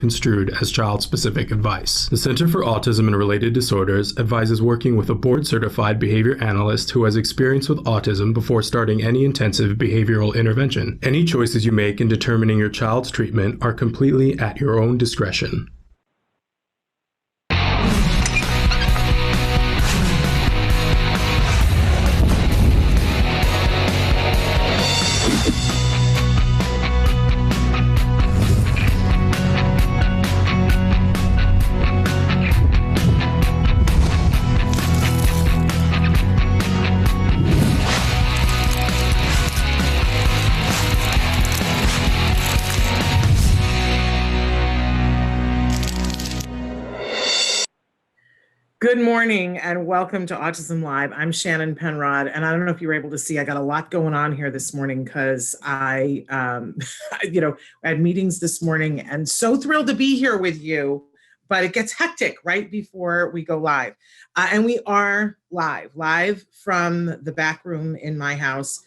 construed as child-specific advice. The Center for Autism and Related Disorders advises working with a board-certified behavior analyst who has experience with autism before starting any intensive behavioral intervention. Any choices you make in determining your child's treatment are completely at your own discretion. Good morning and welcome to Autism Live. I'm Shannon Penrod, and I don't know if you were able to see, I got a lot going on here this morning because I had meetings this morning and so thrilled to be here with you, but it gets hectic right before we go live. And we are live from the back room in my house,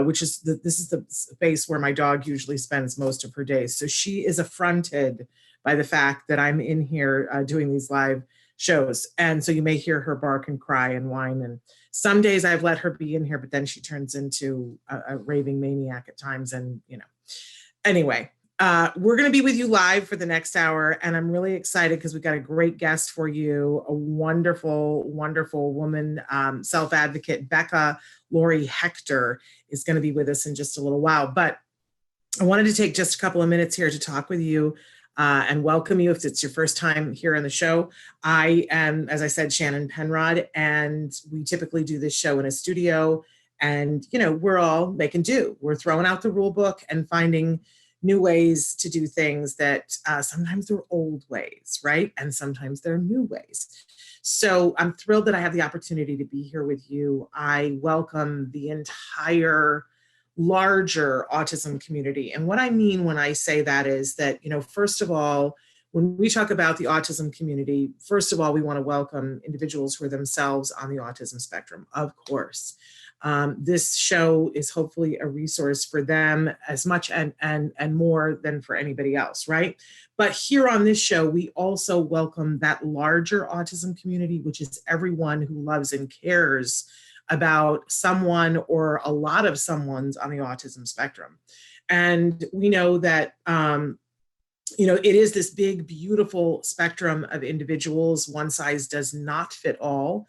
which is, this is the space where my dog usually spends most of her days. So she is affronted by the fact that I'm in here doing these live shows. And so you may hear her bark and cry and whine. And some days I've let her be in here, but then she turns into a raving maniac at times. And, anyway, we're going to be with you live for the next hour. And I'm really excited because we've got a great guest for you, a wonderful, wonderful woman, self-advocate, Becca Lorry Hector is going to be with us in just a little while. But I wanted to take just a couple of minutes here to talk with you and welcome you if it's your first time here on the show. I am, as I said, Shannon Penrod, and we typically do this show in a studio. And, we're all making do. We're throwing out the rule book and finding new ways to do things that sometimes they're old ways, right? And sometimes they're new ways. So I'm thrilled that I have the opportunity to be here with you. I welcome the entire larger autism community. And what I mean when I say that is that, first of all, when we talk about the autism community, first of all, we want to welcome individuals who are themselves on the autism spectrum, of course. This show is hopefully a resource for them as much and more than for anybody else, right? But here on this show, we also welcome that larger autism community, which is everyone who loves and cares about someone or a lot of someone's on the autism spectrum. And we know that, it is this big, beautiful spectrum of individuals. One size does not fit all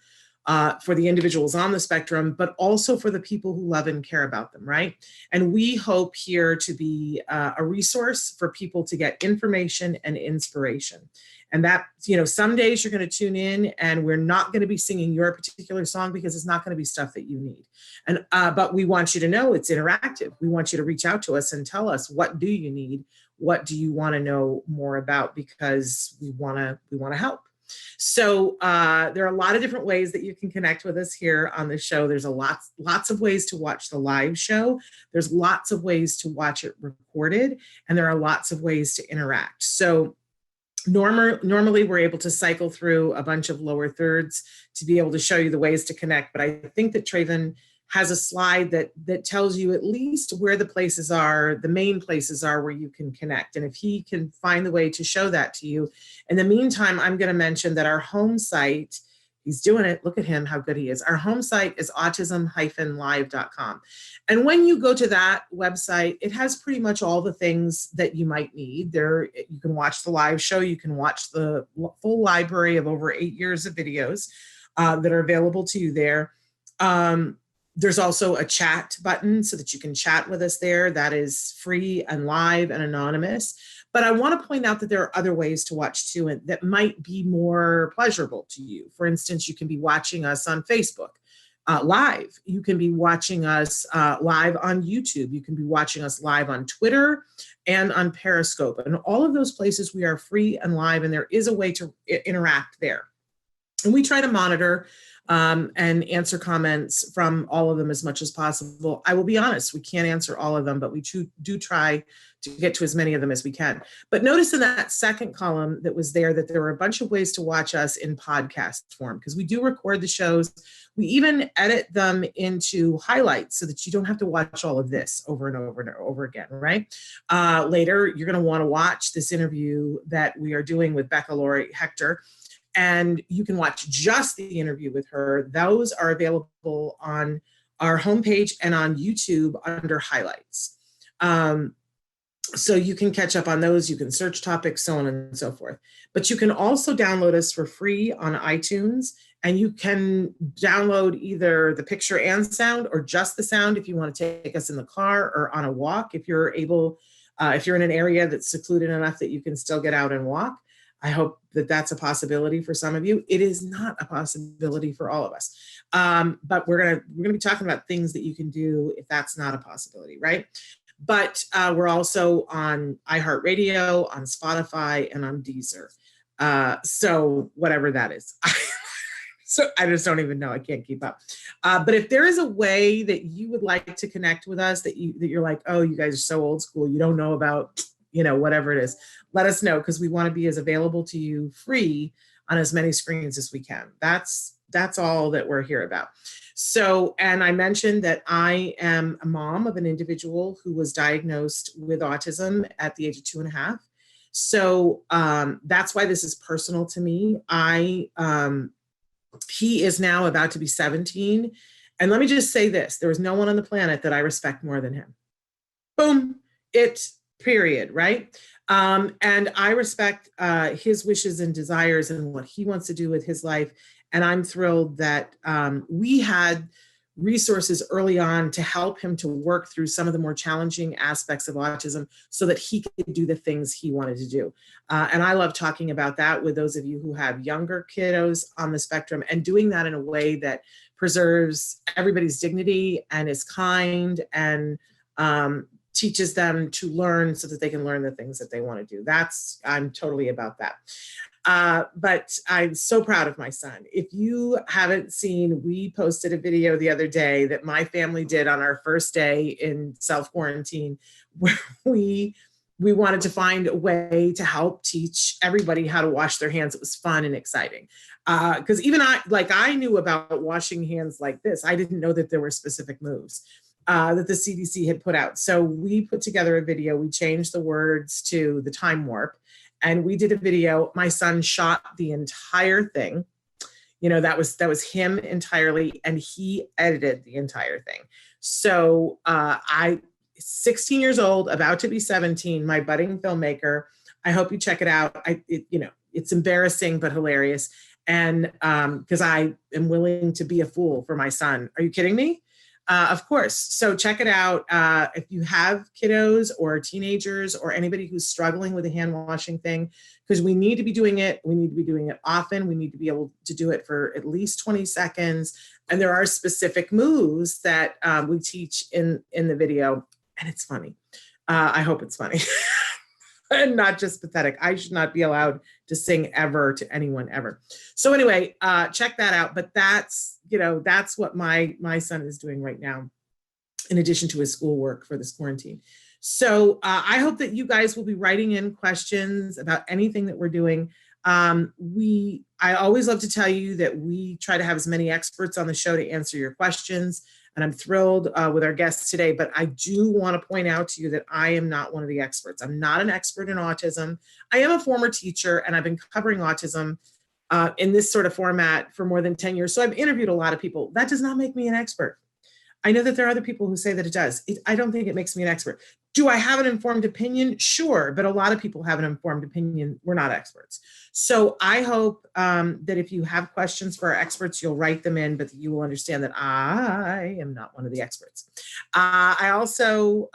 for the individuals on the spectrum, but also for the people who love and care about them, right? And we hope here to be a resource for people to get information and inspiration. And that, some days you're going to tune in and we're not going to be singing your particular song because it's not going to be stuff that you need. And but we want you to know it's interactive. We want you to reach out to us and tell us, what do you need? What do you want to know more about? Because we want to help. So there are a lot of different ways that you can connect with us here on the show. There's lots of ways to watch the live show. There's lots of ways to watch it recorded, and there are lots of ways to interact. So normally we're able to cycle through a bunch of lower thirds to be able to show you the ways to connect. But I think that Traven has a slide that tells you at least where the places are, the main places are where you can connect. And if he can find the way to show that to you. In the meantime, I'm going to mention that our home site, he's doing it. Look at him, how good he is. Our home site is autism-live.com. And when you go to that website, it has pretty much all the things that you might need. There, you can watch the live show. You can watch the full library of over 8 years of videos that are available to you there. There's also a chat button so that you can chat with us there. That is free and live and anonymous. But I want to point out that there are other ways to watch too, and that might be more pleasurable to you. For instance, you can be watching us on Facebook live. You can be watching us live on YouTube. You can be watching us live on Twitter and on Periscope. And all of those places we are free and live, and there is a way to interact there. And we try to monitor and answer comments from all of them as much as possible. I will be honest, we can't answer all of them, but we do try to get to as many of them as we can. But notice in that second column that was there that there were a bunch of ways to watch us in podcast form, because we do record the shows. We even edit them into highlights so that you don't have to watch all of this over and over and over again, right? Later, you're going to want to watch this interview that we are doing with Becca Lorry Hector. And you can watch just the interview with her. Those are available on our homepage and on YouTube under highlights. So you can catch up on those. You can search topics, so on and so forth. But you can also download us for free on iTunes. And you can download either the picture and sound or just the sound if you want to take us in the car or on a walk. If you're able, if you're in an area that's secluded enough that you can still get out and walk. I hope that that's a possibility for some of you. It is not a possibility for all of us. But we're gonna be talking about things that you can do if that's not a possibility, right? But we're also on iHeartRadio, on Spotify, and on Deezer. So whatever that is. So I just don't even know. I can't keep up. But if there is a way that you would like to connect with us, that you're like, oh, you guys are so old school, you don't know about, whatever it is, let us know, because we want to be as available to you free on as many screens as we can. That's all that we're here about. So, and I mentioned that I am a mom of an individual who was diagnosed with autism at the age of 2.5. So that's why this is personal to me. He is now about to be 17. And let me just say this, there is no one on the planet that I respect more than him. Boom, period, right? And I respect his wishes and desires and what he wants to do with his life. And I'm thrilled that we had resources early on to help him to work through some of the more challenging aspects of autism so that he could do the things he wanted to do. And I love talking about that with those of you who have younger kiddos on the spectrum, and doing that in a way that preserves everybody's dignity and is kind and teaches them to learn so that they can learn the things that they want to do. I'm totally about that. But I'm so proud of my son. If you haven't seen, we posted a video the other day that my family did on our first day in self-quarantine, where we wanted to find a way to help teach everybody how to wash their hands. It was fun and exciting. Because even I knew about washing hands like this. I didn't know that there were specific moves that the CDC had put out. So we put together a video. We changed the words to the time warp, and we did a video. My son shot the entire thing. That was him entirely, and he edited the entire thing. So 16 years old, about to be 17, my budding filmmaker. I hope you check it out. It's embarrassing but hilarious, and because I am willing to be a fool for my son. Are you kidding me? Of course. So check it out. If you have kiddos or teenagers or anybody who's struggling with the hand washing thing, because we need to be doing it. We need to be doing it often. We need to be able to do it for at least 20 seconds. And there are specific moves that we teach in the video. And it's funny. I hope it's funny. And not just pathetic. I should not be allowed to sing ever to anyone ever. So anyway, check that out. But that's what my son is doing right now, in addition to his schoolwork for this quarantine. So I hope that you guys will be writing in questions about anything that we're doing. I always love to tell you that we try to have as many experts on the show to answer your questions. And I'm thrilled with our guests today, but I do want to point out to you that I am not one of the experts. I'm not an expert in autism. I am a former teacher, and I've been covering autism in this sort of format for more than 10 years. So I've interviewed a lot of people. That does not make me an expert. I know that there are other people who say that it does. I don't think it makes me an expert. Do I have an informed opinion? Sure, but a lot of people have an informed opinion. We're not experts. So I hope that if you have questions for our experts, you'll write them in, but that you will understand that I am not one of the experts. I also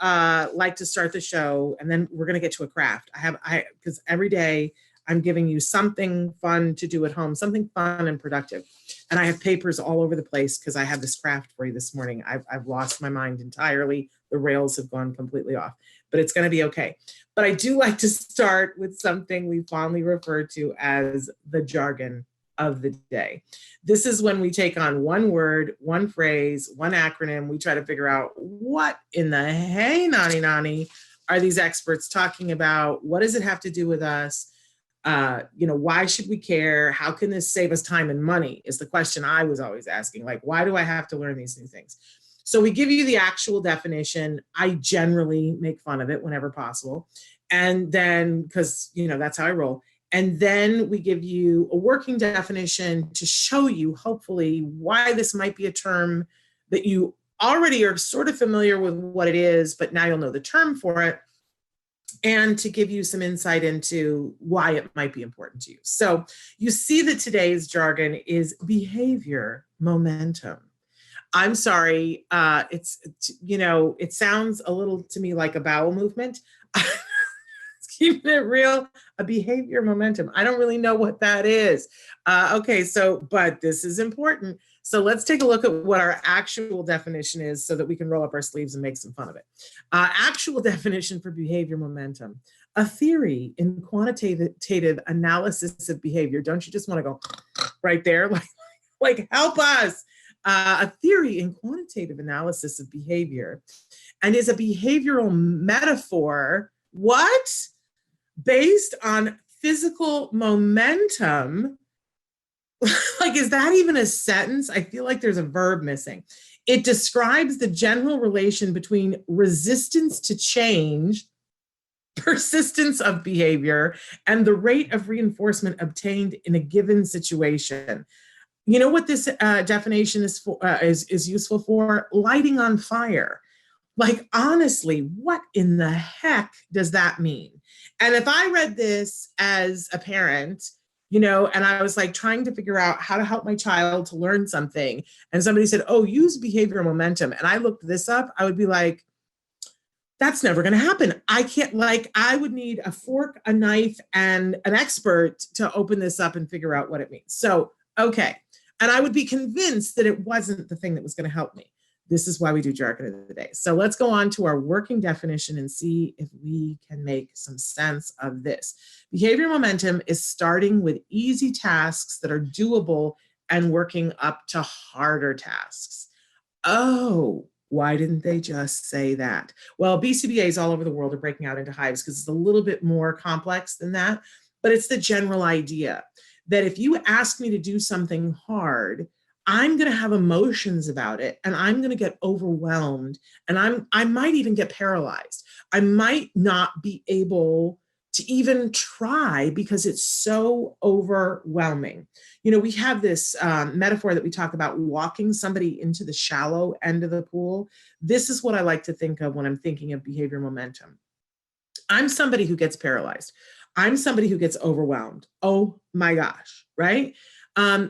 like to start the show, and then we're going to get to a craft. Because every day I'm giving you something fun to do at home, something fun and productive. And I have papers all over the place because I have this craft for you this morning. I've lost my mind entirely. The rails have gone completely off, but it's going to be okay. But I do like to start with something we fondly refer to as the jargon. of the day. This is when we take on one word, one phrase, one acronym. We try to figure out what in the hey nani are these experts talking about? What does it have to do with us? Why should we care? How can this save us time and money is the question I was always asking. Like, why do I have to learn these new things? So we give you the actual definition. I generally make fun of it whenever possible. And then, because, that's how I roll. And then we give you a working definition to show you, hopefully, why this might be a term that you already are sort of familiar with what it is, but now you'll know the term for it, and to give you some insight into why it might be important to you. So you see that today's jargon is behavior momentum. I'm sorry, it sounds a little to me like a bowel movement. Keeping it real, a behavior momentum. I don't really know what that is. But this is important. So let's take a look at what our actual definition is so that we can roll up our sleeves and make some fun of it. Actual definition for behavior momentum: a theory in quantitative analysis of behavior. Don't you just want to go right there? Like help us. A theory in quantitative analysis of behavior, and is a behavioral metaphor, what? Based on physical momentum. Like, is that even a sentence? I feel like there's a verb missing. It describes the general relation between resistance to change, persistence of behavior, and the rate of reinforcement obtained in a given situation. You know what this definition is for? Is useful for? Lighting on fire. Like, honestly, what in the heck does that mean? And if I read this as a parent, and I was like trying to figure out how to help my child to learn something, and somebody said, oh, use behavioral momentum, and I looked this up, I would be like, that's never going to happen. I would need a fork, a knife, and an expert to open this up and figure out what it means. So, okay. And I would be convinced that it wasn't the thing that was going to help me. This is why we do jargon of the day. So let's go on to our working definition and see if we can make some sense of this. Behavior momentum is starting with easy tasks that are doable and working up to harder tasks. Oh, why didn't they just say that? Well, BCBAs all over the world are breaking out into hives because it's a little bit more complex than that, but it's the general idea that if you ask me to do something hard, I'm going to have emotions about it, and I'm going to get overwhelmed, and I might even get paralyzed. I might not be able to even try because it's so overwhelming. We have this metaphor that we talk about, walking somebody into the shallow end of the pool. This is what I like to think of when I'm thinking of behavior momentum. I'm somebody who gets paralyzed. I'm somebody who gets overwhelmed. Oh my gosh, right?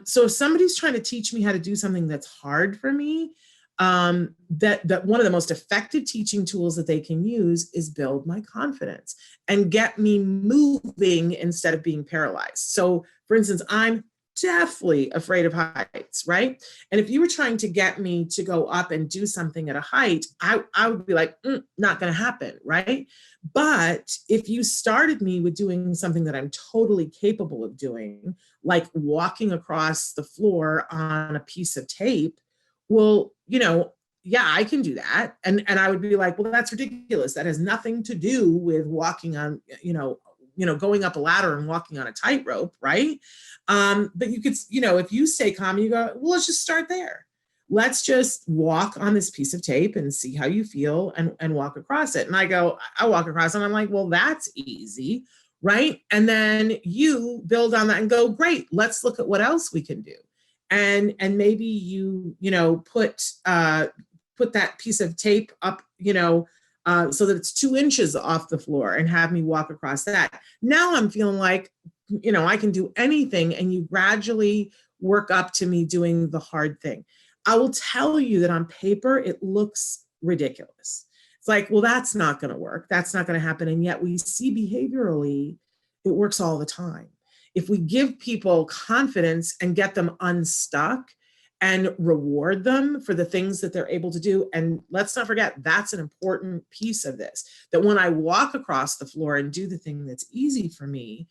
So if somebody's trying to teach me how to do something that's hard for me, that one of the most effective teaching tools that they can use is build my confidence and get me moving instead of being paralyzed. So for instance, I'm deathly afraid of heights, right? And if you were trying to get me to go up and do something at a height, I would be like, not going to happen, right? But if you started me with doing something that I'm totally capable of doing, like walking across the floor on a piece of tape, well, yeah, I can do that. And I would be like, well, that's ridiculous. That has nothing to do with walking on, going up a ladder and walking on a tightrope, right? But you could, if you stay calm, you go, well, let's just start there. Let's just walk on this piece of tape and see how you feel and walk across it. And I walk across and I'm like, well, that's easy, right? And then you build on that and go, great, let's look at what else we can do. And maybe you put that piece of tape up, so that it's 2 inches off the floor, and have me walk across that. Now I'm feeling like, I can do anything, and you gradually work up to me doing the hard thing. I will tell you that on paper, it looks ridiculous. It's like, well, that's not going to work. That's not going to happen. And yet we see behaviorally, it works all the time. If we give people confidence and get them unstuck and reward them for the things that they're able to do. And let's not forget, that's an important piece of this, that when I walk across the floor and do the thing that's easy for me,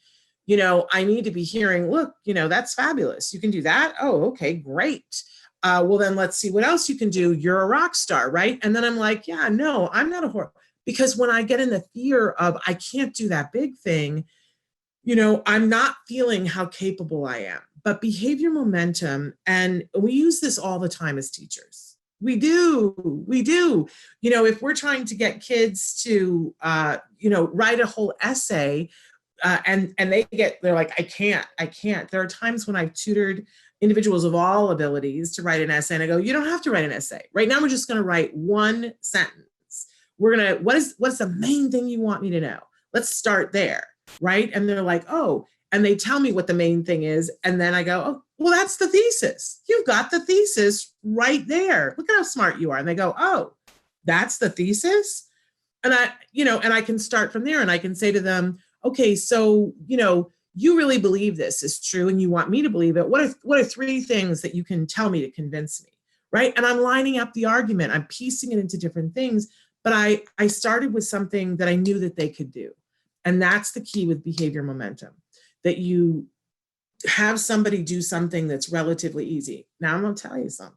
I need to be hearing, look, that's fabulous. You can do that. Oh, okay, great. Well, then let's see what else you can do. You're a rock star, right? And then I'm like, yeah, no, I'm not a horror. Because when I get in the fear of, I can't do that big thing, I'm not feeling how capable I am. But behavior momentum, and we use this all the time as teachers. We do. If we're trying to get kids to, write a whole essay, and they're like, I can't. There are times when I've tutored individuals of all abilities to write an essay, and I go, you don't have to write an essay. Right now, we're just going to write one sentence. What's the main thing you want me to know? Let's start there, right? And they're like, oh, and they tell me what the main thing is, and then I go, oh, well, that's the thesis. You've got the thesis right there. Look at how smart you are. And they go, oh, that's the thesis? And I can start from there, and I can say to them, okay, so, you really believe this is true and you want me to believe it. What are 3 things that you can tell me to convince me, right? And I'm lining up the argument. I'm piecing it into different things, but I started with something that I knew that they could do. And that's the key with behavior momentum, that you have somebody do something that's relatively easy. Now I'm going to tell you something.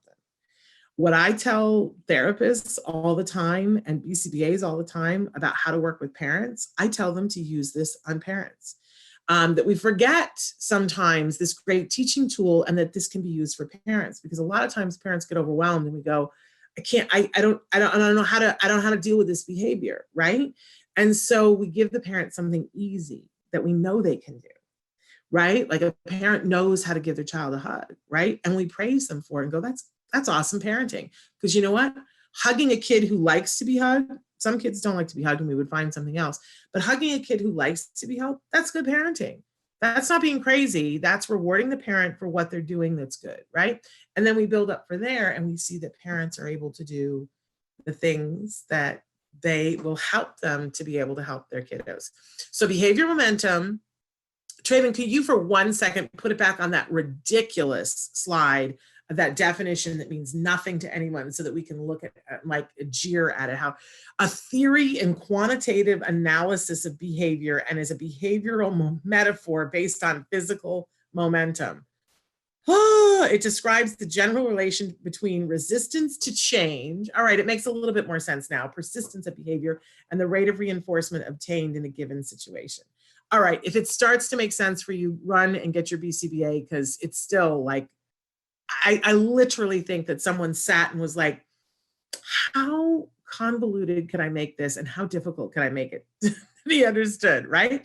What I tell therapists all the time and BCBAs all the time about how to work with parents, I tell them to use this on parents. That we forget sometimes this great teaching tool, and that this can be used for parents, because a lot of times parents get overwhelmed and we go, I don't know how to deal with this behavior, right? And so we give the parent something easy that we know they can do, right? Like a parent knows how to give their child a hug, right? And we praise them for it and go, that's awesome parenting. Because you know what? Hugging a kid who likes to be hugged, some kids don't like to be hugged and we would find something else, but hugging a kid who likes to be hugged, that's good parenting. That's not being crazy. That's rewarding the parent for what they're doing that's good, right? And then we build up for there, and we see that parents are able to do the things that they will help them to be able to help their kiddos. So behavior momentum. Traven, could you for 1 second put it back on that ridiculous slide of that definition that means nothing to anyone, so that we can look at like a jeer at it, how a theory and quantitative analysis of behavior and is a behavioral metaphor based on physical momentum. It describes the general relation between resistance to change. All right, it makes a little bit more sense now. Persistence of behavior and the rate of reinforcement obtained in a given situation. All right, if it starts to make sense for you, run and get your BCBA, because it's still like, I literally think that someone sat and was like, how convoluted could I make this and how difficult could I make it to be understood, right?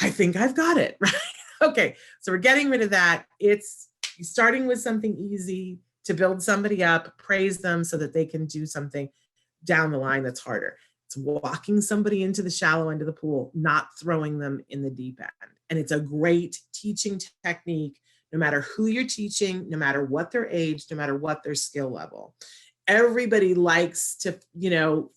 I think I've got it, right? Okay, so we're getting rid of that. It's starting with something easy to build somebody up, praise them so that they can do something down the line that's harder. It's walking somebody into the shallow end of the pool, not throwing them in the deep end. And it's a great teaching technique, no matter who you're teaching, no matter what their age, no matter what their skill level. Everybody likes to,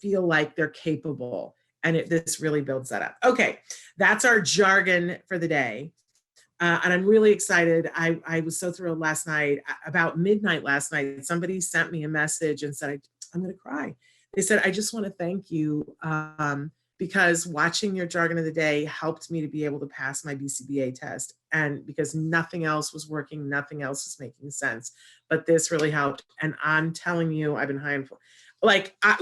feel like they're capable. And this really builds that up. Okay, that's our jargon for the day. And I'm really excited. I was so thrilled last night. About midnight last night, somebody sent me a message and said, I'm going to cry. They said, I just want to thank you because watching your jargon of the day helped me to be able to pass my BCBA test. And because nothing else was working, nothing else was making sense. But this really helped. And I'm telling you, I've been high and full.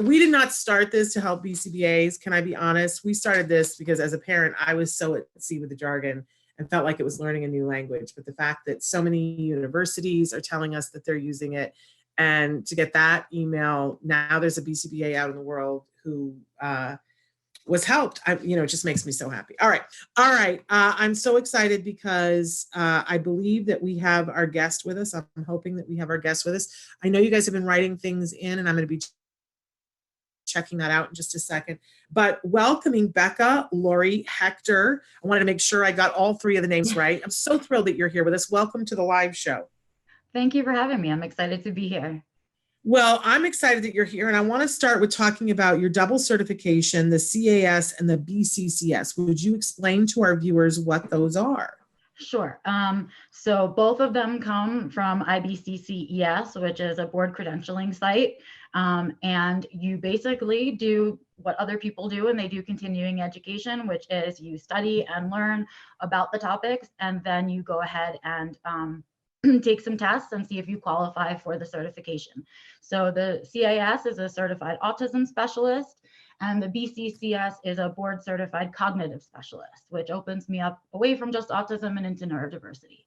We did not start this to help BCBAs. Can I be honest? We started this because as a parent, I was so at sea with the jargon and felt like it was learning a new language. But the fact that so many universities are telling us that they're using it, and to get that email, now there's a BCBA out in the world who was helped. It just makes me so happy. All right. I'm so excited because I believe that we have our guest with us. I'm hoping that we have our guest with us. I know you guys have been writing things in, and I'm going to be checking that out in just a second. But welcoming Becca Lorry Hector. I wanted to make sure I got all 3 of the names right. I'm so thrilled that you're here with us. Welcome to the live show. Thank you for having me. I'm excited to be here. Well, I'm excited that you're here, and I want to start with talking about your double certification, the CAS and the BCCS. Would you explain to our viewers what those are? Sure. So both of them come from IBCCES, which is a board credentialing site. And you basically do what other people do, and they do continuing education, which is you study and learn about the topics, and then you go ahead and take some tests and see if you qualify for the certification. So the CAS is a Certified Autism Specialist, and the BCCS is a Board Certified Cognitive Specialist, which opens me up away from just autism and into neurodiversity.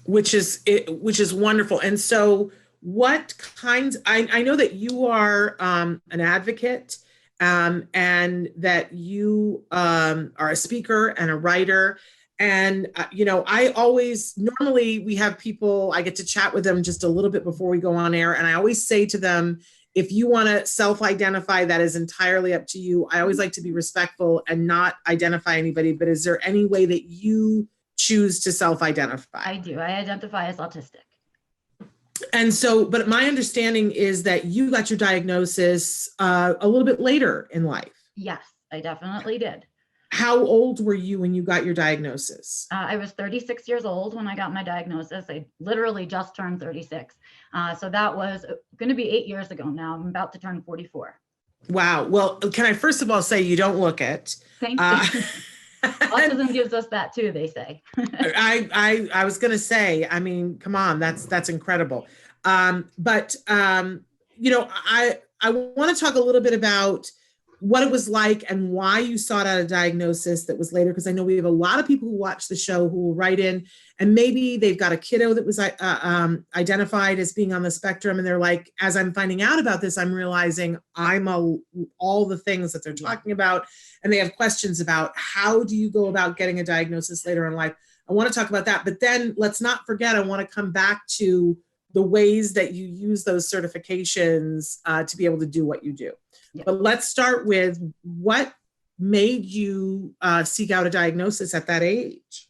Which is wonderful. And so what kinds, I know that you are an advocate, and that you are a speaker and a writer. And, I always, normally we have people, I get to chat with them just a little bit before we go on air. And I always say to them, if you want to self-identify, that is entirely up to you. I always like to be respectful and not identify anybody, but is there any way that you choose to self-identify? I do. I identify as autistic. And so, but my understanding is that you got your diagnosis a little bit later in life. Yes, I definitely did. How old were you when you got your diagnosis? I was 36 years old when I got my diagnosis. I literally just turned 36. So that was going to be 8 years ago now. I'm about to turn 44. Wow. Well, can I first of all say you don't look it? Thank you. Autism gives us that too, they say. I was going to say, I mean, come on, that's incredible. But I want to talk a little bit about what it was like and why you sought out a diagnosis that was later, because I know we have a lot of people who watch the show who will write in, and maybe they've got a kiddo that was identified as being on the spectrum, and they're like, as I'm finding out about this, I'm realizing I'm all the things that they're talking about, and they have questions about how do you go about getting a diagnosis later in life. I want to talk about that, but then let's not forget, I want to come back to the ways that you use those certifications to be able to do what you do. Yeah. But let's start with what made you seek out a diagnosis at that age?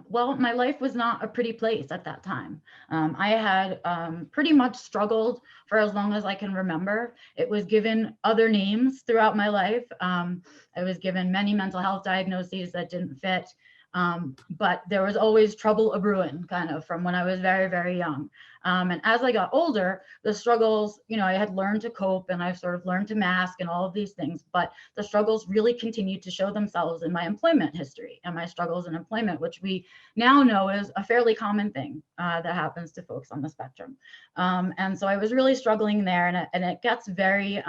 Well, my life was not a pretty place at that time. I had pretty much struggled for as long as I can remember. It was given other names throughout my life. I was given many mental health diagnoses that didn't fit. But there was always trouble a-brewing kind of from when I was very, very young. And as I got older, the struggles, I had learned to cope, and I've sort of learned to mask and all of these things, but the struggles really continued to show themselves in my employment history and my struggles in employment, which we now know is a fairly common thing that happens to folks on the spectrum. And so I was really struggling there, and it gets very,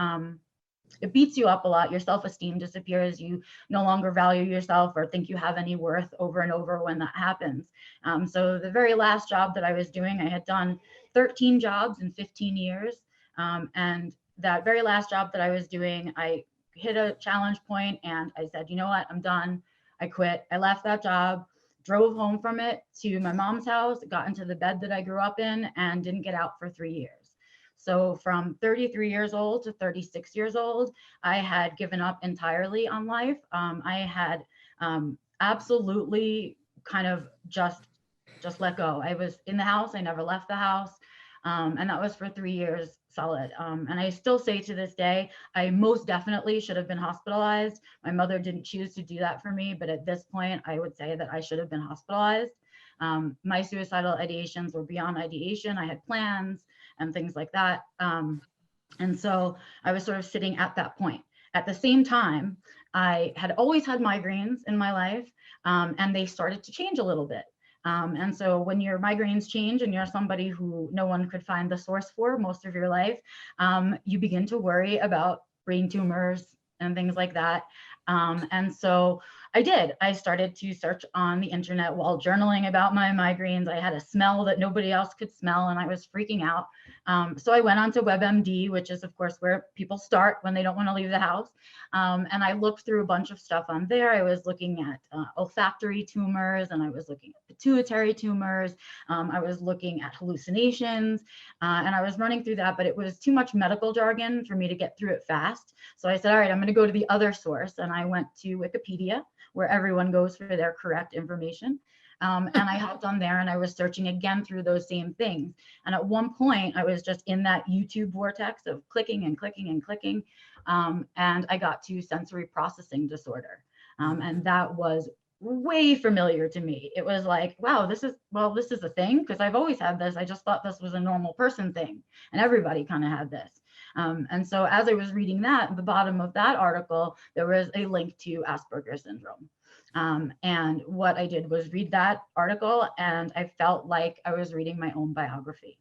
it beats you up a lot. Your self-esteem disappears. You no longer value yourself or think you have any worth over and over when that happens. So the very last job that I was doing, I had done 13 jobs in 15 years. And that very last job that I was doing, I hit a challenge point and I said, you know what, I'm done. I quit. I left that job, drove home from it to my mom's house, got into the bed that I grew up in, and didn't get out for 3 years. So from 33 years old to 36 years old, I had given up entirely on life. I had absolutely kind of just let go. I was in the house. I never left the house. And that was for 3 years solid. And I still say to this day, I most definitely should have been hospitalized. My mother didn't choose to do that for me, but at this point, I would say that I should have been hospitalized. My suicidal ideations were beyond ideation. I had plans and things like that. And so I was sort of sitting at that point. At the same time, I had always had migraines in my life, and they started to change a little bit. And so when your migraines change and you're somebody who no one could find the source for most of your life, you begin to worry about brain tumors and things like that. And so I did. I started to search on the internet while journaling about my migraines. I had a smell that nobody else could smell, and I was freaking out. So I went on to WebMD, which is, of course, where people start when they don't want to leave the house. And I looked through a bunch of stuff on there. I was looking at olfactory tumors, and I was looking at pituitary tumors. I was looking at hallucinations, and I was running through that, but it was too much medical jargon for me to get through it fast. So I said, all right, I'm going to go to the other source. And I went to Wikipedia, where everyone goes for their correct information. And I hopped on there and I was searching again through those same things. And at one point I was just in that YouTube vortex of clicking and clicking and clicking. And I got to sensory processing disorder. And that was way familiar to me. It was like, wow, this is a thing, because I've always had this. I just thought this was a normal person thing. And everybody kind of had this. And so as I was reading that, at the bottom of that article, there was a link to Asperger's syndrome. And what I did was read that article, and I felt like I was reading my own biography.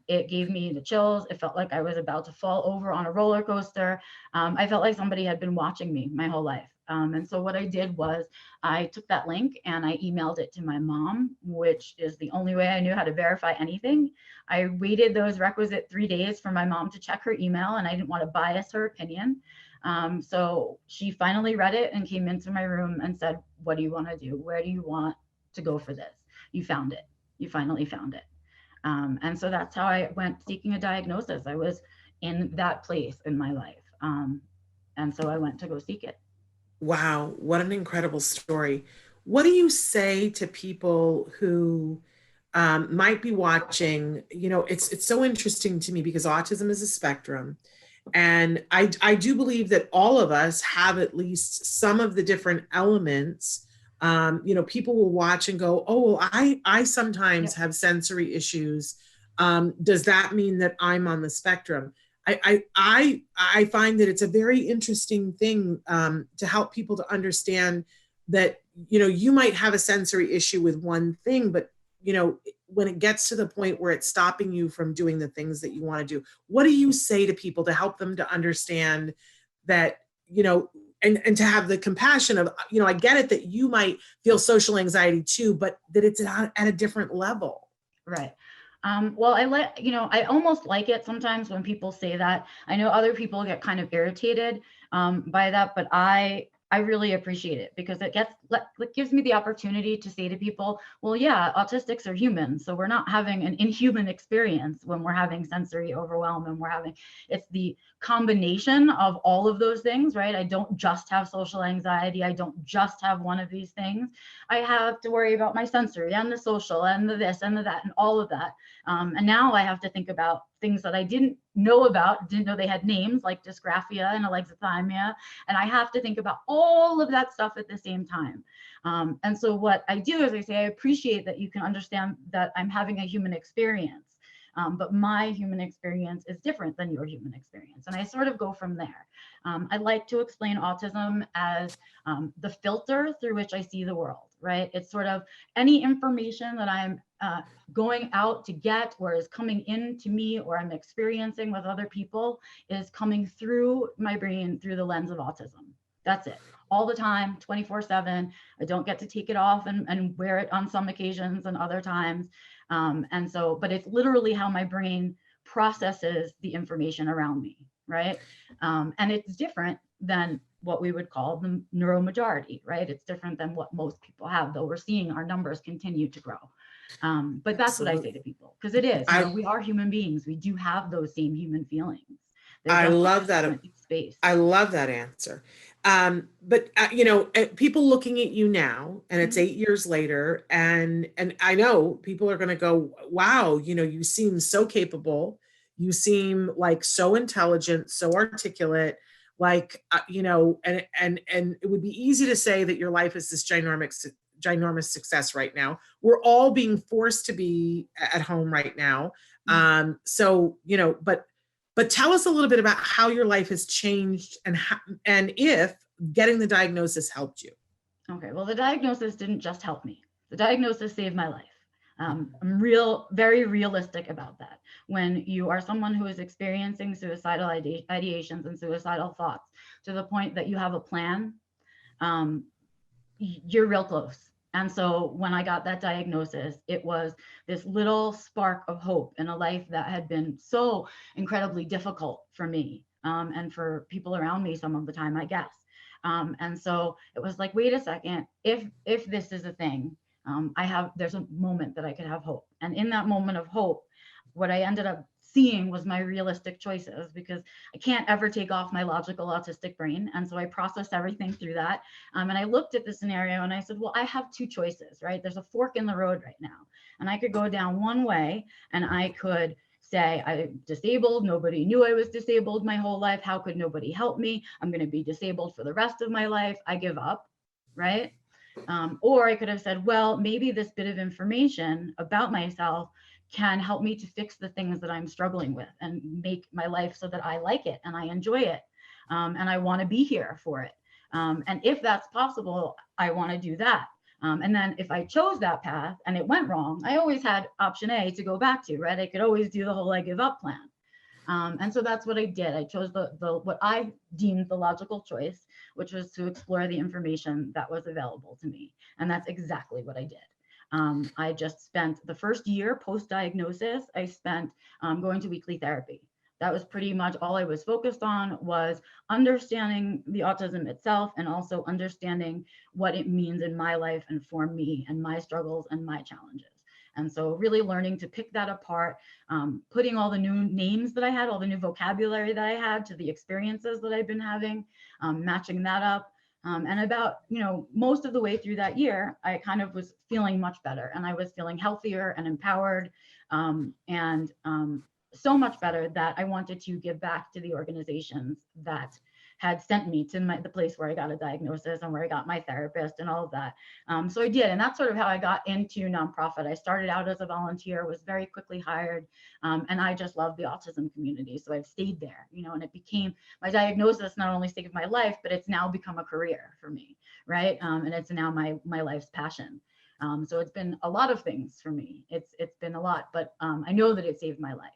It gave me the chills. It felt like I was about to fall over on a roller coaster. I felt like somebody had been watching me my whole life. And so what I did was I took that link and I emailed it to my mom, which is the only way I knew how to verify anything. I waited those requisite 3 days for my mom to check her email, and I didn't want to bias her opinion. So she finally read it and came into my room and said, "What do you want to do? Where do you want to go for this? You found it. You finally found it." And so that's how I went seeking a diagnosis. I was in that place in my life. And so I went to go seek it. Wow, what an incredible story. What do you say to people who might be watching? You know, it's so interesting to me because autism is a spectrum. And I do believe that all of us have at least some of the different elements. You know, people will watch and go, "Oh, well, I sometimes have sensory issues. Does that mean that I'm on the spectrum?" I find that it's a very interesting thing to help people to understand that, you know, you might have a sensory issue with one thing, but, you know, when it gets to the point where it's stopping you from doing the things that you want to do, what do you say to people to help them to understand that, you know, and to have the compassion of, you know, I get it that you might feel social anxiety too, but that it's at a different level. Right. Well, I almost like it sometimes when people say that. I know other people get kind of irritated by that, but I really appreciate it because it gives me the opportunity to say to people, well, yeah, autistics are human. So we're not having an inhuman experience when we're having sensory overwhelm, and it's the combination of all of those things, right? I don't just have social anxiety. I don't just have one of these things. I have to worry about my sensory and the social and the this and the that and all of that. And now I have to think about things that I didn't know they had names, like dysgraphia and alexithymia. And I have to think about all of that stuff at the same time. And so what I do is I say, I appreciate that you can understand that I'm having a human experience. But my human experience is different than your human experience. And I sort of go from there. I like to explain autism as the filter through which I see the world, right? It's sort of any information that I'm going out to get or is coming into me or I'm experiencing with other people is coming through my brain through the lens of autism. That's it. All the time, 24/7. I don't get to take it off and wear it on some occasions and other times. But it's literally how my brain processes the information around me, right? And it's different than what we would call the neuromajority, right? It's different than what most people have, though we're seeing our numbers continue to grow. But that's what I say to people, because it is, we are human beings. We do have those same human feelings. I love that. Space. I love that answer. But you know, people looking at you now, and it's 8 years later, and I know people are going to go, "Wow, you know, you seem so capable. You seem like so intelligent, so articulate. Like, you know, and it would be easy to say that your life is this ginormous success right now. We're all being forced to be at home right now. So, you know, but tell us a little bit about how your life has changed and if getting the diagnosis helped you. Okay, well, the diagnosis didn't just help me. The diagnosis saved my life. I'm very realistic about that. When you are someone who is experiencing suicidal ideations and suicidal thoughts to the point that you have a plan, you're real close. And so when I got that diagnosis, it was this little spark of hope in a life that had been so incredibly difficult for me and for people around me some of the time, I guess. And so it was like, wait a second, if this is a thing, there's a moment that I could have hope. And in that moment of hope, what I ended up seeing was my realistic choices, because I can't ever take off my logical autistic brain. And so I processed everything through that. And I looked at the scenario and I said, well, I have two choices, right? There's a fork in the road right now. And I could go down one way and I could say, I'm disabled. Nobody knew I was disabled my whole life. How could nobody help me? I'm going to be disabled for the rest of my life. I give up, right? Or I could have said, well, maybe this bit of information about myself can help me to fix the things that I'm struggling with and make my life so that I like it and I enjoy it. And I want to be here for it. And if that's possible, I want to do that. And then if I chose that path and it went wrong, I always had option A to go back to, right? I could always do the whole I give up plan. And so that's what I did. I chose the what I deemed the logical choice, which was to explore the information that was available to me. And that's exactly what I did. I just spent the first year post-diagnosis, I spent going to weekly therapy. That was pretty much all I was focused on, was understanding the autism itself and also understanding what it means in my life and for me and my struggles and my challenges. And so really learning to pick that apart, putting all the new names that I had, all the new vocabulary that I had to the experiences that I've been having, matching that up. And about, most of the way through that year, I kind of was feeling much better, and I was feeling healthier and empowered, and so much better that I wanted to give back to the organizations that had sent me to the place where I got a diagnosis and where I got my therapist and all of that. So I did, and that's sort of how I got into nonprofit. I started out as a volunteer, was very quickly hired, and I just love the autism community. So I've stayed there, and it became, my diagnosis not only saved my life, but it's now become a career for me, right? And it's now my life's passion. So it's been a lot of things for me. It's been a lot, but I know that it saved my life.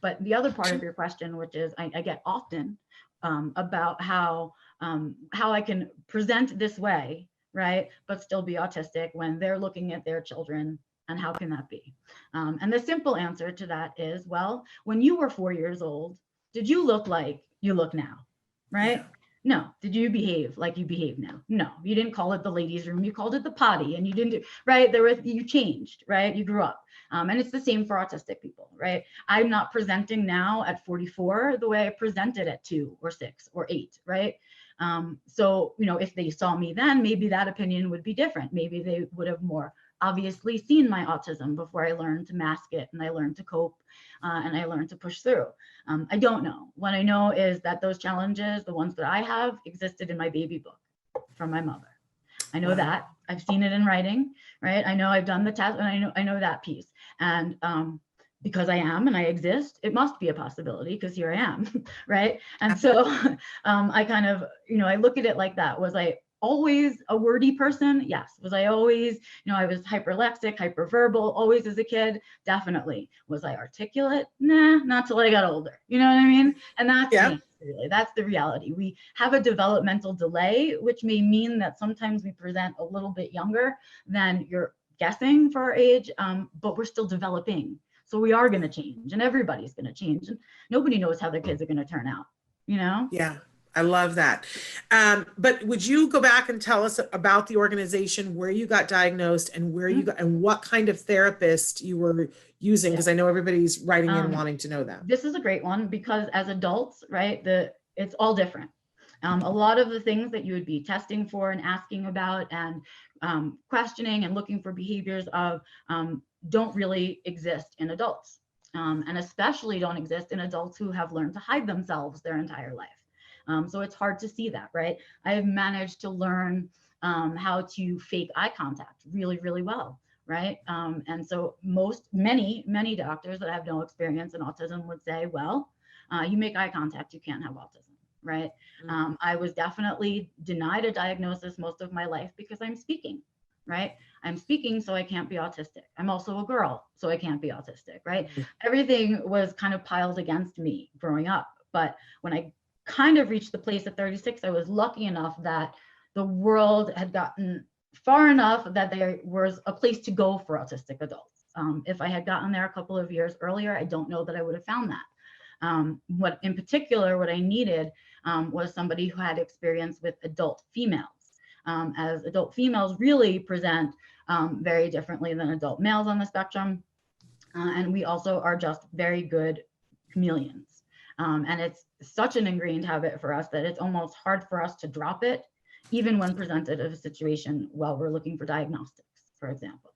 But the other part of your question, which is I get often about how I can present this way, right, but still be autistic when they're looking at their children, and how can that be? And the simple answer to that is, well, when you were 4 years old, did you look like you look now, right? Yeah. No. Did you behave like you behave now? No. You didn't call it the ladies' room. You called it the potty, and you didn't do, right? You changed, right? You grew up. And it's the same for autistic people, right? I'm not presenting now at 44 the way I presented at 2 or 6 or 8, right? So, if they saw me then, maybe that opinion would be different. Maybe they would have more obviously seen my autism before I learned to mask it, and I learned to cope, and I learned to push through. I don't know. What I know is that those challenges, the ones that I have, existed in my baby book from my mother. I know that. I've seen it in writing, right? I know I've done the test, and I know that piece. And because I am and I exist, it must be a possibility, because here I am, right? And so I kind of, I look at it like that. Was I always a wordy person? Yes. Was I always, I was hyperlexic, hyperverbal, always as a kid? Definitely. Was I articulate? Nah, not till I got older. You know what I mean? And that's me, really. That's the reality. We have a developmental delay, which may mean that sometimes we present a little bit younger than you're guessing for our age, but we're still developing. So we are going to change, and everybody's going to change, and nobody knows how their kids are going to turn out, Yeah. I love that. But would you go back and tell us about the organization, where you got diagnosed, and where you got, and what kind of therapist you were using? Because I know everybody's writing in wanting to know that. This is a great one, because as adults, right, it's all different. A lot of the things that you would be testing for and asking about and questioning and looking for behaviors of don't really exist in adults, and especially don't exist in adults who have learned to hide themselves their entire life. So it's hard to see that, right? I have managed to learn how to fake eye contact really, really well, right? And so many doctors that have no experience in autism would say, well, you make eye contact, you can't have autism, right? Mm-hmm. I was definitely denied a diagnosis most of my life because I'm speaking, right? I'm speaking, so I can't be autistic. I'm also a girl, so I can't be autistic, right? Mm-hmm. Everything was kind of piled against me growing up. But when I kind of reached the place at 36, I was lucky enough that the world had gotten far enough that there was a place to go for autistic adults. If I had gotten there a couple of years earlier, I don't know that I would have found that. What I needed was somebody who had experience with adult females, as adult females really present very differently than adult males on the spectrum. And we also are just very good chameleons. And it's such an ingrained habit for us that it's almost hard for us to drop it, even when presented in a situation while we're looking for diagnostics, for example.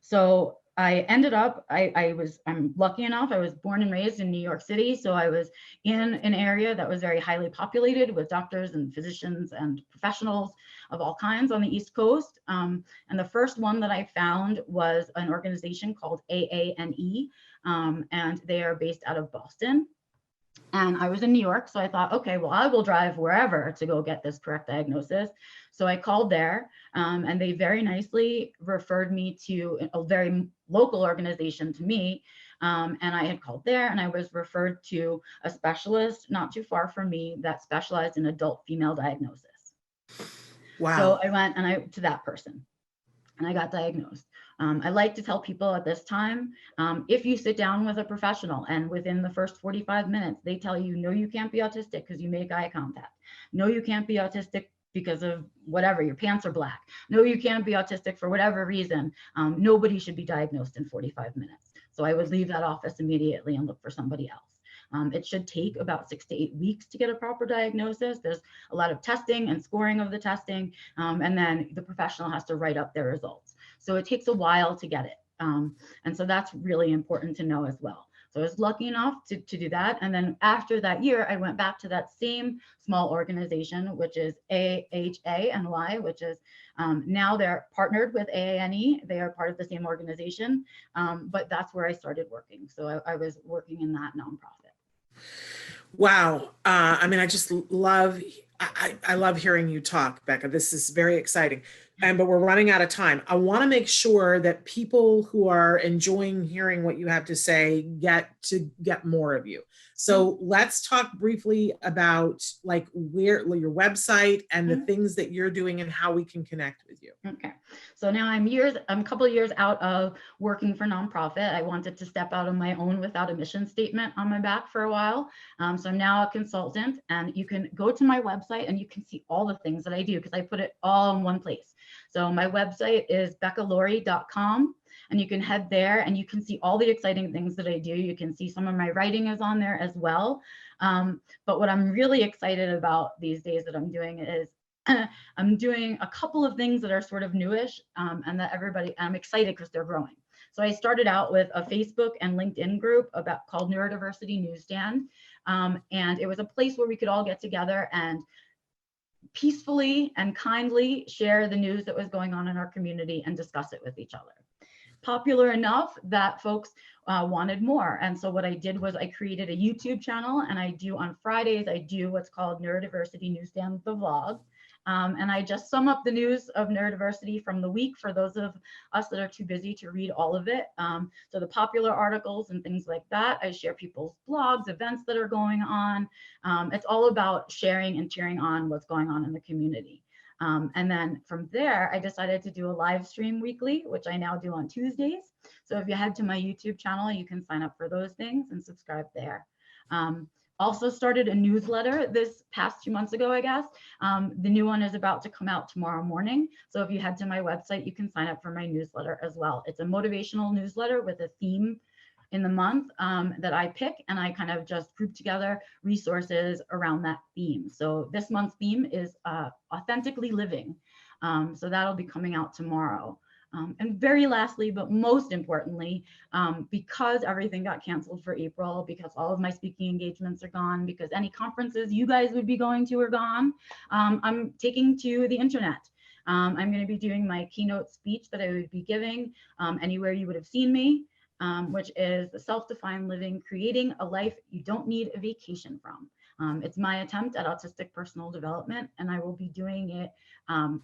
So I ended up, I'm lucky enough, I was born and raised in New York City. So I was in an area that was very highly populated with doctors and physicians and professionals of all kinds on the East Coast. And the first one that I found was an organization called AANE, and they are based out of Boston. And I was in New York, so I thought, okay, well, I will drive wherever to go get this correct diagnosis. So I called there, and they very nicely referred me to a very local organization to me. And I had called there, and I was referred to a specialist not too far from me that specialized in adult female diagnosis. Wow. So I went to that person, and I got diagnosed. I like to tell people at this time, if you sit down with a professional and within the first 45 minutes, they tell you, no, you can't be autistic because you make eye contact. No, you can't be autistic because of whatever, your pants are black. No, you can't be autistic for whatever reason. Nobody should be diagnosed in 45 minutes. So I would leave that office immediately and look for somebody else. It should take about 6 to 8 weeks to get a proper diagnosis. There's a lot of testing and scoring of the testing, and then the professional has to write up their results. So it takes a while to get it. And so that's really important to know as well. So I was lucky enough to do that. And then after that year, I went back to that same small organization, which is AHANY, which is now they're partnered with AANE. They are part of the same organization, but that's where I started working. So I was working in that nonprofit. Wow. I mean, I just love, I love hearing you talk, Becca. This is very exciting. But we're running out of time. I want to make sure that people who are enjoying hearing what you have to say get more of you. So let's talk briefly about like your website and the things that you're doing and how we can connect with you. Okay. So now I'm a couple of years out of working for nonprofit. I wanted to step out on my own without a mission statement on my back for a while. So I'm now a consultant, and you can go to my website and you can see all the things that I do because I put it all in one place. So my website is beccalorry.com, and you can head there and you can see all the exciting things that I do. You can see some of my writing is on there as well. But what I'm really excited about these days that I'm doing is I'm doing a couple of things that are sort of newish, and that I'm excited because they're growing. So I started out with a Facebook and LinkedIn group called Neurodiversity Newsstand. And it was a place where we could all get together and peacefully and kindly share the news that was going on in our community and discuss it with each other. Popular enough that folks wanted more. And so what I did was I created a YouTube channel, and on Fridays, I do what's called Neurodiversity Newsstand, the vlog. And I just sum up the news of neurodiversity from the week for those of us that are too busy to read all of it. So the popular articles and things like that, I share people's blogs, events that are going on. It's all about sharing and cheering on what's going on in the community. And then from there, I decided to do a live stream weekly, which I now do on Tuesdays. So if you head to my YouTube channel, you can sign up for those things and subscribe there. Also started a newsletter this past 2 months ago, I guess. The new one is about to come out tomorrow morning. So if you head to my website, you can sign up for my newsletter as well. It's a motivational newsletter with a theme in the month that I pick, and I kind of just group together resources around that theme. So this month's theme is authentically living. So that'll be coming out tomorrow. And very lastly, but most importantly, because everything got canceled for April, because all of my speaking engagements are gone, because any conferences you guys would be going to are gone, I'm taking to the internet. I'm going to be doing my keynote speech that I would be giving anywhere you would have seen me, which is the self-defined living, creating a life you don't need a vacation from. It's my attempt at autistic personal development, and I will be doing it I'm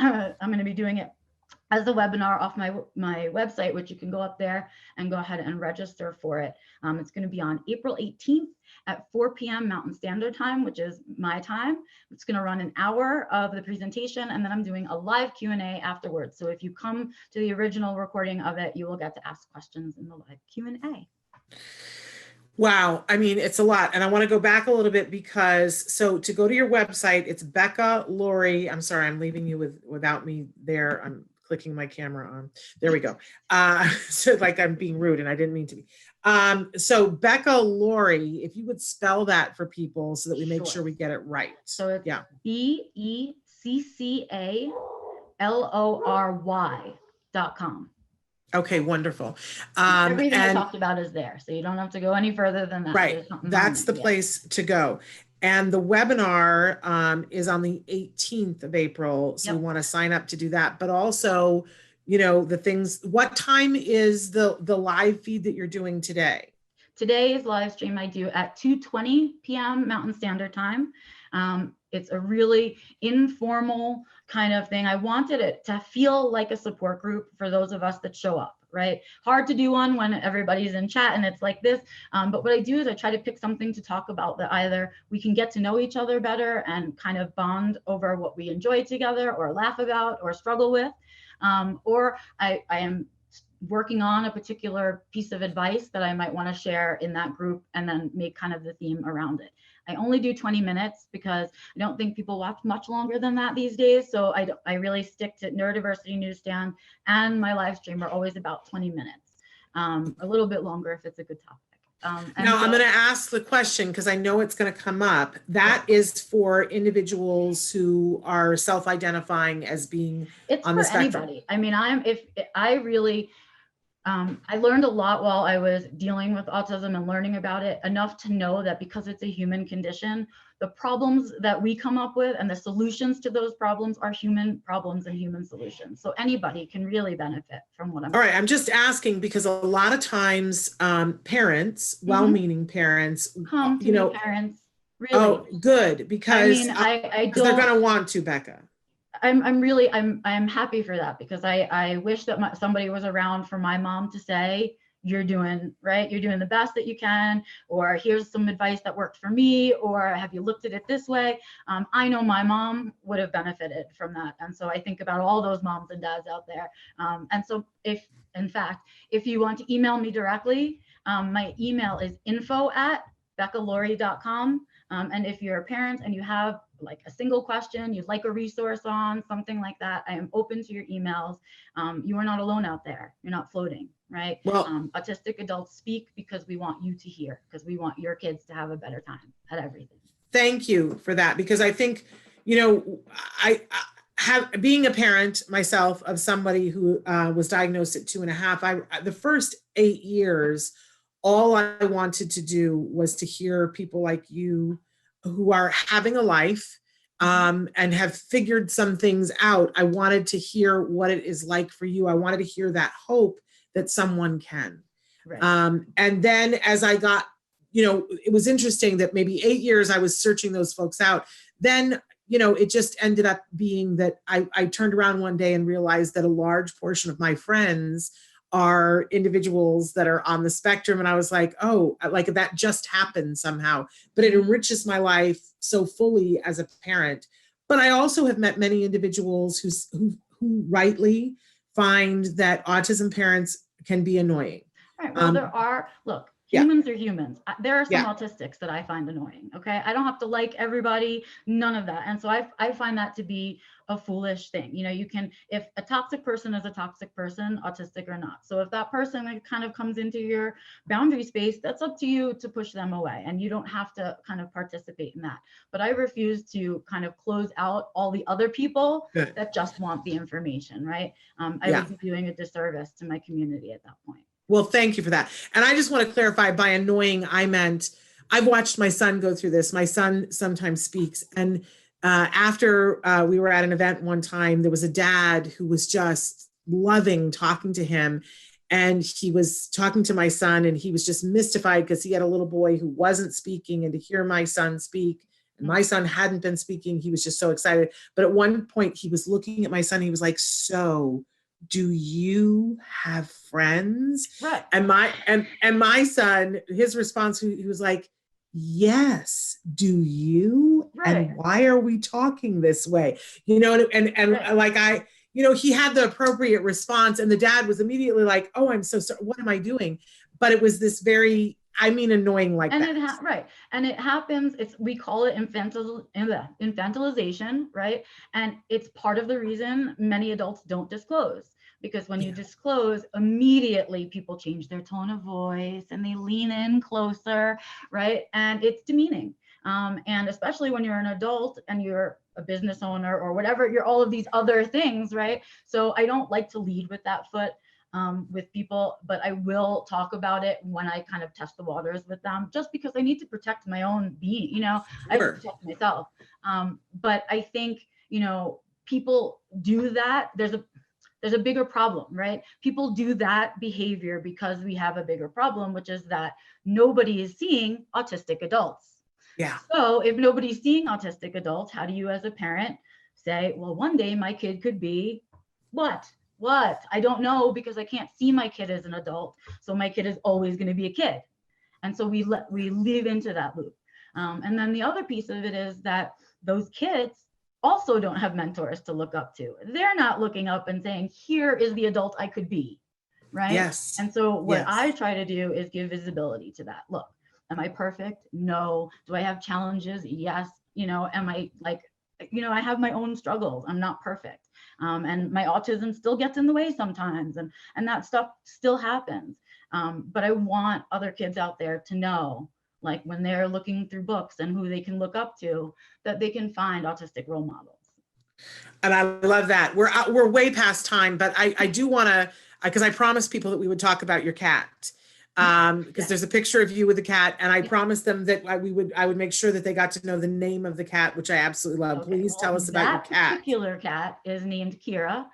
going to be doing it as a webinar off my website, which you can go up there and go ahead and register for it. It's going to be on April 18th at 4 p.m. Mountain Standard Time, which is my time. It's going to run an hour of the presentation, and then I'm doing a live Q&A afterwards. So if you come to the original recording of it, you will get to ask questions in the live Q&A. Wow. I mean, it's a lot. And I want to go back a little bit because, so to go to your website, it's Becca Lorry. I'm sorry, I'm leaving you without me there. I'm clicking my camera on. There we go. So like I'm being rude and I didn't mean to be. So Becca Lorry, if you would spell that for people so that we make sure we get it right. So it's BECCALORY.com. Okay, wonderful. Everything I And talked about is there, so you don't have to go any further than that. right, There's something on that's the there, yeah. place to go. And the webinar is on the 18th of April, so we Yep. want to sign up to do that. But also, you know, the things. What time is the live feed that you're doing today? Today's live stream I do at 2:20 p.m. Mountain Standard Time. It's a really informal kind of thing. I wanted it to feel like a support group for those of us that show up, right? Hard to do one when everybody's in chat and it's like this. But what I do is I try to pick something to talk about that either we can get to know each other better and kind of bond over what we enjoy together or laugh about or struggle with. Or I am working on a particular piece of advice that I might want to share in that group and then make kind of the theme around it. I only do 20 minutes because I don't think people watch much longer than that these days. So I really stick to Neurodiversity Newsstand, and my live stream are always about 20 minutes, a little bit longer if it's a good topic. Now, I'm going to ask the question because I know it's going to come up. That is for individuals who are self-identifying as being on the spectrum. Anybody. I mean, I learned a lot while I was dealing with autism and learning about it, enough to know that because it's a human condition, the problems that we come up with and the solutions to those problems are human problems and human solutions. So anybody can really benefit from what I'm All right, I'm just asking because a lot of times parents, well-meaning parents, come to me, parents. Really? Oh, good, because I don't, they're going to want to, Becca. I'm happy for that, because I wish that somebody was around for my mom to say, you're doing right, you're doing the best that you can, or here's some advice that worked for me, or have you looked at it this way? I know my mom would have benefited from that. And so I think about all those moms and dads out there. And so if you want to email me directly, my email is info@beccalorry.com. And if you're a parent and you have like a single question you'd like a resource on, something like that, I am open to your emails. You are not alone out there. You're not floating, right? Well, autistic adults speak because we want you to hear, because we want your kids to have a better time at everything. Thank you for that, because I think, you know, I have, being a parent myself of somebody who was diagnosed at 2.5, the first 8 years, all I wanted to do was to hear people like you who are having a life and have figured some things out. I wanted to hear what it is like for you. I wanted to hear that hope that someone can. Right. And then as I got, you know, it was interesting that maybe 8 years I was searching those folks out. Then, you know, it just ended up being that I turned around one day and realized that a large portion of my friends are individuals that are on the spectrum. And I was like, oh, like that just happened somehow, but it enriches my life so fully as a parent. But I also have met many individuals who rightly find that autism parents can be annoying. Right. Well, there are, look, humans are humans. There are some autistics that I find annoying. Okay. I don't have to like everybody, none of that. And so I find that to be a foolish thing. You know, you can, if a toxic person is a toxic person, autistic or not. So if that person kind of comes into your boundary space, that's up to you to push them away. And you don't have to kind of participate in that. But I refuse to kind of close out all the other people that just want the information, right? I would be doing a disservice to my community at that point. Well, thank you for that. And I just want to clarify, by annoying, I meant I've watched my son go through this. My son sometimes speaks. And after we were at an event one time, there was a dad who was just loving talking to him. And he was talking to my son, and he was just mystified because he had a little boy who wasn't speaking, and to hear my son speak, and my son hadn't been speaking, he was just so excited. But at one point he was looking at my son, he was like, so do you have friends? Right. And my son, his response, he was like, yes, do you? Right. And why are we talking this way? You know, and right. Like you know, he had the appropriate response, and the dad was immediately like, oh, I'm so sorry, what am I doing? But it was this very, I mean, annoying like and that. Right. And it happens, we call it infantilization, right? And it's part of the reason many adults don't disclose, because when you disclose, immediately people change their tone of voice and they lean in closer, right? And it's demeaning. And especially when you're an adult and you're a business owner or whatever, you're all of these other things, right? So I don't like to lead with that foot. with people, but I will talk about it when I kind of test the waters with them, just because I need to protect my own being, you know, I have to protect myself. But I think, you know, people do that. There's a bigger problem, right? People do that behavior because we have a bigger problem, which is that nobody is seeing autistic adults. Yeah. So if nobody's seeing autistic adults, how do you as a parent say, well, one day my kid could be what? I don't know, because I can't see my kid as an adult. So my kid is always going to be a kid. And so we live into that loop. And then the other piece of it is that those kids also don't have mentors to look up to. They're not looking up and saying, here is the adult I could be, right? Yes. And so what I try to do is give visibility to that. Look, am I perfect? No. Do I have challenges? Yes. You know, am I like, you know, I have my own struggles. I'm not perfect. And my autism still gets in the way sometimes, and that stuff still happens. But I want other kids out there to know, like when they're looking through books and who they can look up to, that they can find autistic role models. And I love that. We're way past time, but I do want to, because I promised people that we would talk about your cat. Because there's a picture of you with the cat, and I promised them that I would make sure that they got to know the name of the cat, which I absolutely love. Okay, Please tell us about your cat. That particular cat is named Kira.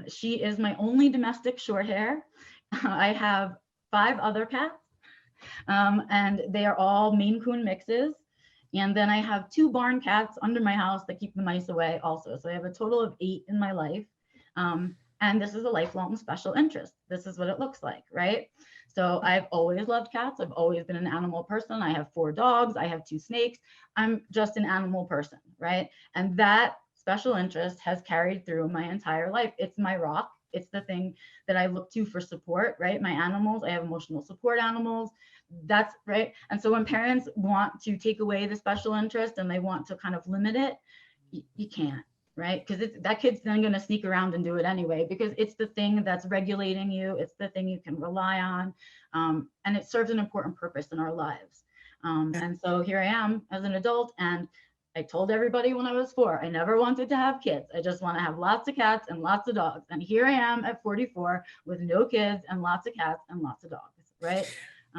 She is my only domestic short hair. I have 5 other cats, and they are all Maine Coon mixes. And then I have 2 barn cats under my house that keep the mice away also. So I have a total of 8 in my life. And this is a lifelong special interest. This is what it looks like, right? So I've always loved cats. I've always been an animal person. I have 4 dogs. I have 2 snakes. I'm just an animal person, right? And that special interest has carried through my entire life. It's my rock. It's the thing that I look to for support, right? My animals, I have emotional support animals. That's right. And so when parents want to take away the special interest and they want to kind of limit it, you can't. Right? Because that kid's then going to sneak around and do it anyway, because it's the thing that's regulating you. It's the thing you can rely on. And it serves an important purpose in our lives. And so here I am as an adult, and I told everybody when I was 4, I never wanted to have kids. I just want to have lots of cats and lots of dogs. And here I am at 44 with no kids and lots of cats and lots of dogs, right?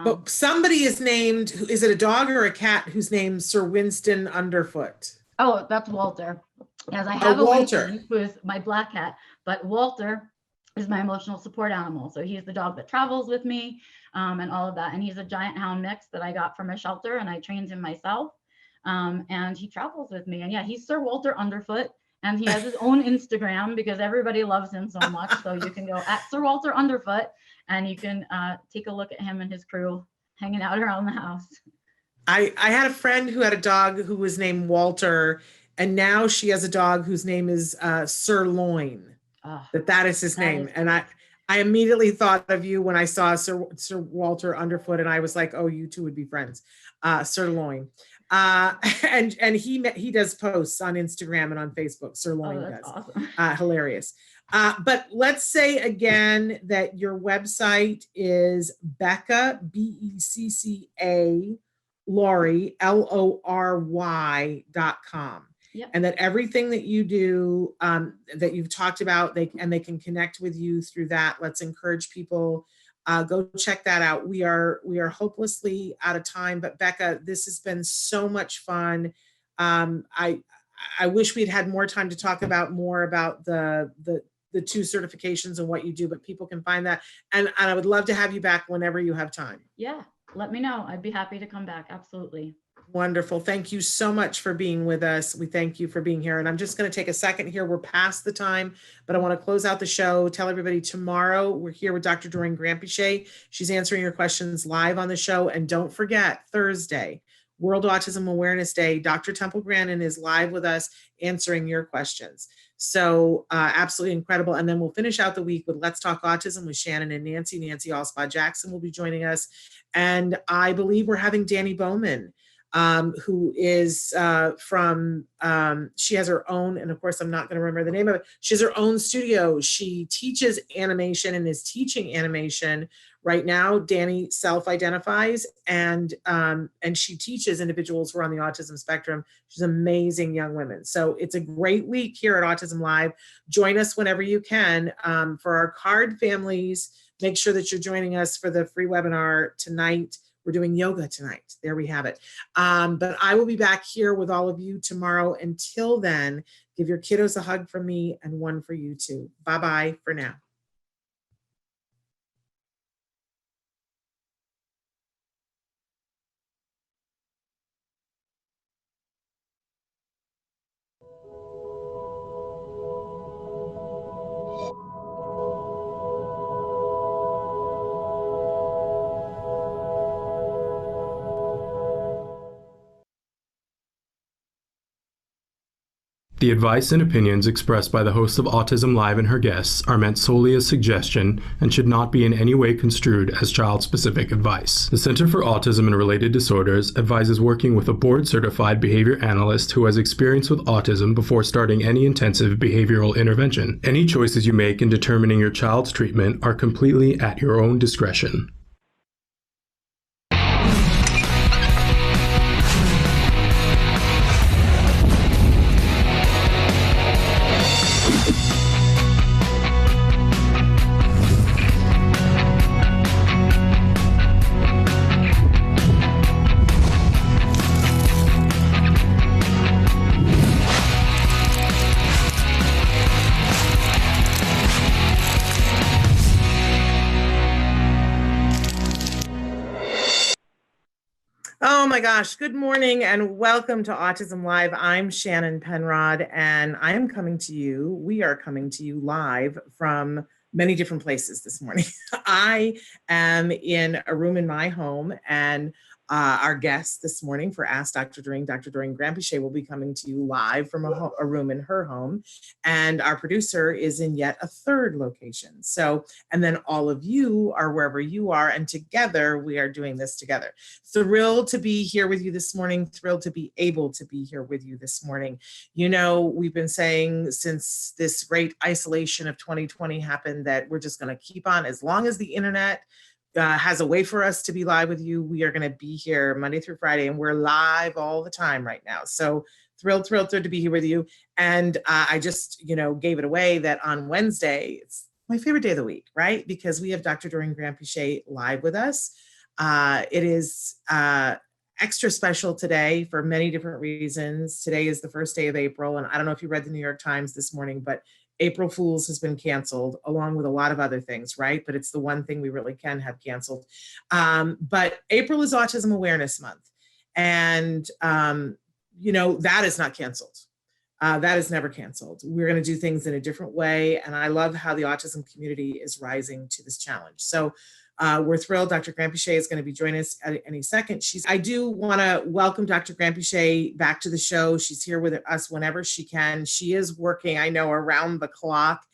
But somebody is named, is it a dog or a cat who's named Sir Winston Underfoot? Oh, that's Walter. Yes, I have a Winston, who is my black cat, but Walter is my emotional support animal. So he's the dog that travels with me, and all of that. And he's a giant hound mix that I got from a shelter, and I trained him myself. And he travels with me. And yeah, he's Sir Walter Underfoot, and he has his own Instagram because everybody loves him so much. So you can go at Sir Walter Underfoot, and you can take a look at him and his crew hanging out around the house. I had a friend who had a dog who was named Walter, and now she has a dog whose name is Sirloin. That is his name. And I immediately thought of you when I saw Sir Walter Underfoot, and I was like, oh, you two would be friends. Sirloin. And he does posts on Instagram and on Facebook. Sirloin does. Awesome. Hilarious. But let's say again that your website is Becca, BECCA, Lorry, LORY.com. Yep. And that everything that you do, that you've talked about, they can connect with you through that. Let's encourage people. Go check that out. We are hopelessly out of time, but Becca, this has been so much fun. I wish we'd had more time to talk about more about the 2 certifications and what you do, but people can find that. And I would love to have you back whenever you have time. Yeah, let me know. I'd be happy to come back. Absolutely. Wonderful. Thank you so much for being with us. We thank you for being here. And I'm just going to take a second here. We're past the time, but I want to close out the show. Tell everybody tomorrow we're here with Dr. Doreen Grampichet. She's answering your questions live on the show. And don't forget, Thursday, World Autism Awareness Day, Dr. Temple Grandin is live with us answering your questions. So absolutely incredible. And then we'll finish out the week with Let's Talk Autism with Shannon and Nancy. Nancy Allspa Jackson will be joining us. And I believe we're having Dani Bowman, who is from, she has her own, and of course, I'm not going to remember the name of it. She has her own studio. She teaches animation and is teaching animation Right now, Dani self-identifies and she teaches individuals who are on the autism spectrum. She's amazing young women. So it's a great week here at Autism Live. Join us whenever you can. For our card families, make sure that you're joining us for the free webinar tonight. We're doing yoga tonight. There we have it. But I will be back here with all of you tomorrow. Until then, give your kiddos a hug from me and one for you too. Bye-bye for now. The advice and opinions expressed by the host of Autism Live and her guests are meant solely as suggestion and should not be in any way construed as child-specific advice. The Center for Autism and Related Disorders advises working with a board-certified behavior analyst who has experience with autism before starting any intensive behavioral intervention. Any choices you make in determining your child's treatment are completely at your own discretion. Oh my gosh, good morning and welcome to Autism Live. I'm Shannon Penrod and I am coming to you, we are coming to you live from many different places this morning. I am in a room in my home and our guest this morning for Ask Dr. Doreen, Dr. Doreen Granpichet will be coming to you live from a room in her home. And our producer is in yet a third location. So, and then all of you are wherever you are and together we are doing this together. Thrilled to be here with you this morning, thrilled to be able to be here with you this morning. You know, we've been saying since this great isolation of 2020 happened that we're just gonna keep on as long as the internet has a way for us to be live with you. We are going to be here Monday through Friday, and we're live all the time right now. So thrilled to be here with you. And I just, gave it away that on Wednesday, it's my favorite day of the week, right? Because we have Dr. Doreen Granpichet live with us. It is extra special today for many different reasons. Today is the first day of April, and I don't know if you read the New York Times this morning, but April Fools has been canceled along with a lot of other things, right? But it's the one thing we really can have canceled. But April is Autism Awareness Month. And, that is not canceled. That is never canceled. We're going to do things in a different way. And I love how the autism community is rising to this challenge. So we're thrilled. Dr. Granpichet is going to be joining us at any second. I do want to welcome Dr. Granpichet back to the show. She's here with us whenever she can. She is working, I know, around the clock.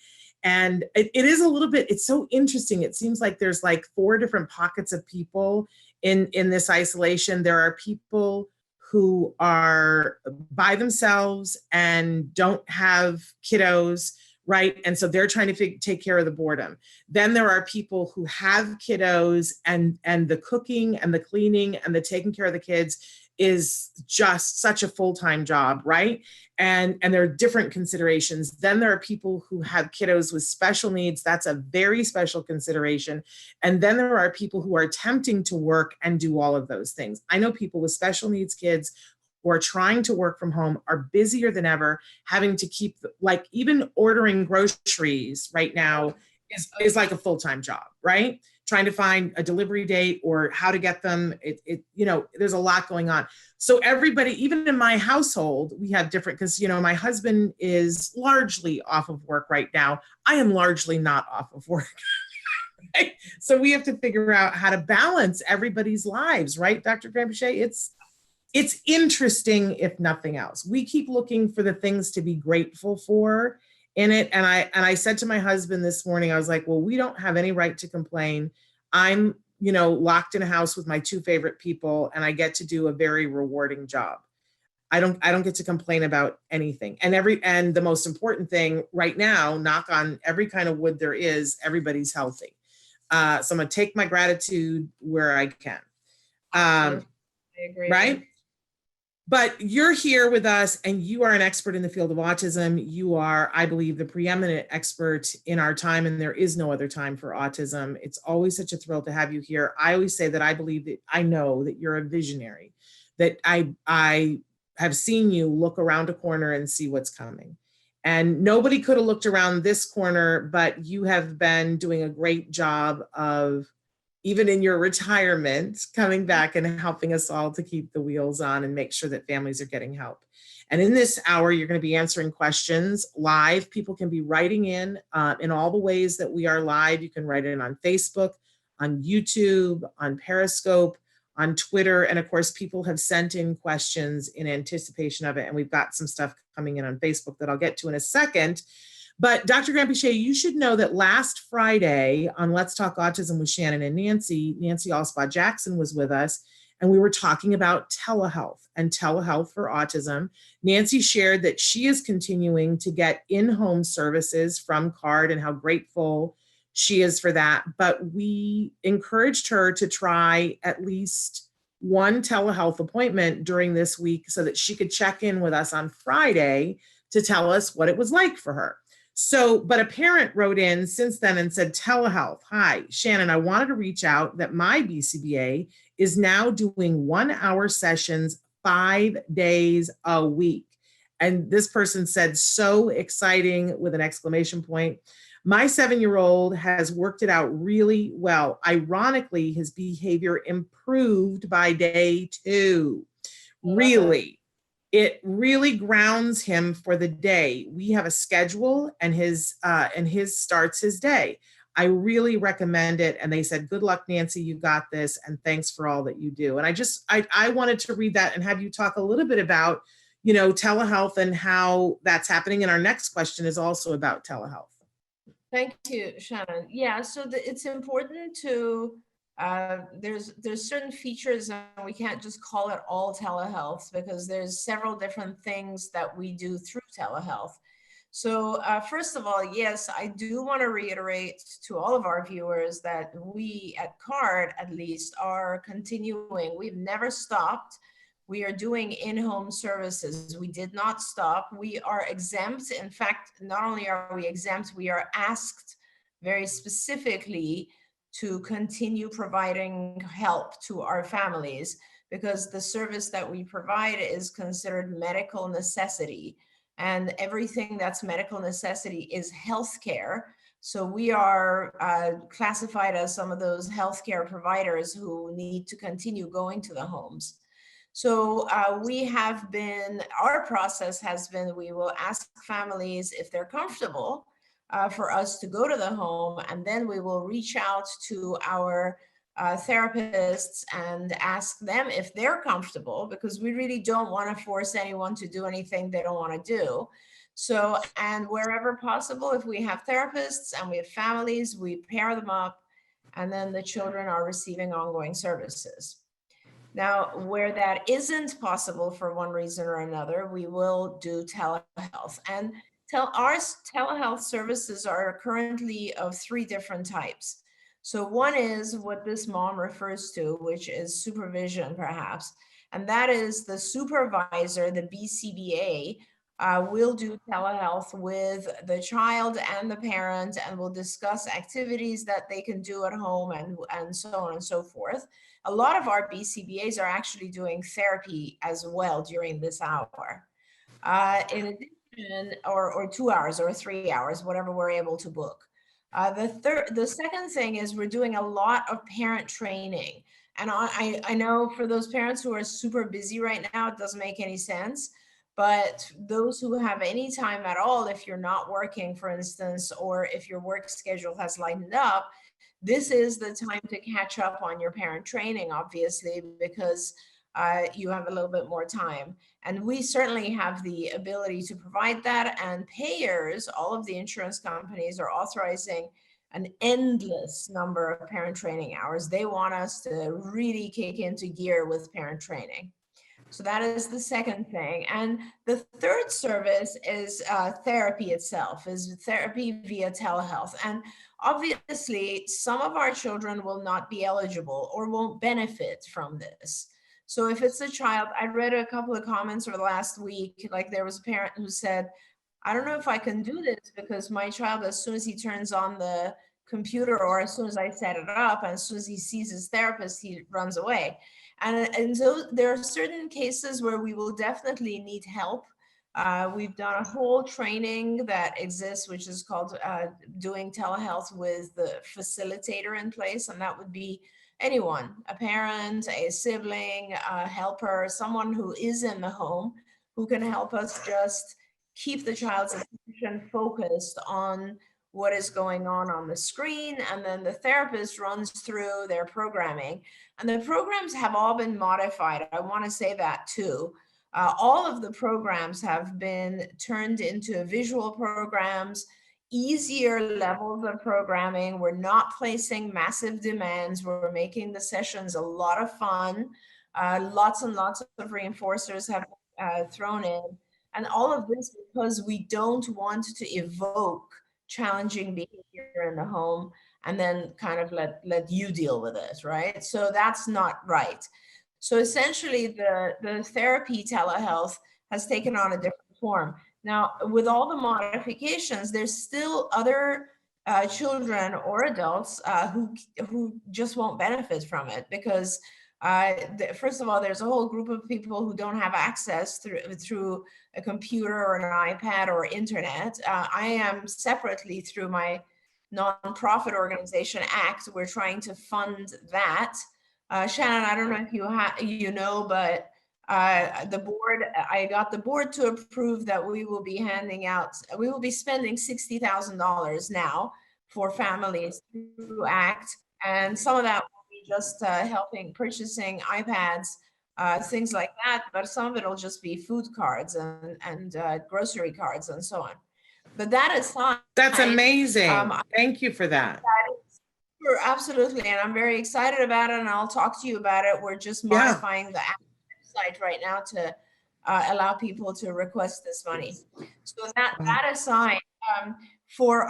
And it is a little bit, it's so interesting. It seems like there's like 4 different pockets of people in this isolation. There are people who are by themselves and don't have kiddos, right? And so they're trying to take care of the boredom. Then there are people who have kiddos and the cooking and the cleaning and the taking care of the kids is just such a full-time job, right? And there are different considerations. Then there are people who have kiddos with special needs. That's a very special consideration. And then there are people who are attempting to work and do all of those things. I know people with special needs kids who are trying to work from home are busier than ever, having to keep, like even ordering groceries right now is like a full-time job, right? Trying to find a delivery date or how to get them. There's a lot going on. So everybody, even in my household, we have different, because, my husband is largely off of work right now. I am largely not off of work. Right? So we have to figure out how to balance everybody's lives, right, Dr. Granpichet? It's interesting, if nothing else. We keep looking for the things to be grateful for in it. And I said to my husband this morning, I was like, well, we don't have any right to complain. I'm, locked in a house with my 2 favorite people, and I get to do a very rewarding job. I don't get to complain about anything. And the most important thing right now, knock on every kind of wood there is, everybody's healthy. So I'm going to take my gratitude where I can. I agree. Right? But you're here with us and you are an expert in the field of autism. You are, I believe, the preeminent expert in our time, and there is no other time for autism. It's always such a thrill to have you here. I always say that I believe that I know that you're a visionary, that I have seen you look around a corner and see what's coming. And nobody could have looked around this corner, but you have been doing a great job of, even in your retirement, coming back and helping us all to keep the wheels on and make sure that families are getting help. And in this hour, you're going to be answering questions live. People can be writing in all the ways that we are live. You can write in on Facebook, on YouTube, on Periscope, on Twitter. And of course, people have sent in questions in anticipation of it. And we've got some stuff coming in on Facebook that I'll get to in a second. But Dr. Grandin, you should know that last Friday on Let's Talk Autism with Shannon and Nancy Allspaw Jackson was with us, and we were talking about telehealth and telehealth for autism. Nancy shared that she is continuing to get in-home services from CARD and how grateful she is for that. But we encouraged her to try at least one telehealth appointment during this week so that she could check in with us on Friday to tell us what it was like for her. So, but a parent wrote in since then and said, telehealth. Hi, Shannon, I wanted to reach out that my BCBA is now doing 1 hour sessions 5 days a week. And this person said, so exciting with an exclamation point. My 7-year-old has worked it out really well. Ironically, his behavior improved by day 2. Really. It really grounds him for the day. We have a schedule and his starts his day. I really recommend it. And they said, good luck, Nancy, you got this. And thanks for all that you do. And I wanted to read that and have you talk a little bit about, telehealth and how that's happening. And our next question is also about telehealth. Thank you, Shannon. Yeah, so it's important to, there's certain features, and we can't just call it all telehealth because there's several different things that we do through telehealth. So first of all, yes, I do want to reiterate to all of our viewers that we at CARD, at least, are continuing. We've never stopped. We are doing in-home services. We did not stop. We are exempt. In fact, not only are we exempt, we are asked very specifically to continue providing help to our families because the service that we provide is considered medical necessity. And everything that's medical necessity is healthcare. So we are classified as some of those healthcare providers who need to continue going to the homes. So our process has been, we will ask families if they're comfortable for us to go to the home, and then we will reach out to our therapists and ask them if they're comfortable, because we really don't want to force anyone to do anything they don't want to do. So, and wherever possible, if we have therapists and we have families, we pair them up, and then the children are receiving ongoing services. Now, where that isn't possible for one reason or another, we will do telehealth. And our telehealth services are currently of 3 different types. So one is what this mom refers to, which is supervision, perhaps. And that is the supervisor, the BCBA, will do telehealth with the child and the parent, and will discuss activities that they can do at home and so on and so forth. A lot of our BCBAs are actually doing therapy as well during this hour. In addition, or 2 hours or 3 hours, whatever we're able to book. The second thing is we're doing a lot of parent training. And I know for those parents who are super busy right now, it doesn't make any sense. But those who have any time at all, if you're not working, for instance, or if your work schedule has lightened up, this is the time to catch up on your parent training, obviously, because you have a little bit more time. And we certainly have the ability to provide that. And payers, all of the insurance companies, are authorizing an endless number of parent training hours. They want us to really kick into gear with parent training. So that is the second thing. And the third service is therapy itself, is therapy via telehealth. And obviously, some of our children will not be eligible or won't benefit from this. So if it's a child, I read a couple of comments over the last week, like there was a parent who said, I don't know if I can do this because my child, as soon as he turns on the computer or as soon as I set it up, and as soon as he sees his therapist, he runs away. And so there are certain cases where we will definitely need help. We've done a whole training that exists, which is called doing telehealth with the facilitator in place. And that would be anyone, a parent, a sibling, a helper, someone who is in the home who can help us just keep the child's attention focused on what is going on the screen. And then the therapist runs through their programming. And the programs have all been modified. I want to say that too. All of the programs have been turned into visual programs, easier levels of programming. We're not placing massive demands. We're making the sessions a lot of fun. Lots and lots of reinforcers have thrown in. And all of this because we don't want to evoke challenging behavior in the home and then kind of let you deal with it, right? So that's not right. So essentially the therapy telehealth has taken on a different form. Now, with all the modifications, there's still other children or adults who just won't benefit from it because first of all, there's a whole group of people who don't have access through a computer or an iPad or internet. I am separately through my nonprofit organization ACT. We're trying to fund that. Shannon, I don't know if you know, but the board, I got the board to approve that we will be spending $60,000 now for families through ACT. And some of that will be just helping purchasing iPads, things like that. But some of it will just be food cards and grocery cards and so on. But that aside, that's amazing. Thank you for that. Sure, absolutely. And I'm very excited about it. And I'll talk to you about it. We're just modifying the website right now to allow people to request this money. So that aside, for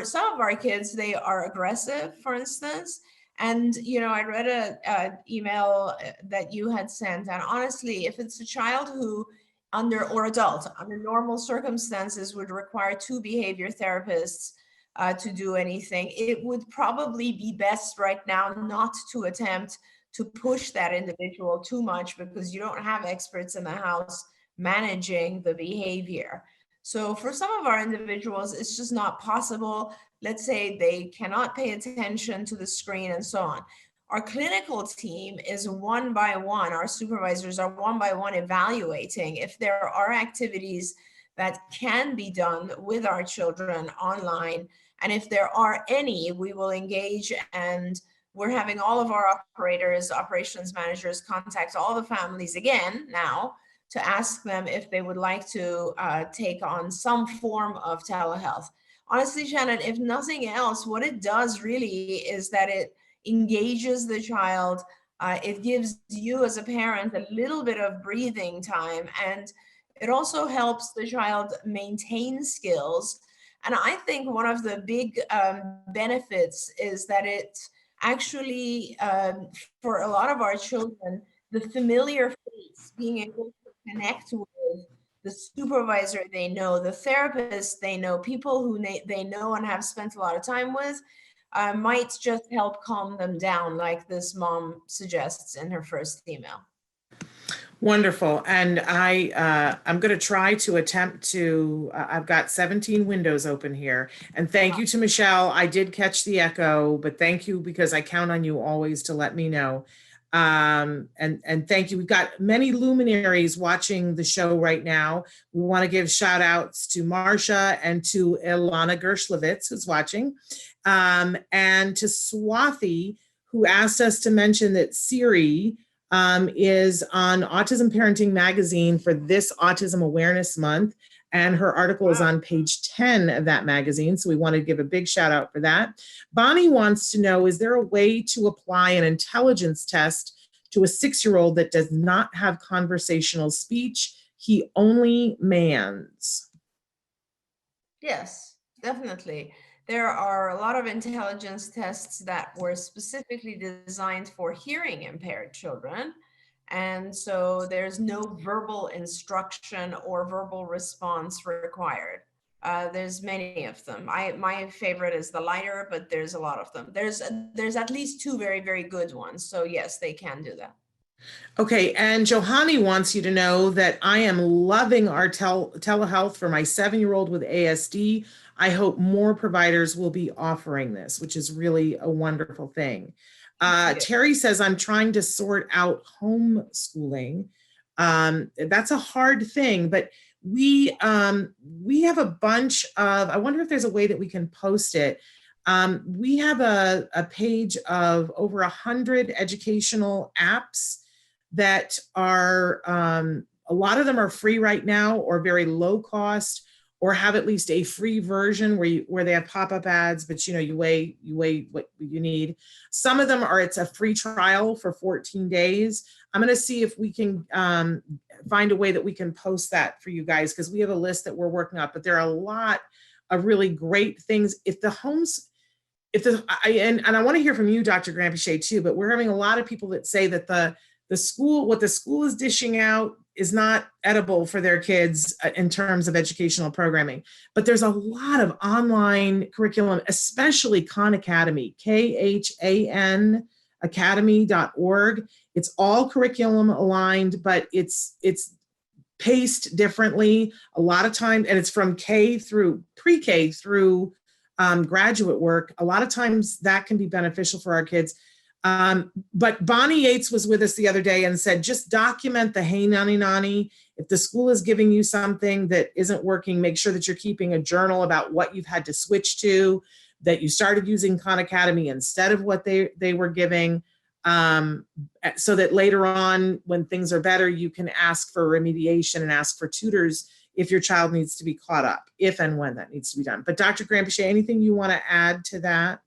some of our kids, they are aggressive, for instance. And, I read a email that you had sent. And honestly, if it's a child who or adult under normal circumstances would require 2 behavior therapists to do anything, it would probably be best right now not to attempt to push that individual too much because you don't have experts in the house managing the behavior. So for some of our individuals, it's just not possible. Let's say they cannot pay attention to the screen and so on. Our clinical team is one by one, our supervisors are one by one evaluating if there are activities that can be done with our children online. And if there are any, we will engage, and we're having all of our operations managers contact all the families again now to ask them if they would like to take on some form of telehealth. Honestly, Shannon, if nothing else, what it does really is that it engages the child. It gives you as a parent a little bit of breathing time, and it also helps the child maintain skills. And I think one of the big benefits is that it actually, for a lot of our children, the familiar face, being able to connect with the supervisor they know, the therapist they know, people who they know and have spent a lot of time with, might just help calm them down, like this mom suggests in her first email. Wonderful. And I'm going to try to attempt to, I've got 17 windows open here. And thank you to Michelle. I did catch the echo, but thank you because I count on you always to let me know. And thank you. We've got many luminaries watching the show right now. We want to give shout outs to Marsha and to Ilana Gershlovitz, who's watching, and to Swathi, who asked us to mention that Siri is on Autism Parenting Magazine for this Autism Awareness Month. And her article is on page 10 of that magazine. So we want to give a big shout out for that. Bonnie wants to know, is there a way to apply an intelligence test to a 6-year-old that does not have conversational speech. He only mans. Yes, definitely. There are a lot of intelligence tests that were specifically designed for hearing impaired children. And so there's no verbal instruction or verbal response required. There's many of them. My favorite is the lighter, but there's a lot of them. There's at least 2 very, very good ones. So yes, they can do that. Okay, and Johanny wants you to know that I am loving our telehealth for my 7-year-old with ASD. I hope more providers will be offering this, which is really a wonderful thing. Terry says, I'm trying to sort out homeschooling. That's a hard thing, but we have a bunch of, I wonder if there's a way that we can post it. We have a page of over 100 educational apps that are, a lot of them are free right now or very low cost, or have at least a free version where they have pop-up ads, but you weigh what you need. Some of them are, it's a free trial for 14 days. I'm going to see if we can find a way that we can post that for you guys, because we have a list that we're working on, but there are a lot of really great things. And I want to hear from you, Dr. Grandpichet, too, but we're having a lot of people that say that what the school is dishing out is not edible for their kids in terms of educational programming. But there's a lot of online curriculum, especially Khan Academy, KHAN academy.org. It's all curriculum aligned, but it's paced differently a lot of times, and it's from pre-K through graduate work. A lot of times that can be beneficial for our kids. But Bonnie Yates was with us the other day and said, just document the hey nanny nanny. If the school is giving you something that isn't working, make sure that you're keeping a journal about what you've had to switch to, that you started using Khan Academy instead of what they were giving, so that later on, when things are better, you can ask for remediation and ask for tutors if your child needs to be caught up, if and when that needs to be done. But Dr. Grandpichet, anything you want to add to that?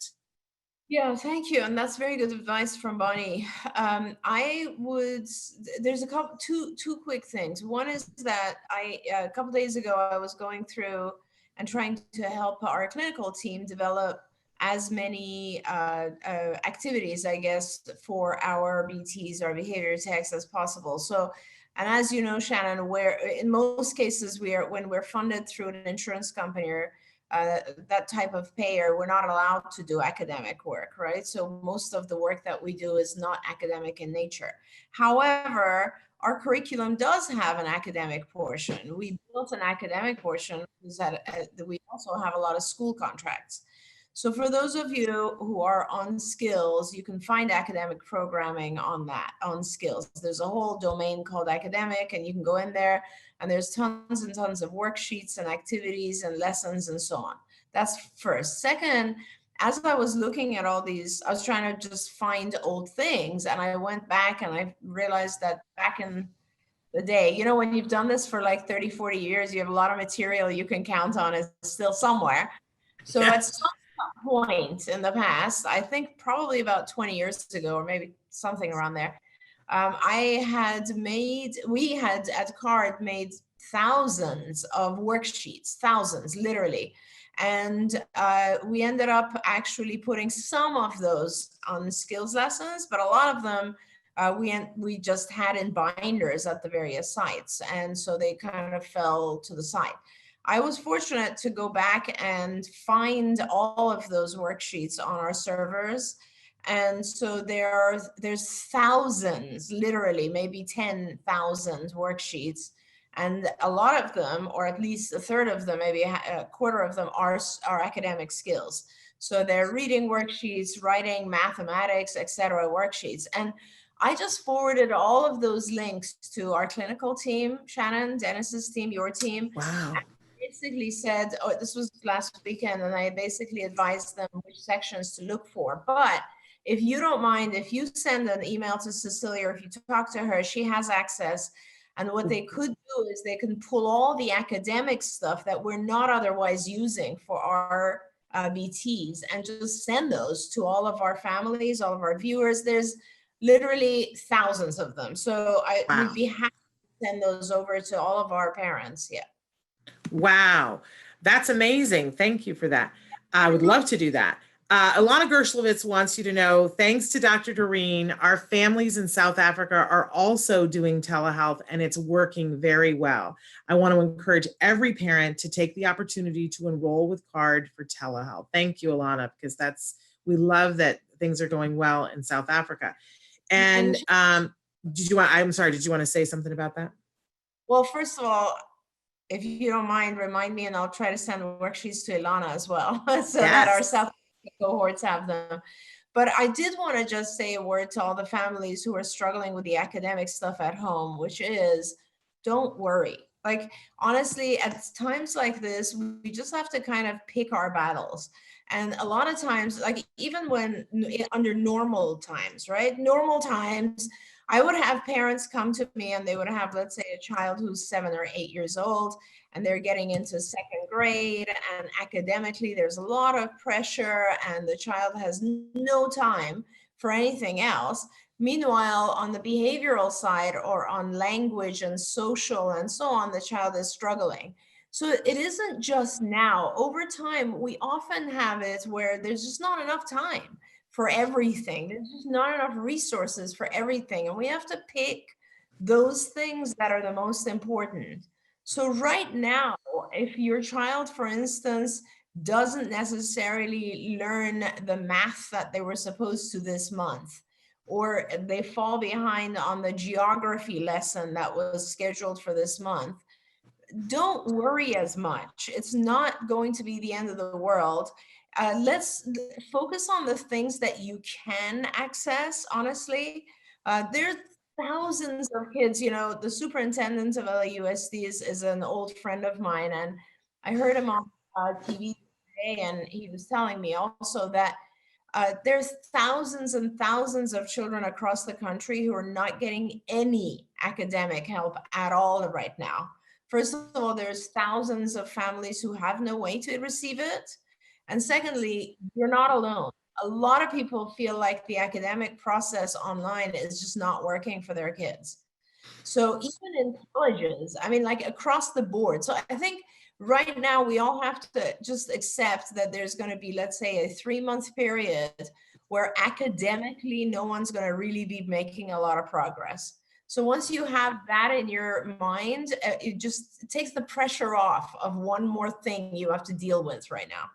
Yeah, thank you. And that's very good advice from Bonnie. There's two quick things. One is that a couple days ago, I was going through and trying to help our clinical team develop as many activities, I guess, for our BTs, our behavior techs, as possible. So, and as you know, Shannon, in most cases, when we're funded through an insurance company or that type of payer, we're not allowed to do academic work, right? So most of the work that we do is not academic in nature. However, our curriculum does have an academic portion. We built an academic portion that we also have a lot of school contracts. So for those of you who are on skills, you can find academic programming on skills. There's a whole domain called academic, and you can go in there and there's tons and tons of worksheets and activities and lessons and so on. That's first. Second, as I was looking at all these, I was trying to just find old things, and I went back and I realized that back in the day, when you've done this for like 30, 40 years, you have a lot of material you can count on is still somewhere. So at some point in the past, I think probably about 20 years ago, or maybe something around there, we had at CARD made thousands of worksheets, thousands, literally. And we ended up actually putting some of those on skills lessons, but a lot of them we just had in binders at the various sites. And so they kind of fell to the side. I was fortunate to go back and find all of those worksheets on our servers. And so there's thousands, literally maybe 10,000 worksheets. And a lot of them, or at least a third of them, maybe a quarter of them are academic skills. So they're reading worksheets, writing, mathematics, etc. worksheets. And I just forwarded all of those links to our clinical team, Shannon, Dennis's team, your team. Wow. Basically said, this was last weekend, and I basically advised them which sections to look for. But if you don't mind, if you send an email to Cecilia, or if you talk to her, she has access. And what they could do is they can pull all the academic stuff that we're not otherwise using for our BTs and just send those to all of our families, all of our viewers. There's literally thousands of them. So Wow. we'd be happy to send those over to all of our parents. Yeah. Wow, that's amazing. Thank you for that. I would love to do that. Ilana Gershlovitz wants you to know, thanks to Dr. Doreen, our families in South Africa are also doing telehealth and it's working very well. I want to encourage every parent to take the opportunity to enroll with CARD for telehealth. Thank you, Ilana, because we love that things are going well in South Africa. And did you want to say something about that? Well, first of all, if you don't mind, remind me and I'll try to send worksheets to Ilana as well, so that our South Africa cohorts have them. But I did want to just say a word to all the families who are struggling with the academic stuff at home, which is, don't worry. Like, honestly, at times like this, we just have to kind of pick our battles. And a lot of times, like even when under normal times, right? Normal times, I would have parents come to me and they would have, let's say, a child who's 7 or 8 years old and they're getting into second grade, and academically there's a lot of pressure and the child has no time for anything else. Meanwhile, on the behavioral side or on language and social and so on, the child is struggling. So it isn't just now. Over time, we often have it where there's just not enough time for everything. There's just not enough resources for everything. And we have to pick those things that are the most important. So right now, if your child, for instance, doesn't necessarily learn the math that they were supposed to this month, or they fall behind on the geography lesson that was scheduled for this month, don't worry as much. It's not going to be the end of the world. Let's focus on the things that you can access, honestly. There's thousands of kids, the superintendent of LAUSD is an old friend of mine, and I heard him on TV today, and he was telling me also that there's thousands and thousands of children across the country who are not getting any academic help at all right now. First of all, there's thousands of families who have no way to receive it. And secondly, you're not alone. A lot of people feel like the academic process online is just not working for their kids. So even in colleges, I mean, like across the board. So I think right now we all have to just accept that there's going to be, let's say, a 3-month period where academically no one's going to really be making a lot of progress. So once you have that in your mind, it just takes the pressure off of one more thing you have to deal with right now.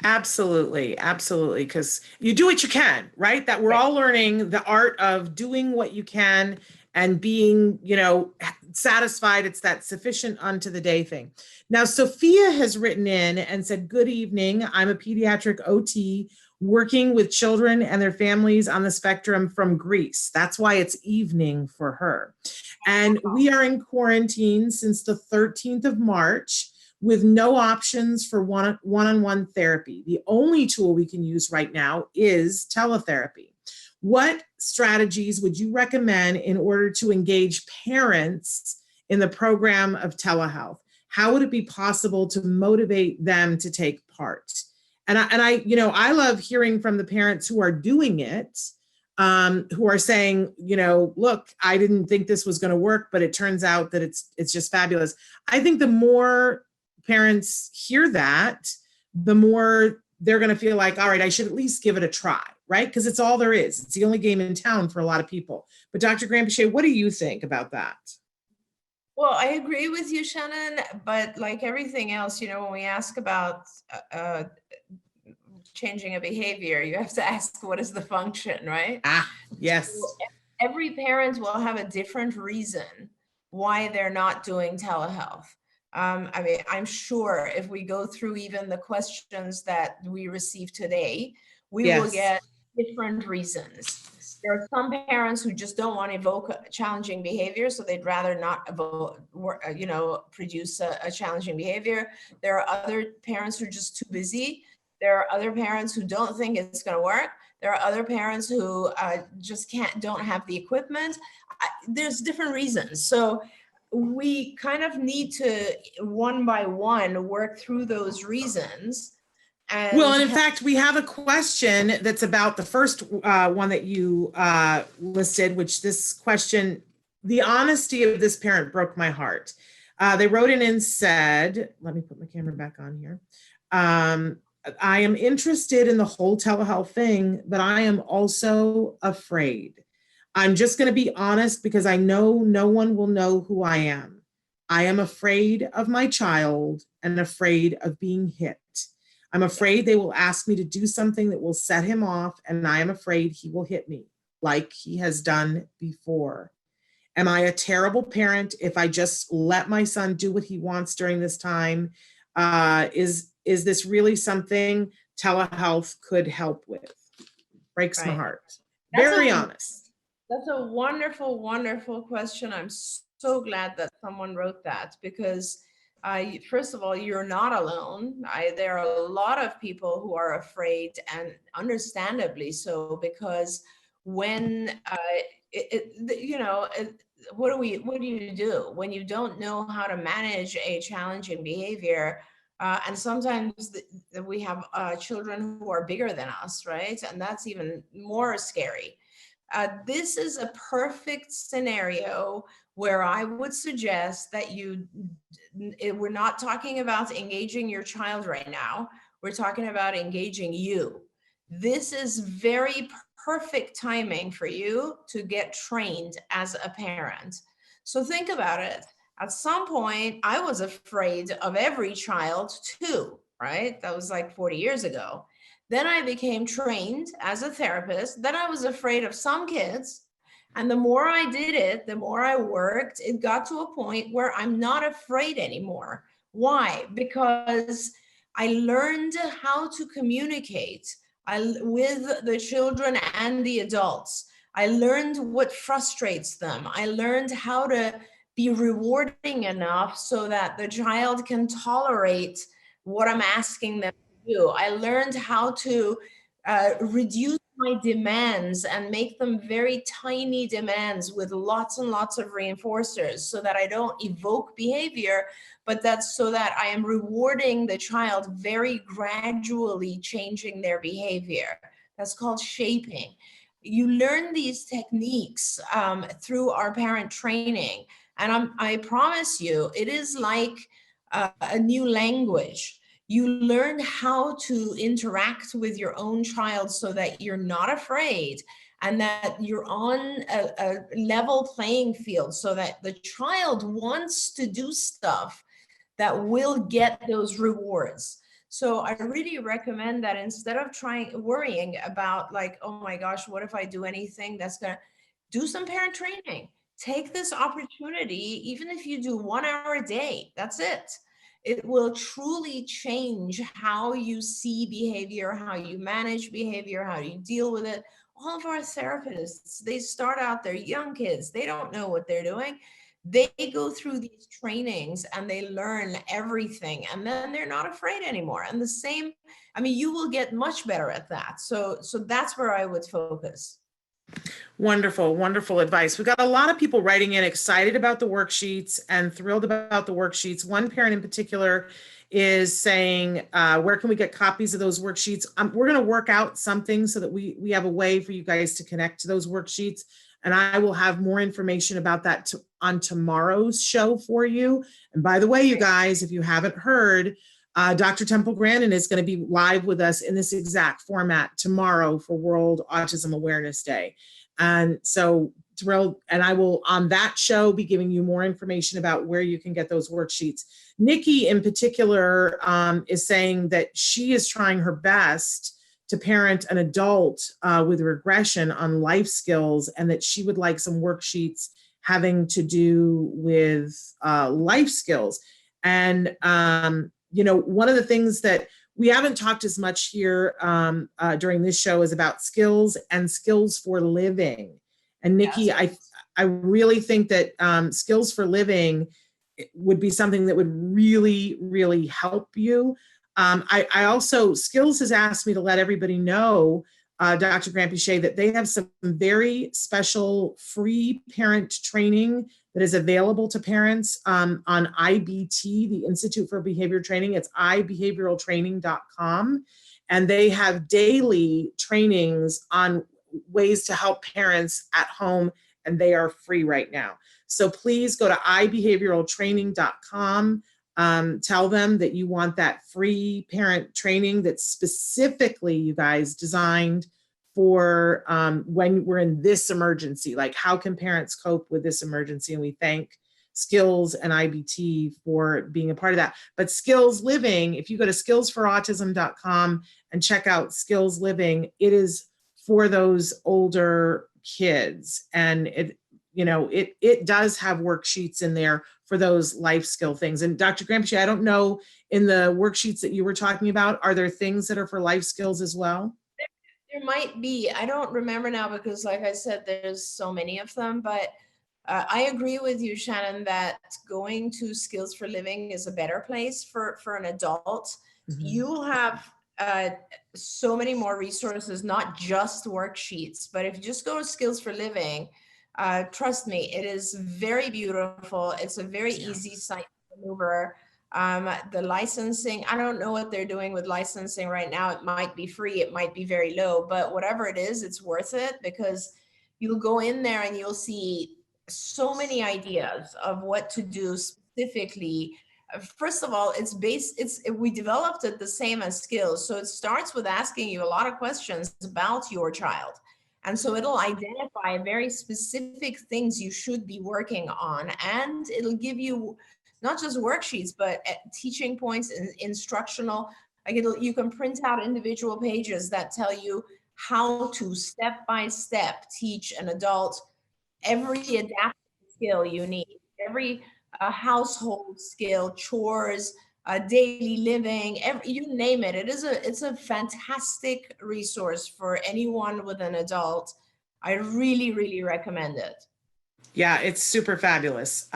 Absolutely. Absolutely. Because you do what you can, right? That we're all learning the art of doing what you can and being, satisfied. It's that sufficient unto the day thing. Now, Sophia has written in and said, good evening. I'm a pediatric OT working with children and their families on the spectrum from Greece. That's why it's evening for her. And we are in quarantine since the 13th of March with no options for one-on-one therapy. The only tool we can use right now is teletherapy. What strategies would you recommend in order to engage parents in the program of telehealth? How would it be possible to motivate them to take part? And I love hearing from the parents who are doing it, who are saying, look, I didn't think this was going to work, but it turns out that it's just fabulous. I think the more parents hear that, the more they're going to feel like, all right, I should at least give it a try, right? Because it's all there is. It's the only game in town for a lot of people. But Dr. Grandin, what do you think about that? Well, I agree with you, Shannon, but like everything else, when we ask about changing a behavior, you have to ask, what is the function, right? Yes. So every parent will have a different reason why they're not doing telehealth. I'm sure if we go through even the questions that we received today, we will get different reasons. There are some parents who just don't want to evoke challenging behavior, so they'd rather not produce a challenging behavior. There are other parents who are just too busy. There are other parents who don't think it's going to work. There are other parents who just don't have the equipment. There's different reasons. So we kind of need to, one by one, work through those reasons Well, and in fact, we have a question that's about the first one that you listed, which this question, the honesty of this parent broke my heart. They wrote in and said, let me put my camera back on here. I am interested in the whole telehealth thing, but I am also afraid. I'm just going to be honest because I know no one will know who I am. I am afraid of my child and afraid of being hit. I'm afraid they will ask me to do something that will set him off, and I am afraid he will hit me like he has done before. Am I a terrible parent if I just let my son do what he wants during this time? Is this really something telehealth could help with? Breaks my heart. Very honest. That's a wonderful, wonderful question. I'm so glad that someone wrote that, because first of all, you're not alone. There are a lot of people who are afraid, and understandably so, because when what do you do when you don't know how to manage a challenging behavior? And sometimes we have children who are bigger than us, right? And that's even more scary. This is a perfect scenario where I would suggest that we're not talking about engaging your child right now. We're talking about engaging you. This is very perfect timing for you to get trained as a parent. So think about it. At some point, I was afraid of every child too, right? That was like 40 years ago. Then I became trained as a therapist. Then I was afraid of some kids. And the more I did it, the more I worked, it got to a point where I'm not afraid anymore. Why? Because I learned how to communicate with the children and the adults. I learned what frustrates them. I learned how to be rewarding enough so that the child can tolerate what I'm asking them to do. I learned how to reduce my demands and make them very tiny demands with lots and lots of reinforcers, so that I don't evoke behavior, but that's so that I am rewarding the child very gradually changing their behavior. That's called shaping. You learn these techniques through our parent training. And I promise you, it is like a new language. You learn how to interact with your own child so that you're not afraid, and that you're on a level playing field, so that the child wants to do stuff that will get those rewards. So I really recommend that instead of worrying about like, oh my gosh, what if I do anything that's gonna do some parent training? Take this opportunity, even if you do 1 hour a day, that's it. It will truly change how you see behavior, how you manage behavior, how you deal with it. All of our therapists, they start out, they're young kids. They don't know what they're doing. They go through these trainings and they learn everything, and then they're not afraid anymore. And the same, I mean, you will get much better at that. So that's where I would focus. Wonderful, wonderful advice. We've got a lot of people writing in excited about the worksheets and thrilled about the worksheets. One parent in particular is saying, where can we get copies of those worksheets? We're going to work out something so that we have a way for you guys to connect to those worksheets. And I will have more information about that on tomorrow's show for you. And by the way, you guys, if you haven't heard, Dr. Temple Grandin is going to be live with us in this exact format tomorrow for World Autism Awareness Day. And so thrilled, and I will on that show be giving you more information about where you can get those worksheets. Nikki in particular is saying that she is trying her best to parent an adult with regression on life skills, and that she would like some worksheets having to do with life skills. And one of the things that we haven't talked as much here during this show is about skills and skills for living. And Nikki, yes. I really think that skills for living would be something that would really, really help you. I also, Skills has asked me to let everybody know Dr. Grandin, that they have some very special free parent training that is available to parents on IBT, the Institute for Behavior Training. It's ibehavioraltraining.com. And they have daily trainings on ways to help parents at home, and they are free right now. So please go to ibehavioraltraining.com. Tell them that you want that free parent training that's specifically, you guys, designed for when we're in this emergency. Like, how can parents cope with this emergency? And we thank Skills and IBT for being a part of that. But Skills Living, if you go to skillsforautism.com and check out Skills Living, it is for those older kids. And it does have worksheets in there for those life skill things. And Dr. Grandin, I don't know, in the worksheets that you were talking about, are there things that are for life skills as well? There might be. I don't remember now because, like I said, there's so many of them. But I agree with you, Shannon, that going to Skills for Living is a better place for an adult. Mm-hmm. You'll have so many more resources, not just worksheets. But if you just go to Skills for Living, trust me, it is very beautiful. It's a very easy site to maneuver. The licensing, I don't know what they're doing with licensing right now. It might be free, it might be very low, but whatever it is, it's worth it, because you'll go in there and you'll see so many ideas of what to do specifically. First of all, we developed it the same as Skills. So it starts with asking you a lot of questions about your child. And so it'll identify very specific things you should be working on, and it'll give you not just worksheets, but teaching points and instructional. You can print out individual pages that tell you how to step by step teach an adult every adaptive skill you need, every household skill, chores, daily living, you name it. It's a fantastic resource for anyone with an adult. I really, really recommend it. Yeah, it's super fabulous.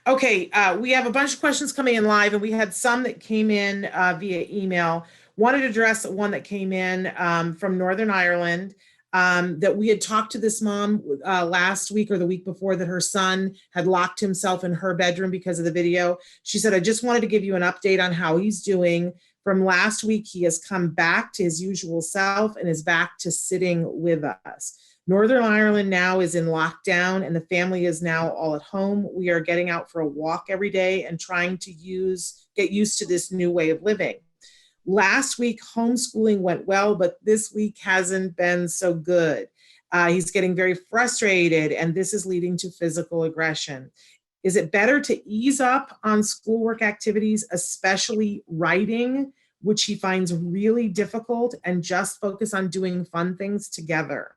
Okay, we have a bunch of questions coming in live, and we had some that came in via email. Wanted to address one that came in from Northern Ireland, that we had talked to this mom last week or the week before, that her son had locked himself in her bedroom because of the video. She said, I just wanted to give you an update on how he's doing. From last week, he has come back to his usual self and is back to sitting with us. Northern Ireland now is in lockdown, and the family is now all at home. We are getting out for a walk every day and trying to get used to this new way of living. Last week, homeschooling went well, but this week hasn't been so good. He's getting very frustrated, and this is leading to physical aggression. Is it better to ease up on schoolwork activities, especially writing, which he finds really difficult, and just focus on doing fun things together?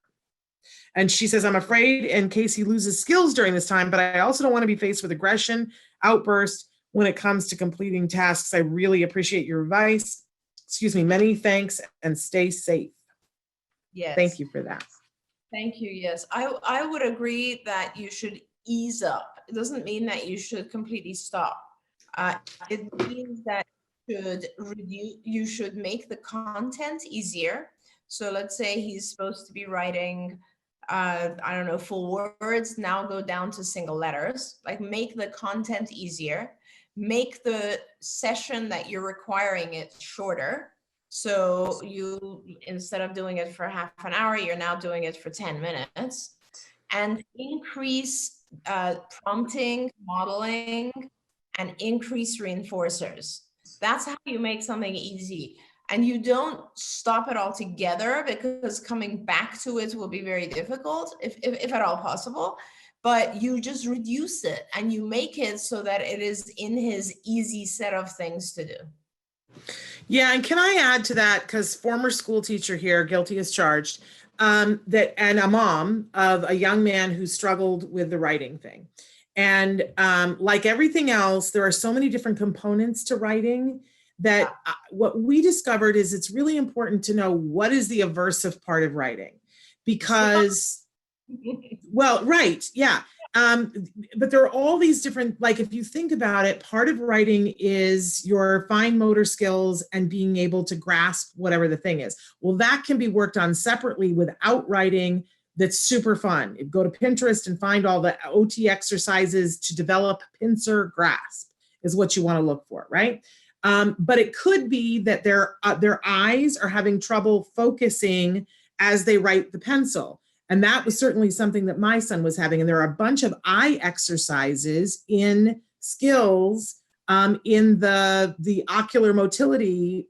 And she says, I'm afraid in case he loses skills during this time, but I also don't want to be faced with aggression, outburst when it comes to completing tasks. I really appreciate your advice. Excuse me, many thanks, and stay safe. Yes. Thank you for that. Thank you. Yes, I would agree that you should ease up. It doesn't mean that you should completely stop. It means that you should make the content easier. So let's say he's supposed to be writing, I don't know, full words, now go down to single letters. Like, make the content easier. Make the session that you're requiring it shorter. So you, instead of doing it for half an hour, you're now doing it for 10 minutes. And increase prompting, modeling, and increase reinforcers. That's how you make something easy. And you don't stop it altogether, because coming back to it will be very difficult, if at all possible. But you just reduce it and you make it so that it is in his easy set of things to do. Yeah, and can I add to that, because former school teacher here, guilty as charged, and a mom of a young man who struggled with the writing thing. And like everything else, there are so many different components to writing that what we discovered is it's really important to know what is the aversive part of writing, because, well, right, yeah. But there are all these different, like if you think about it, part of writing is your fine motor skills and being able to grasp whatever the thing is. Well, that can be worked on separately without writing. That's super fun. Go to Pinterest and find all the OT exercises to develop pincer grasp is what you want to look for, right? But it could be that their eyes are having trouble focusing as they write the pencil. And that was certainly something that my son was having. And there are a bunch of eye exercises in skills in the ocular motility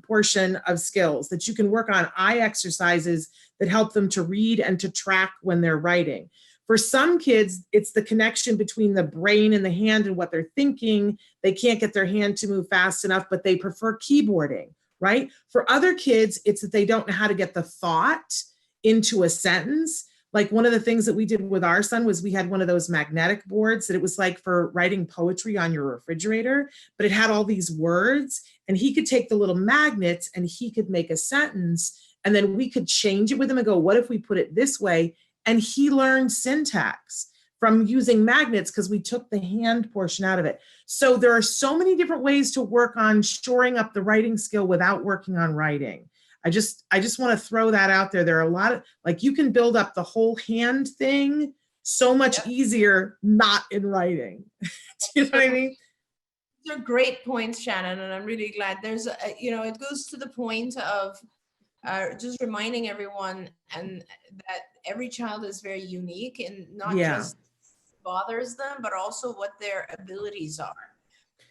portion of skills that you can work on, eye exercises that help them to read and to track when they're writing. For some kids, it's the connection between the brain and the hand and what they're thinking. They can't get their hand to move fast enough, but they prefer keyboarding, right? For other kids, it's that they don't know how to get the thought into a sentence. Like one of the things that we did with our son was we had one of those magnetic boards that it was like for writing poetry on your refrigerator, but it had all these words and he could take the little magnets and he could make a sentence and then we could change it with him and go, what if we put it this way? And he learned syntax from using magnets because we took the hand portion out of it. So there are so many different ways to work on shoring up the writing skill without working on writing. I just want to throw that out there. There are a lot of, like, you can build up the whole hand thing so much easier not in writing. Do you know what I mean? These are great points, Shannon, and I'm really glad there's it goes to the point of just reminding everyone and that every child is very unique and not just bothers them, but also what their abilities are.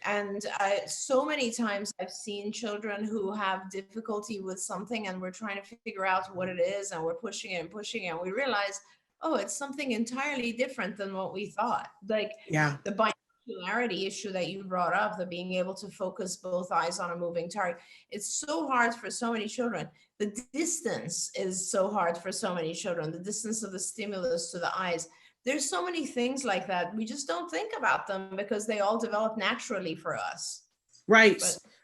And so many times I've seen children who have difficulty with something and we're trying to figure out what it is and we're pushing it and we realize, oh, it's something entirely different than what we thought. Like the binocularity issue that you brought up, the being able to focus both eyes on a moving target. It's so hard for so many children. The distance is so hard for so many children, the distance of the stimulus to the eyes. There's so many things like that. We just don't think about them because they all develop naturally for us. Right.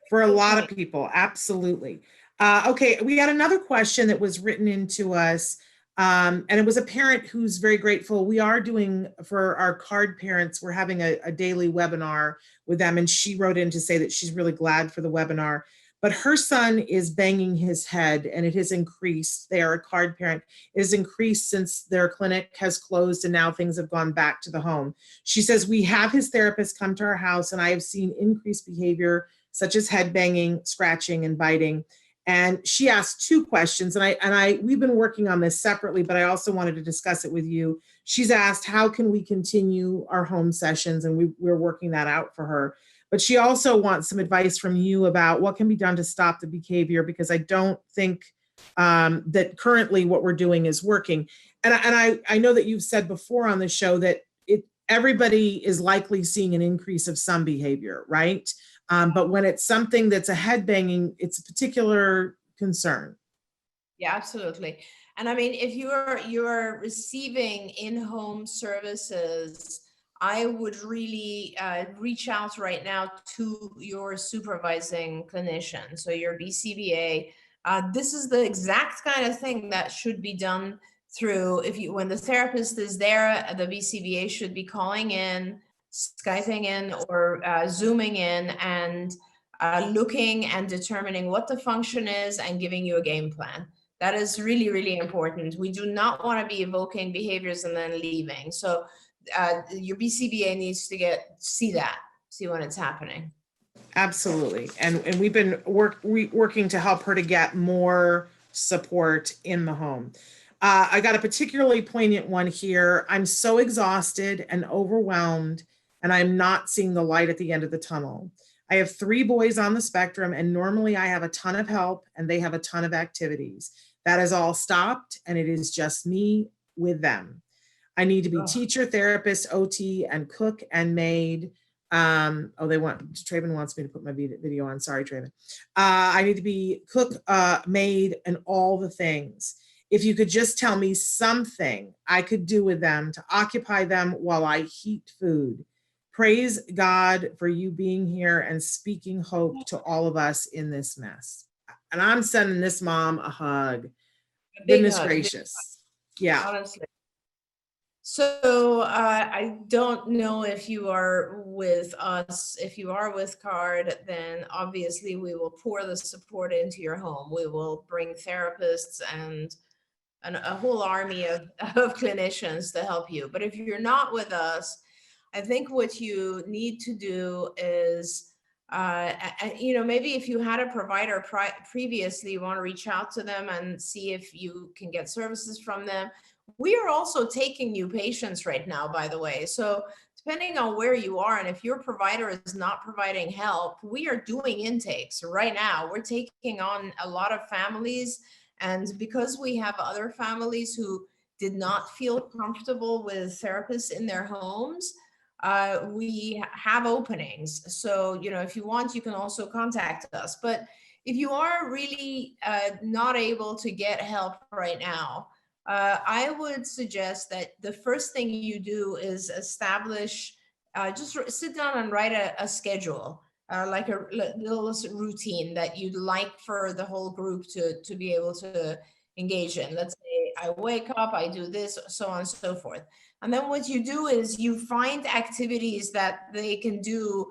For a lot of people. Absolutely. Okay. We got another question that was written into us. And it was a parent who's very grateful. We are doing, for our card parents, we're having a daily webinar with them. And she wrote in to say that she's really glad for the webinar. But her son is banging his head and it has increased. They are a card parent. It has increased since their clinic has closed and now things have gone back to the home. She says, we have his therapist come to our house and I have seen increased behavior such as head banging, scratching, and biting. And she asked two questions and we've been working on this separately, but I also wanted to discuss it with you. She's asked, how can we continue our home sessions? And we're working that out for her. But she also wants some advice from you about what can be done to stop the behavior, because I don't think that currently what we're doing is working. And I know that you've said before on the show that everybody is likely seeing an increase of some behavior, right? But when it's something that's a head banging, it's a particular concern. Yeah, absolutely. And I mean, if you're receiving in-home services, I would really reach out right now to your supervising clinician. So your BCBA, this is the exact kind of thing that should be done through, when the therapist is there, the BCBA should be calling in, Skyping in, or Zooming in and looking and determining what the function is and giving you a game plan. That is really, really important. We do not want to be evoking behaviors and then leaving. So your BCBA needs to see when it's happening. Absolutely. And we've been working to help her to get more support in the home. I got a particularly poignant one here. I'm so exhausted and overwhelmed, and I'm not seeing the light at the end of the tunnel. I have 3 boys on the spectrum, and normally I have a ton of help and they have a ton of activities. That has all stopped, and it is just me with them. I need to be teacher, therapist, OT, and cook and maid. Traven wants me to put my video on. Sorry, Traven. I need to be cook, maid, and all the things. If you could just tell me something I could do with them to occupy them while I heat food. Praise God for you being here and speaking hope to all of us in this mess. And I'm sending this mom a hug. Goodness gracious. Yeah. Honestly. So I don't know if you are with us. If you are with CARD, then obviously we will pour the support into your home. We will bring therapists and a whole army of clinicians to help you. But if you're not with us, I think what you need to do is, maybe if you had a provider previously, you want to reach out to them and see if you can get services from them. We are also taking new patients right now, by the way. So depending on where you are, and if your provider is not providing help, we are doing intakes right now. We're taking on a lot of families. And because we have other families who did not feel comfortable with therapists in their homes, we have openings. So, if you want, you can also contact us. But if you are really not able to get help right now, I would suggest that the first thing you do is establish, just sit down and write a schedule, like a little routine that you'd like for the whole group to be able to engage in. Let's say I wake up, I do this, so on and so forth. And then what you do is you find activities that they can do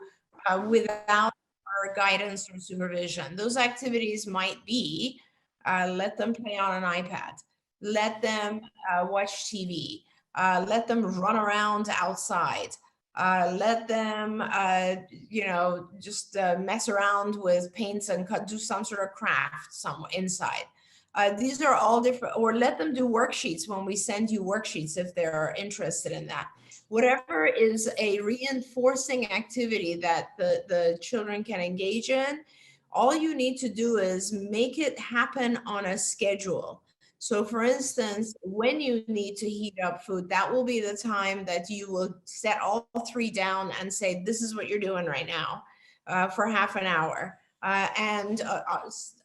without our guidance or supervision. Those activities might be, let them play on an iPad, let them watch TV, let them run around outside, let them, just mess around with paints and do some sort of craft somewhere inside. These are all different, or let them do worksheets when we send you worksheets if they're interested in that. Whatever is a reinforcing activity that the children can engage in, all you need to do is make it happen on a schedule. So for instance, when you need to heat up food, that will be the time that you will set all three down and say, this is what you're doing right now for half an hour. And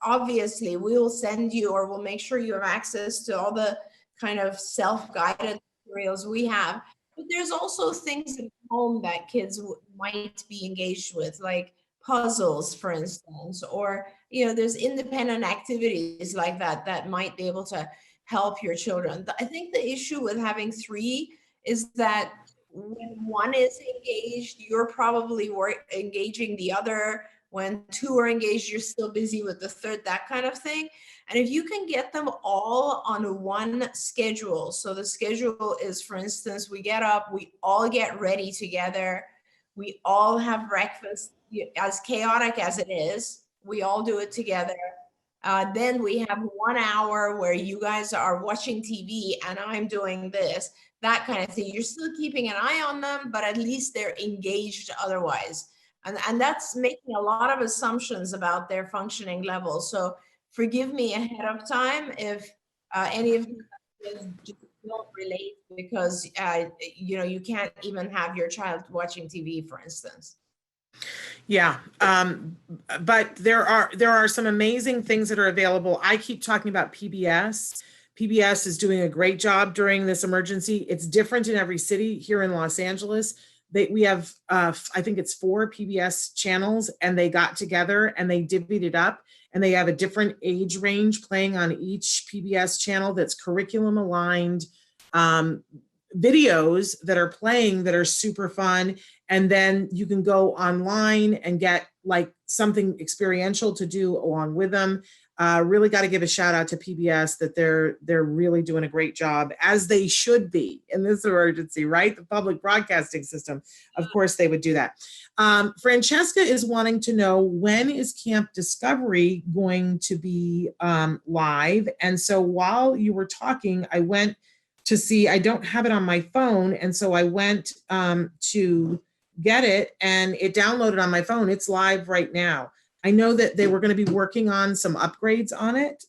obviously we will send you, or we'll make sure you have access to all the kind of self-guided materials we have. But there's also things at home that kids might be engaged with, like puzzles, for instance, or, there's independent activities like that might be able to help your children. I think the issue with having three is that when one is engaged, you're probably engaging the other. When two are engaged, you're still busy with the third, that kind of thing. And if you can get them all on one schedule, so the schedule is, for instance, we get up, we all get ready together, we all have breakfast, as chaotic as it is, we all do it together. Then we have 1 hour where you guys are watching TV and I'm doing this, that kind of thing. You're still keeping an eye on them, but at least they're engaged otherwise. And that's making a lot of assumptions about their functioning level. So forgive me ahead of time if any of you just don't relate, because you can't even have your child watching TV, for instance. Yeah, but there are some amazing things that are available. I keep talking about PBS. PBS is doing a great job during this emergency. It's different in every city. Here in Los Angeles, we have, I think it's 4 PBS channels, and they got together and they divvied it up, and they have a different age range playing on each PBS channel that's curriculum aligned, videos that are playing that are super fun. And then you can go online and get like something experiential to do along with them. Really got to give a shout out to PBS that they're really doing a great job, as they should be in this emergency, right? The public broadcasting system, of course they would do that. Francesca is wanting to know, when is Camp Discovery going to be live? And so while you were talking, I went to see, I don't have it on my phone. And so I went to get it, and it downloaded on my phone. It's live right now. I know that they were going to be working on some upgrades on it.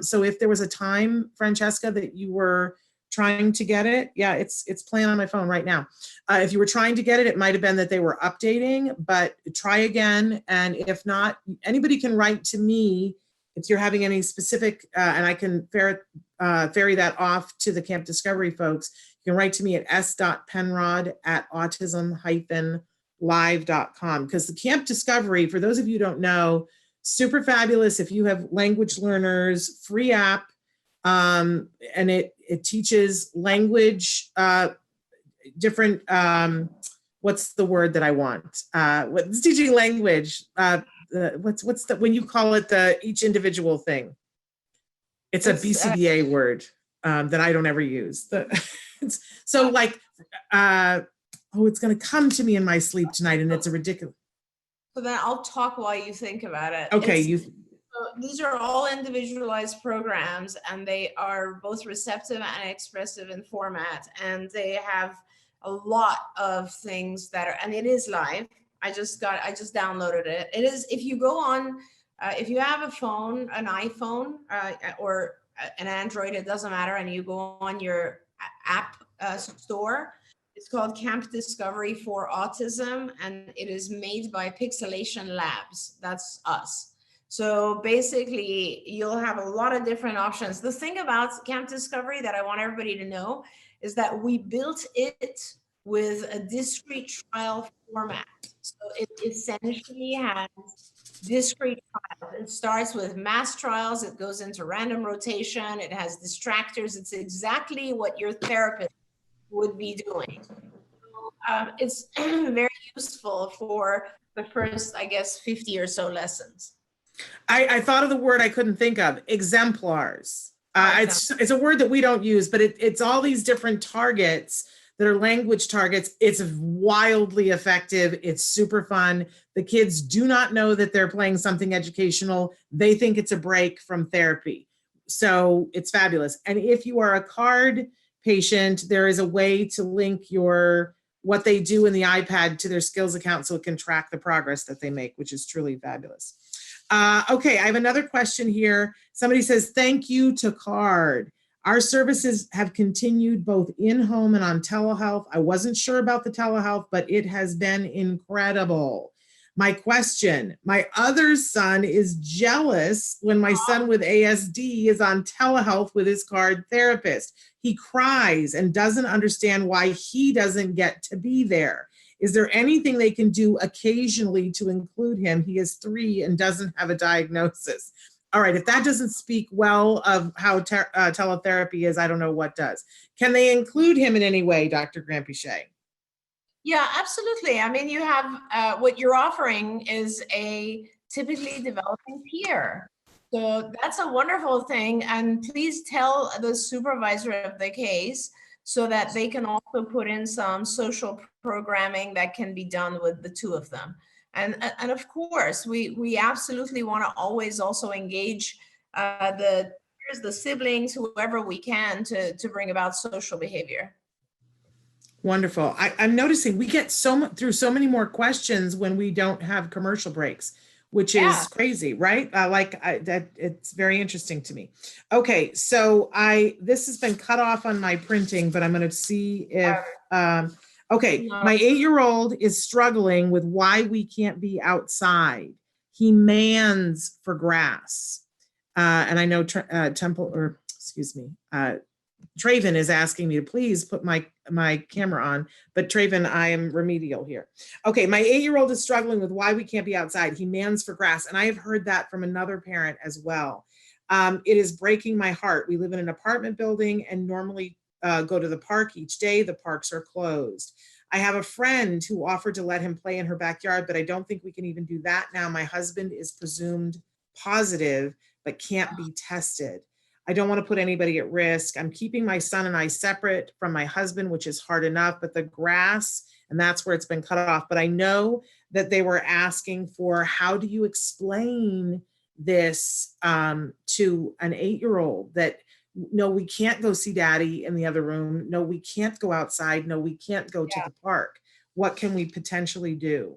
So if there was a time, Francesca, that you were trying to get it, yeah, it's playing on my phone right now. If you were trying to get it, it might have been that they were updating, but try again. And if not, anybody can write to me if you're having any specific, and I can ferry that off to the Camp Discovery folks. You can write to me at s.penrod@autism-live.com, because the Camp Discovery, for those of you who don't know, super fabulous. If you have language learners, free app, and it teaches language different, what's the word that I want? What's teaching language? What's the, when you call it each individual thing? It's a BCBA word that I don't ever use. So like, it's going to come to me in my sleep tonight, and it's a ridiculous. So then I'll talk while you think about it. Okay, these are all individualized programs, and they are both receptive and expressive in format, and they have a lot of things that are, and it is live. I just downloaded it. It is, if you go on, if you have a phone, an iPhone or an Android, it doesn't matter, and you go on your app store, it's called Camp Discovery for Autism, and it is made by Pixelation Labs. That's us. So basically, you'll have a lot of different options. The thing about Camp Discovery that I want everybody to know is that we built it with a discrete trial format. So it essentially has discrete trials. It starts with mass trials, it goes into random rotation, it has distractors. It's exactly what your therapist would be doing. It's very useful for the first, I guess, 50 or so lessons. I thought of the word I couldn't think of, exemplars. It's a word that we don't use, but it's all these different targets that are language targets. It's wildly effective. It's super fun. The kids do not know that they're playing something educational. They think it's a break from therapy. So it's fabulous. And if you are a CARD patient, there is a way to link what they do in the iPad to their skills account so it can track the progress that they make, which is truly fabulous. Okay, I have another question here. Somebody says, thank you to CARD. Our services have continued both in-home and on telehealth. I wasn't sure about the telehealth, but it has been incredible. My question, my other son is jealous when my son with ASD is on telehealth with his CARD therapist. He cries and doesn't understand why he doesn't get to be there. Is there anything they can do occasionally to include him? He is 3 and doesn't have a diagnosis. All right, if that doesn't speak well of how teletherapy is, I don't know what does. Can they include him in any way, Dr. Granpichet? Yeah, absolutely. I mean, you have what you're offering is a typically developing peer. So that's a wonderful thing. And please tell the supervisor of the case so that they can also put in some social programming that can be done with the 2 of them. And of course, we absolutely want to always also engage the siblings, whoever we can, to bring about social behavior. Wonderful. I'm noticing we get through so many more questions when we don't have commercial breaks, which is crazy, right? It's very interesting to me. Okay, so this has been cut off on my printing, but I'm going to see if okay, my 8-year-old is struggling with why we can't be outside. He mans for grass. And I know Traven is asking me to please put my camera on, but Traven, I am remedial here. Okay, my 8-year-old is struggling with why we can't be outside. He mans for grass, and I have heard that from another parent as well. It is breaking my heart. We live in an apartment building and normally go to the park each day. The parks are closed. I have a friend who offered to let him play in her backyard, but I don't think we can even do that now. My husband is presumed positive, but can't be tested. I don't want to put anybody at risk. I'm keeping my son and I separate from my husband, which is hard enough, but the grass, and that's where it's been cut off. But I know that they were asking for, how do you explain this to an 8-year-old that, no, we can't go see daddy in the other room. No, we can't go outside. No, we can't go to the park. What can we potentially do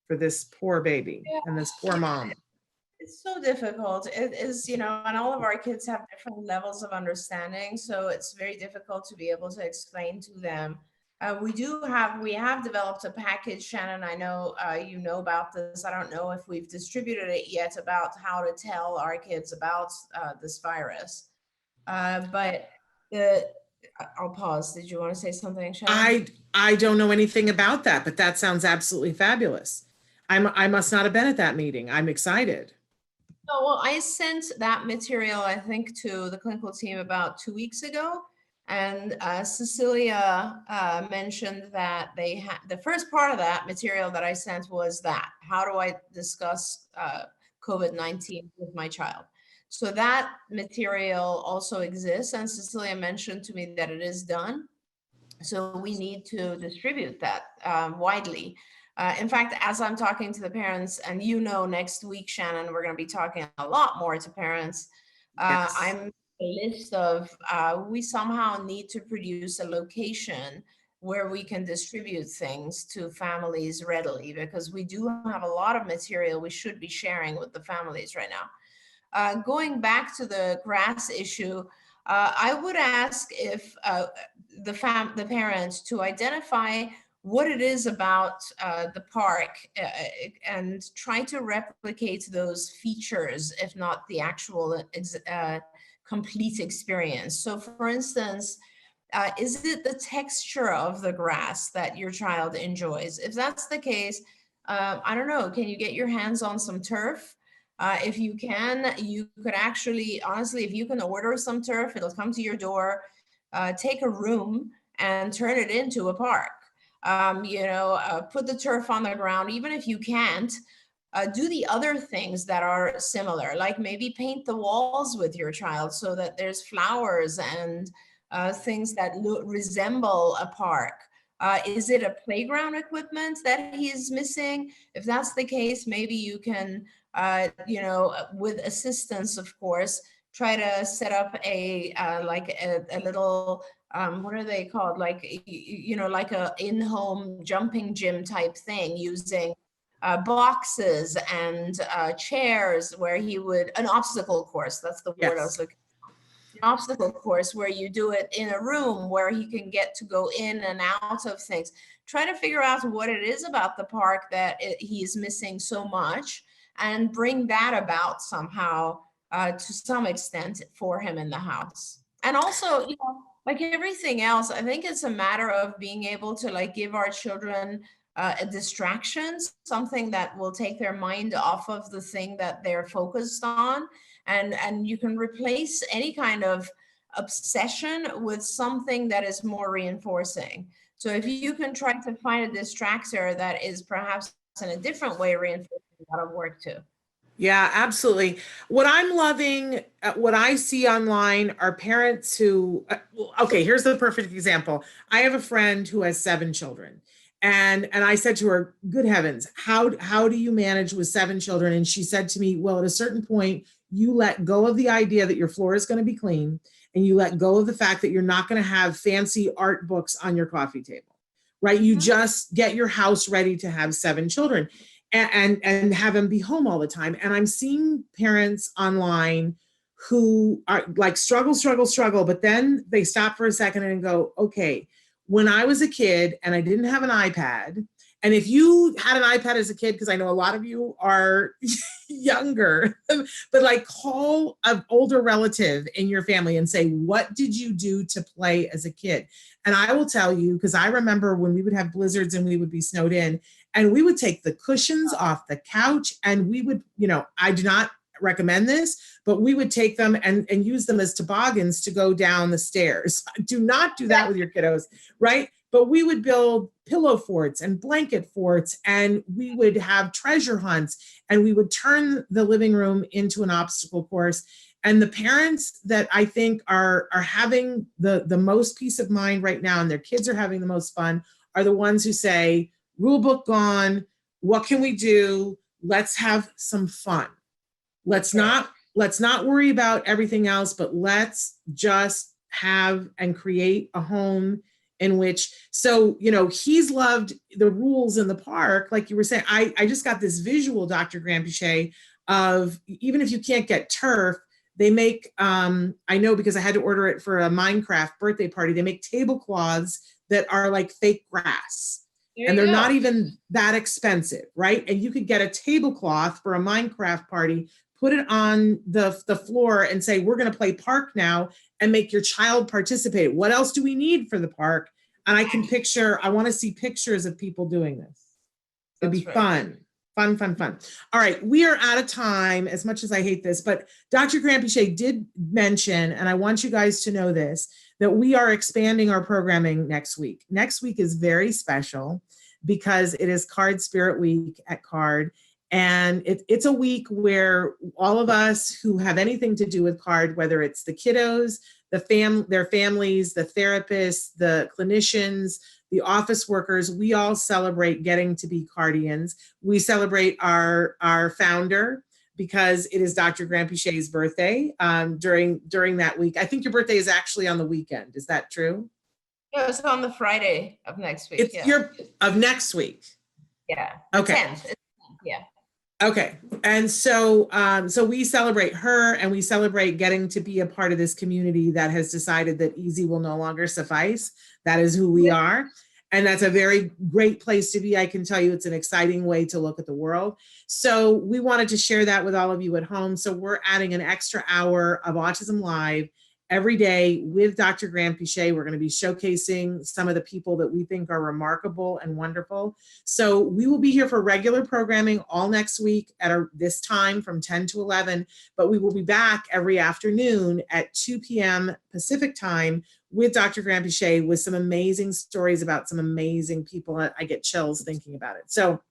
for this poor baby and this poor mom? It's so difficult. It is, and all of our kids have different levels of understanding. So it's very difficult to be able to explain to them. We have developed a package, Shannon. I know you know about this. I don't know if we've distributed it yet, about how to tell our kids about this virus. But I'll pause. Did you want to say something, Shannon? I don't know anything about that, but that sounds absolutely fabulous. I must not have been at that meeting. I'm excited. Oh, well, I sent that material, I think, to the clinical team about 2 weeks ago. And Cecilia mentioned that they had, the first part of that material that I sent was that, how do I discuss COVID-19 with my child? So that material also exists, and Cecilia mentioned to me that it is done. So we need to distribute that widely. In fact, as I'm talking to the parents, and next week, Shannon, we're going to be talking a lot more to parents. Yes. I'm a list of, we somehow need to produce a location where we can distribute things to families readily, because we do have a lot of material we should be sharing with the families right now. Going back to the grass issue, I would ask if the parents to identify what it is about the park and try to replicate those features, if not the actual complete experience. So for instance, is it the texture of the grass that your child enjoys? If that's the case, I don't know, can you get your hands on some turf? If you can, you could actually, honestly, if you can order some turf, it'll come to your door. Take a room and turn it into a park. Put the turf on the ground, even if you can't. Do the other things that are similar, like maybe paint the walls with your child so that there's flowers and things that resemble a park. Is it a playground equipment that he's missing? If that's the case, maybe you can, with assistance, of course, try to set up a little, what are they called? Like a in-home jumping gym type thing, using boxes and chairs where he would, an obstacle course, that's the word I was looking for. An obstacle course where you do it in a room where he can get to go in and out of things. Try to figure out what it is about the park that he's missing so much, and bring that about somehow to some extent for him in the house. And also, like everything else, I think it's a matter of being able to give our children a distraction, something that will take their mind off of the thing that they're focused on. And you can replace any kind of obsession with something that is more reinforcing. So if you can try to find a distractor that is perhaps in a different way reinforcing, that'll work too. Yeah, absolutely. What I'm loving, what I see online are parents who, okay, here's the perfect example. I have a friend who has 7 children. And I said to her, good heavens, how do you manage with 7 children? And she said to me, well, at a certain point, you let go of the idea that your floor is going to be clean, and you let go of the fact that you're not going to have fancy art books on your coffee table, right? You just get your house ready to have 7 children and have them be home all the time. And I'm seeing parents online who are like struggle, but then they stop for a second and go, okay, when I was a kid and I didn't have an iPad, and if you had an iPad as a kid, because I know a lot of you are younger, but call an older relative in your family and say, what did you do to play as a kid? And I will tell you, because I remember when we would have blizzards and we would be snowed in, and we would take the cushions off the couch, and we would, I do not recommend this, but we would take them and use them as toboggans to go down the stairs. Do not do that with your kiddos, right? But we would build pillow forts and blanket forts, and we would have treasure hunts, and we would turn the living room into an obstacle course. And the parents that I think are having the most peace of mind right now, and their kids are having the most fun, are the ones who say, rule book gone, what can we do? Let's have some fun. Let's not worry about everything else, but let's just have and create a home in which, he's loved the rules in the park. Like you were saying, I just got this visual, Dr. Grandin, of even if you can't get turf, they make, I know because I had to order it for a Minecraft birthday party, they make tablecloths that are like fake grass. And they're not even that expensive, right? And you could get a tablecloth for a Minecraft party, put it on the floor and say, we're going to play park now, and make your child participate. What else do we need for the park? And I want to see pictures of people doing this. It'd be fun. Fun. All right, we are out of time, as much as I hate this, but Dr. Grandin did mention, and I want you guys to know this, that we are expanding our programming next week. Next week is very special because it is Card Spirit Week at Card. And it's a week where all of us who have anything to do with CARD, whether it's the kiddos, their families, the therapists, the clinicians, the office workers, we all celebrate getting to be Cardians. We celebrate our founder because it is Dr. Granpichet's birthday during that week. I think your birthday is actually on the weekend. Is that true? Yeah, it's on the Friday of next week. It's of next week. Yeah. Okay. 10th. Yeah. Okay. And so we celebrate her, and we celebrate getting to be a part of this community that has decided that easy will no longer suffice. That is who we are. And that's a very great place to be. I can tell you it's an exciting way to look at the world. So we wanted to share that with all of you at home. So we're adding an extra hour of Autism Live every day with Dr. Granpichet. We're going to be showcasing some of the people that we think are remarkable and wonderful. So we will be here for regular programming all next week at this time from 10 to 11, but we will be back every afternoon at 2 p.m. Pacific time with Dr. Granpichet with some amazing stories about some amazing people. I get chills thinking about it. So,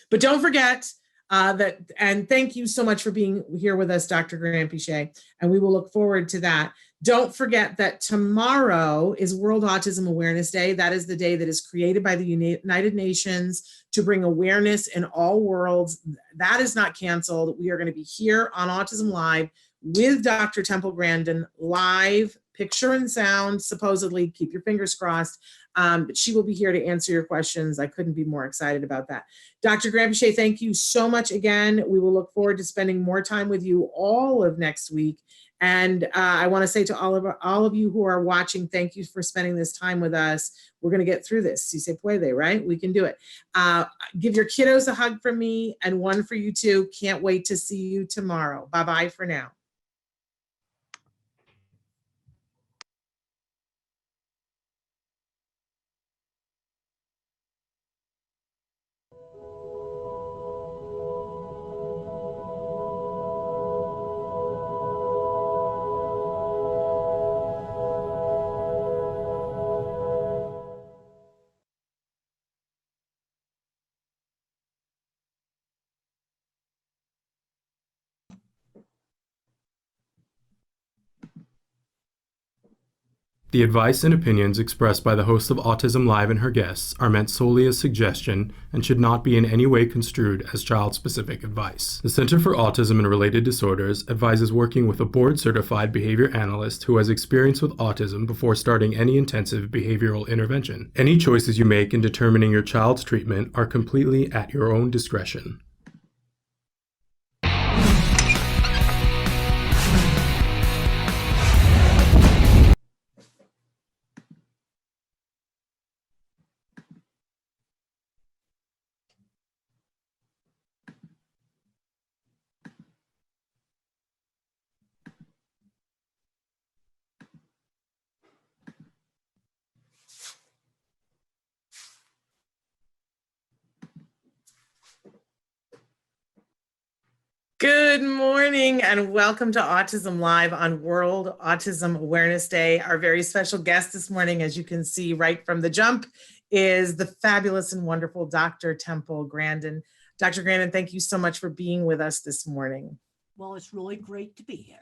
but don't forget, and thank you so much for being here with us, Dr. Granpichet, and we will look forward to that. Don't forget that tomorrow is World Autism Awareness Day. That is the day that is created by the United Nations to bring awareness in all worlds. That is not canceled. We are going to be here on Autism Live with Dr. Temple Grandin, live, picture and sound, supposedly, keep your fingers crossed. But she will be here to answer your questions. I couldn't be more excited about that. Dr. Granpichet, thank you so much again. We will look forward to spending more time with you all of next week. And I want to say to all of you who are watching, thank you for spending this time with us. We're going to get through this. Si se puede, right? We can do it. Give your kiddos a hug from me and one for you too. Can't wait to see you tomorrow. Bye-bye for now. The advice and opinions expressed by the host of Autism Live and her guests are meant solely as suggestion and should not be in any way construed as child-specific advice. The Center for Autism and Related Disorders advises working with a board-certified behavior analyst who has experience with autism before starting any intensive behavioral intervention. Any choices you make in determining your child's treatment are completely at your own discretion. Good morning and welcome to Autism Live on World Autism Awareness Day. Our very special guest this morning, as you can see right from the jump, is the fabulous and wonderful Dr. Temple Grandin. Dr. Grandin, thank you so much for being with us this morning. Well, it's really great to be here.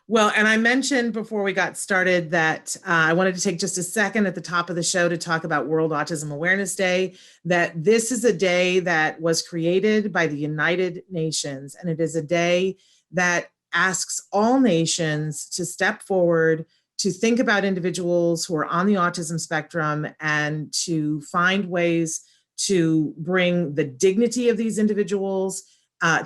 Well, and I mentioned before we got started that I wanted to take just a second at the top of the show to talk about World Autism Awareness Day, that this is a day that was created by the United Nations, and it is a day that asks all nations to step forward, to think about individuals who are on the autism spectrum and to find ways to bring the dignity of these individuals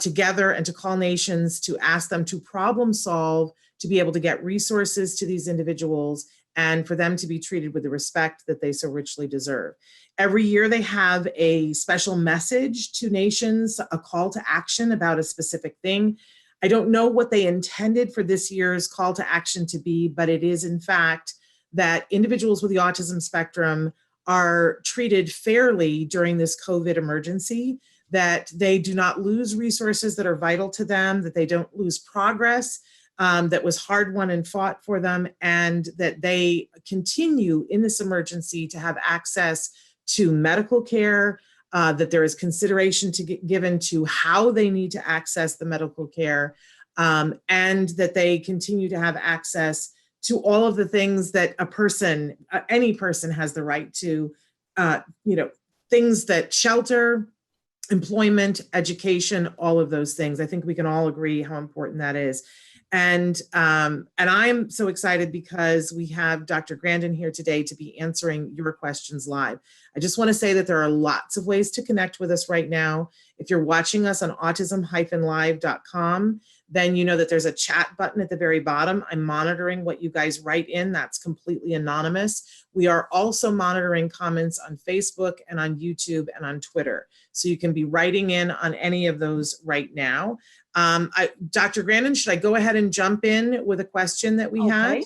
together and to call nations to ask them to problem solve, to be able to get resources to these individuals and for them to be treated with the respect that they so richly deserve. Every year they have a special message to nations, a call to action about a specific thing. I don't know what they intended for this year's call to action to be, but it is in fact that individuals with the autism spectrum are treated fairly during this COVID emergency, that they do not lose resources that are vital to them, that they don't lose progress, that was hard won and fought for them, and that they continue in this emergency to have access to medical care, that there is consideration given to how they need to access the medical care, and that they continue to have access to all of the things that a person, any person has the right to, things that shelter, employment, education, all of those things. I think we can all agree how important that is. And I'm so excited because we have Dr. Grandin here today to be answering your questions live. I just want to say that there are lots of ways to connect with us right now. If you're watching us on autism-live.com, then you know that there's a chat button at the very bottom. I'm monitoring what you guys write in. That's completely anonymous. We are also monitoring comments on Facebook and on YouTube and on Twitter. So you can be writing in on any of those right now. Dr. Grandin, should I go ahead and jump in with a question that we had?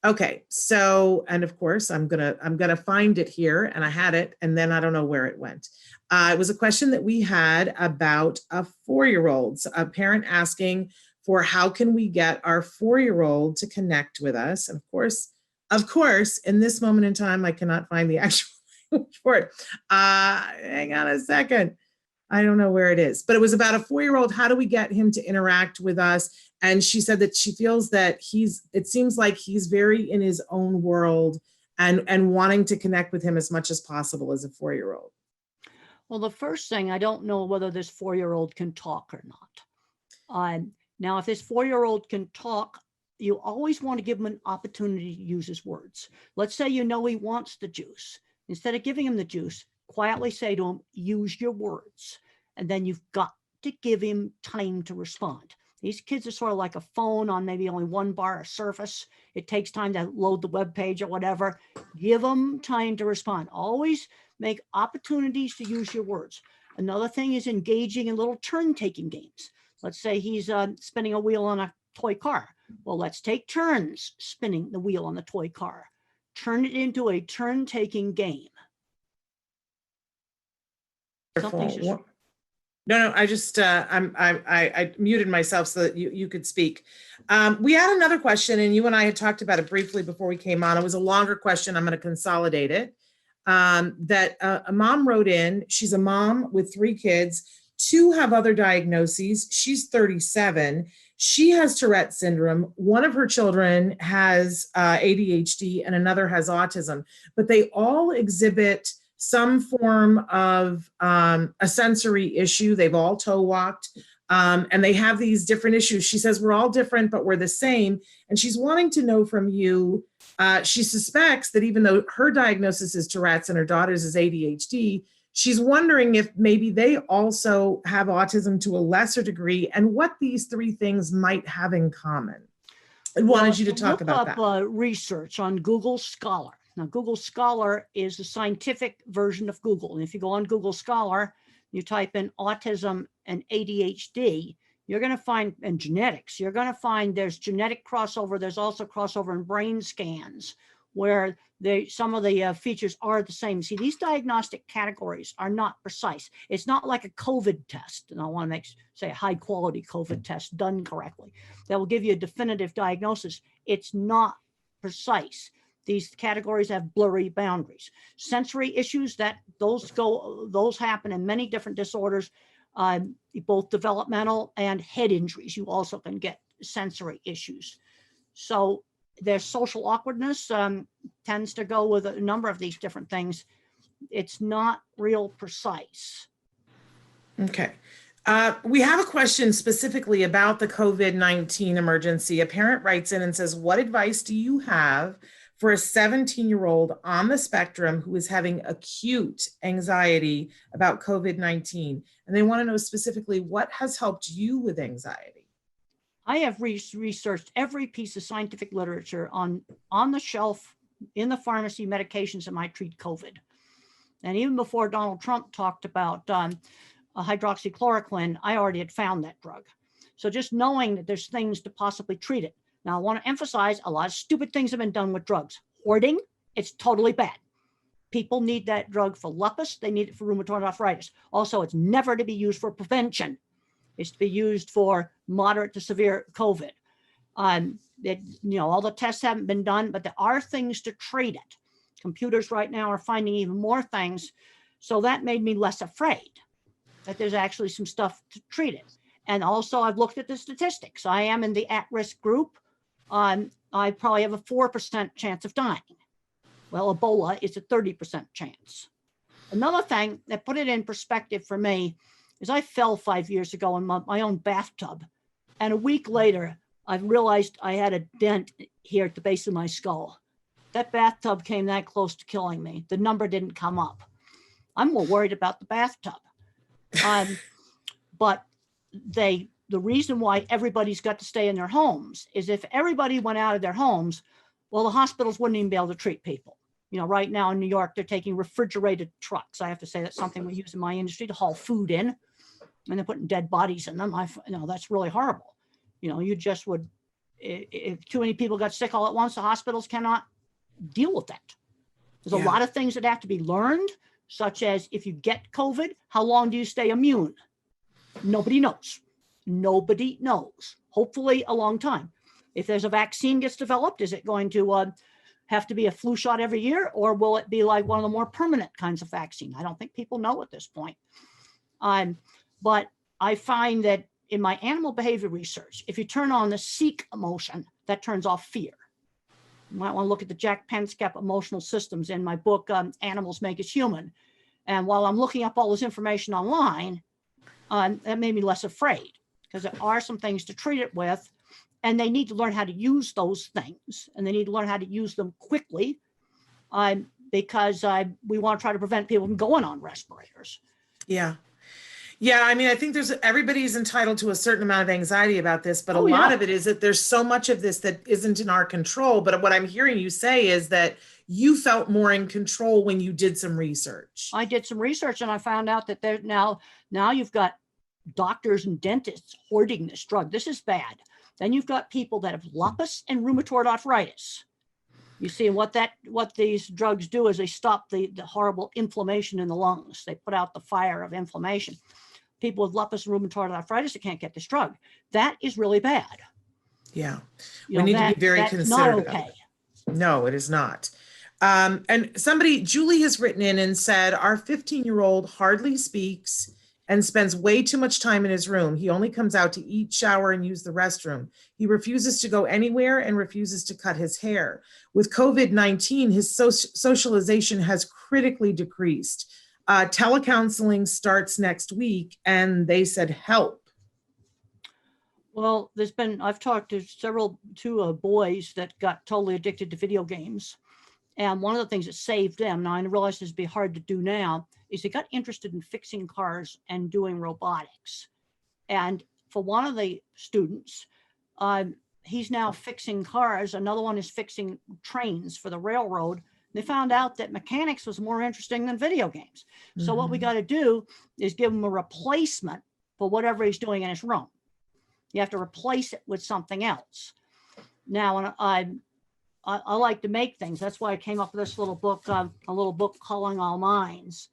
Okay, so, and of course, I'm gonna find it here, and I had it, and then I don't know where it went. It was a question that we had about a 4-year-old, a parent asking for how can we get our 4-year-old to connect with us? And of course, in this moment in time, I cannot find the actual language for it. Hang on a second. I don't know where it is, but it was about a 4-year-old. How do we get him to interact with us? And she said that she feels that it seems like he's very in his own world and wanting to connect with him as much as possible as a 4-year-old. Well, the first thing, I don't know whether this 4-year-old can talk or not. Now, if this 4-year-old can talk, you always want to give him an opportunity to use his words. Let's say you know he wants the juice. Instead of giving him the juice, quietly say to him, use your words. And then you've got to give him time to respond. These kids are sort of like a phone on maybe only one bar of surface. It takes time to load the web page or whatever. Give them time to respond. Always make opportunities to use your words. Another thing is engaging in little turn-taking games. Let's say he's spinning a wheel on a toy car. Well, let's take turns spinning the wheel on the toy car. Turn it into a turn-taking game. No, I just I muted myself so that you could speak. We had another question, and you and I had talked about it briefly before we came on. It was a longer question. I'm going to consolidate it. That a mom wrote in. She's a mom with 3 kids. 2 have other diagnoses. She's 37. She has Tourette syndrome. One of her children has ADHD, and another has autism. But they all exhibit some form of a sensory issue. They've all toe walked, and they have these different issues. She says, we're all different, but we're the same. And she's wanting to know from you, she suspects that even though her diagnosis is Tourette's and her daughter's is ADHD, she's wondering if maybe they also have autism to a lesser degree and what these 3 things might have in common. I wanted you to talk about that. Look up research on Google Scholar. Now, Google Scholar is the scientific version of Google. And if you go on Google Scholar, you type in autism and ADHD, you're going to find, and genetics, you're going to find there's genetic crossover. There's also crossover in brain scans where some of the features are the same. See, these diagnostic categories are not precise. It's not like a COVID test. And I want to say a high quality COVID test done correctly that will give you a definitive diagnosis. It's not precise. These categories have blurry boundaries. Sensory issues, those happen in many different disorders, both developmental and head injuries. You also can get sensory issues. So their social awkwardness tends to go with a number of these different things. It's not real precise. Okay. We have a question specifically about the COVID-19 emergency. A parent writes in and says, what advice do you have for a 17-year-old on the spectrum who is having acute anxiety about COVID-19? And they want to know specifically what has helped you with anxiety. I have researched every piece of scientific literature on the shelf in the pharmacy medications that might treat COVID. And even before Donald Trump talked about hydroxychloroquine, I already had found that drug. So just knowing that there's things to possibly treat it. Now, I want to emphasize a lot of stupid things have been done with drugs. Hoarding, it's totally bad. People need that drug for lupus. They need it for rheumatoid arthritis. Also, it's never to be used for prevention. It's to be used for moderate to severe COVID. That, all the tests haven't been done, but there are things to treat it. Computers right now are finding even more things. So that made me less afraid that there's actually some stuff to treat it. And also I've looked at the statistics. I am in the at-risk group. I probably have a 4% chance of dying. Well, Ebola is a 30% chance. Another thing that put it in perspective for me is I fell 5 years ago in my own bathtub. And a week later, I realized I had a dent here at the base of my skull. That bathtub came that close to killing me. The number didn't come up. I'm more worried about the bathtub. But the reason why everybody's got to stay in their homes is if everybody went out of their homes, well, the hospitals wouldn't even be able to treat people. Right now in New York, they're taking refrigerated trucks. I have to say that's something we use in my industry to haul food in, and they're putting dead bodies in them. That's really horrible. You just would, if too many people got sick all at once, the hospitals cannot deal with that. There's a lot of things that have to be learned, such as if you get COVID, how long do you stay immune? Nobody knows. Nobody knows. Hopefully a long time. If there's a vaccine gets developed, is it going to have to be a flu shot every year, or will it be like one of the more permanent kinds of vaccine? I don't think people know at this point. But I find that in my animal behavior research, if you turn on the seek emotion, that turns off fear. You might want to look at the Jack Penskep emotional systems in my book, Animals Make Us Human. And while I'm looking up all this information online, that made me less afraid, because there are some things to treat it with, and they need to learn how to use those things, and they need to learn how to use them quickly, because we want to try to prevent people from going on respirators. Yeah. Yeah, I mean, I think everybody's entitled to a certain amount of anxiety about this, but a lot of it is that there's so much of this that isn't in our control. But what I'm hearing you say is that you felt more in control when you did some research. I did some research and I found out that now you've got doctors and dentists hoarding this drug. This is bad. Then you've got people that have lupus and rheumatoid arthritis. You see, what these drugs do is they stop the horrible inflammation in the lungs. They put out the fire of inflammation. People with lupus and rheumatoid arthritis that can't get this drug. That is really bad. Yeah, we need to be very considerate. Not okay. No, it is not. And Julie has written in and said, our 15-year-old hardly speaks and spends way too much time in his room. He only comes out to eat, shower, and use the restroom. He refuses to go anywhere and refuses to cut his hair. With COVID-19, his socialization has critically decreased. Telecounseling starts next week, and they said help. Well, I've talked to two boys that got totally addicted to video games. And one of the things that saved them, now I realize this would be hard to do now, is they got interested in fixing cars and doing robotics. And for one of the students, he's now fixing cars. Another one is fixing trains for the railroad. They found out that mechanics was more interesting than video games. So what we got to do is give him a replacement for whatever he's doing in his room. You have to replace it with something else. Now, I like to make things. That's why I came up with this little book, a little book, Calling All Minds.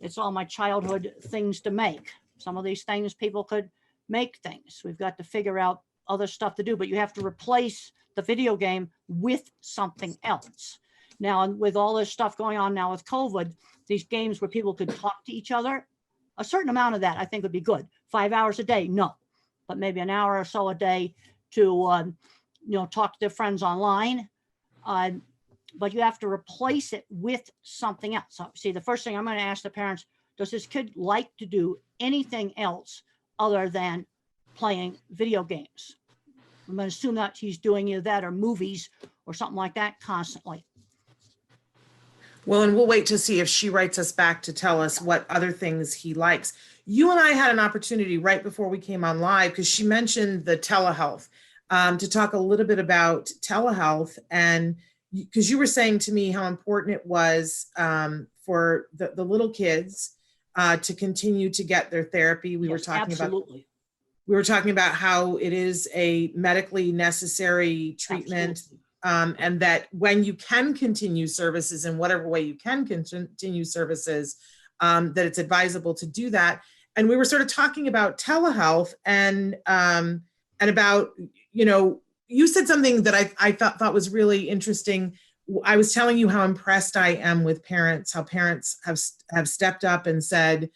It's all my childhood things to make. Some of these things people could make things. We've got to figure out other stuff to do, but you have to replace the video game with something else. Now, with all this stuff going on now with COVID, these games where people could talk to each other, a certain amount of that I think would be good. 5 hours a day, no, but maybe an hour or so a day to talk to their friends online. But you have to replace it with something else. So, see, the first thing I'm going to ask the parents, does this kid like to do anything else other than playing video games? I'm going to assume that he's doing either that or movies or something like that constantly. Well, and we'll wait to see if she writes us back to tell us what other things he likes. You and I had an opportunity right before we came on live, because she mentioned the telehealth, to talk a little bit about telehealth. And because you were saying to me how important it was for the little kids to continue to get their therapy. We were talking about how it is a medically necessary treatment. And that when you can continue services in whatever way you can continue services, that it's advisable to do that. And we were sort of talking about telehealth and about, you said something that I thought was really interesting. I was telling you how impressed I am with parents, how parents have stepped up and said,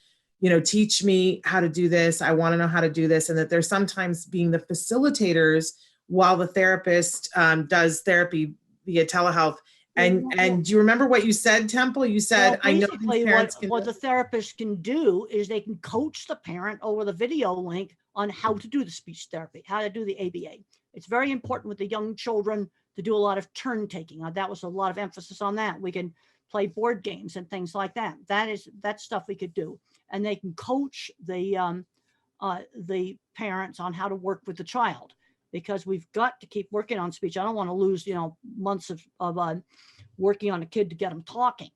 teach me how to do this. I want to know how to do this. And that they're sometimes being the facilitators while the therapist does therapy via telehealth. And do you remember what you said, Temple? You said, well, I know basically these parents what the therapist can do is they can coach the parent over the video link on how to do the speech therapy, how to do the ABA. It's very important with the young children to do a lot of turn taking. That was a lot of emphasis on that. We can play board games and things like that. That's stuff we could do. And they can coach the parents on how to work with the child, because we've got to keep working on speech. I don't want to lose, months of working on a kid to get them talking.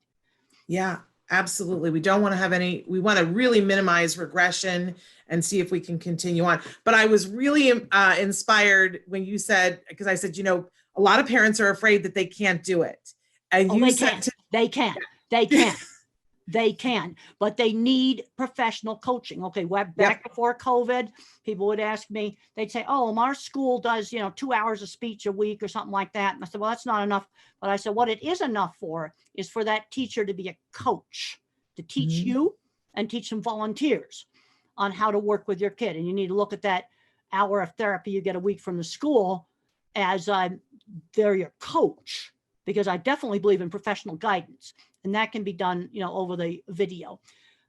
Yeah, absolutely. We don't want to have we want to really minimize regression and see if we can continue on. But I was really inspired when you said, because I said, a lot of parents are afraid that they can't do it. And you said they can, but they need professional coaching. Okay, back before COVID, people would ask me, they'd say, oh, our school does, 2 hours of speech a week or something like that. And I said, well, that's not enough. But I said, what it is enough for is for that teacher to be a coach, to teach you and teach some volunteers on how to work with your kid. And you need to look at that hour of therapy you get a week from the school as they're your coach, because I definitely believe in professional guidance. And that can be done, over the video.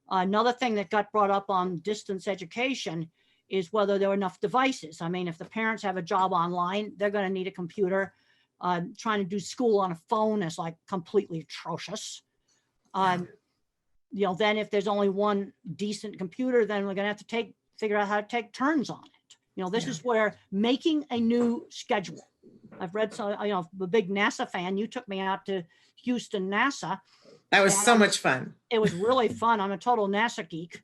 Another thing that got brought up on distance education is whether there are enough devices. I mean, if the parents have a job online, they're going to need a computer. Trying to do school on a phone is like completely atrocious. Then if there's only one decent computer, then we're going to have to figure out how to take turns on it. This is where making a new schedule. I've read some, I'm a big NASA fan. You took me out to Houston, NASA. That was so much fun. It was really fun. I'm a total NASA geek.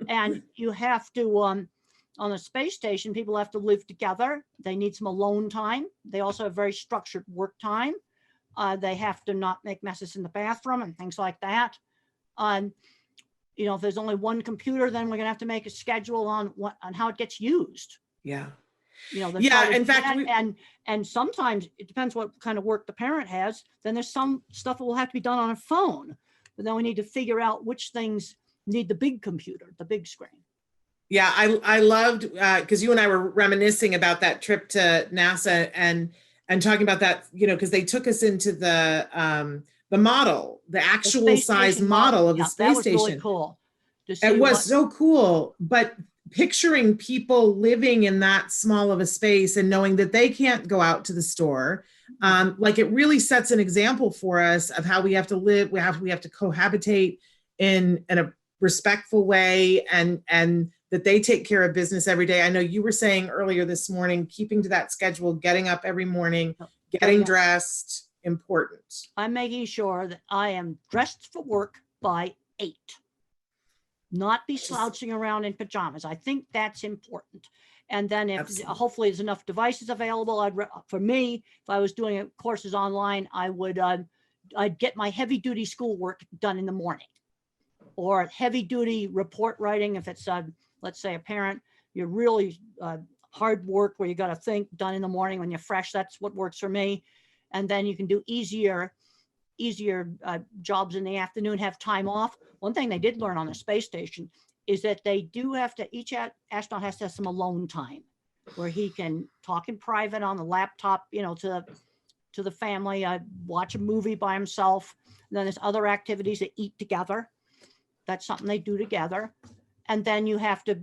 And you have to, on the space station, people have to live together. They need some alone time. They also have very structured work time. They have to not make messes in the bathroom and things like that. If there's only one computer, then we're going to have to make a schedule on how it gets used. Yeah. In fact, and sometimes it depends what kind of work the parent has. Then there's some stuff that will have to be done on a phone, but then we need to figure out which things need the big computer, the big screen. Yeah, I loved, because you and I were reminiscing about that trip to NASA and talking about that, because they took us into the model, the actual size model of the space station. That was really cool. It was so cool, but picturing people living in that small of a space and knowing that they can't go out to the store, it really sets an example for us of how we have to live. We have to cohabitate in a respectful way, and that they take care of business every day. I know you were saying earlier this morning, keeping to that schedule, getting up every morning, getting dressed, important. I'm making sure that I am dressed for work by 8. Not be slouching around in pajamas. I think that's important. And then hopefully there's enough devices available. For me, if I was doing courses online, I'd get my heavy duty schoolwork done in the morning, or heavy duty report writing. If it's let's say a parent, you're really hard work where you got to think, done in the morning when you're fresh. That's what works for me. And then you can do easier jobs in the afternoon, have time off. One thing they did learn on the space station is that they do have to, each astronaut has to have some alone time where he can talk in private on the laptop, to the family, watch a movie by himself. And then there's other activities that eat together. That's something they do together. And then you have to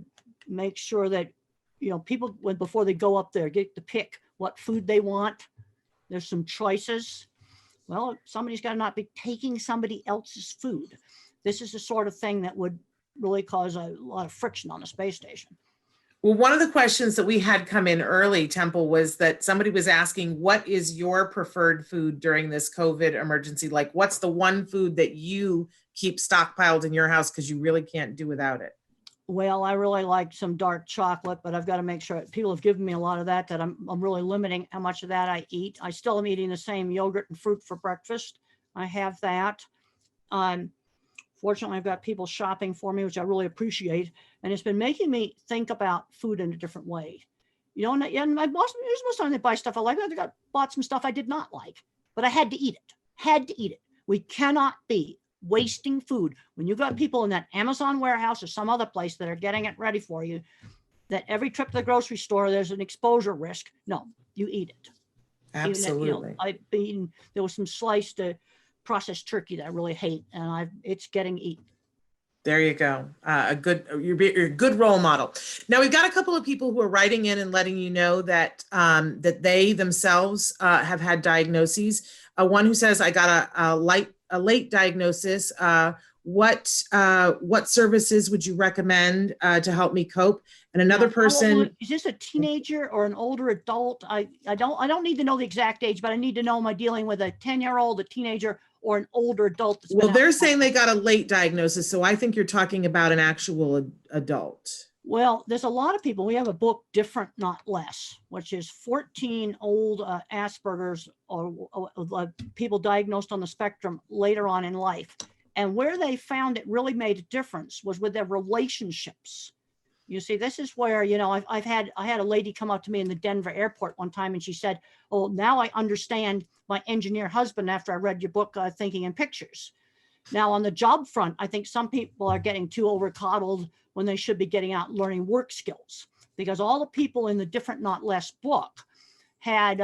make sure that, people, before they go up there, get to pick what food they want. There's some choices. Well, somebody's got to not be taking somebody else's food. This is the sort of thing that would really cause a lot of friction on the space station. Well, one of the questions that we had come in early, Temple, was that somebody was asking, what is your preferred food during this COVID emergency? Like, what's the one food that you keep stockpiled in your house because you really can't do without it? Well, I really like some dark chocolate, but I've got to make sure, people have given me a lot of that I'm really limiting how much of that I eat. I still am eating the same yogurt and fruit for breakfast. I have that. Fortunately, I've got people shopping for me, which I really appreciate. And it's been making me think about food in a different way. You know, and my boss, there's most time they buy stuff I like. I bought some stuff I did not like, but I had to eat it. Had to eat it. We cannot be wasting food when you've got people in that Amazon warehouse or some other place that are getting it ready for you, that every trip to the grocery store, there's an exposure risk. No, you eat it. Absolutely. There was some sliced processed turkey that I really hate, and it's getting eaten. There you go. You're a good role model. Now we've got a couple of people who are writing in and letting you know that that they themselves have had diagnoses. One who says, "I got a late diagnosis. What services would you recommend to help me cope?" And another person, is this a teenager or an older adult? I don't need to know the exact age, but I need to know, am I dealing with a 10-year-old, a teenager, or an older adult? Well, they're saying they got a late diagnosis, so I think you're talking about an actual adult. Well, there's a lot of people. We have a book, Different Not Less, which is 14 old Asperger's or people diagnosed on the spectrum later on in life. And where they found it really made a difference was with their relationships. You see, this is where, you know, I had a lady come up to me in the Denver airport one time, and she said, "Oh, now I understand my engineer husband after I read your book, Thinking in Pictures." Now, on the job front, I think some people are getting too overcoddled when they should be getting out and learning work skills, because all the people in the Different Not Less book had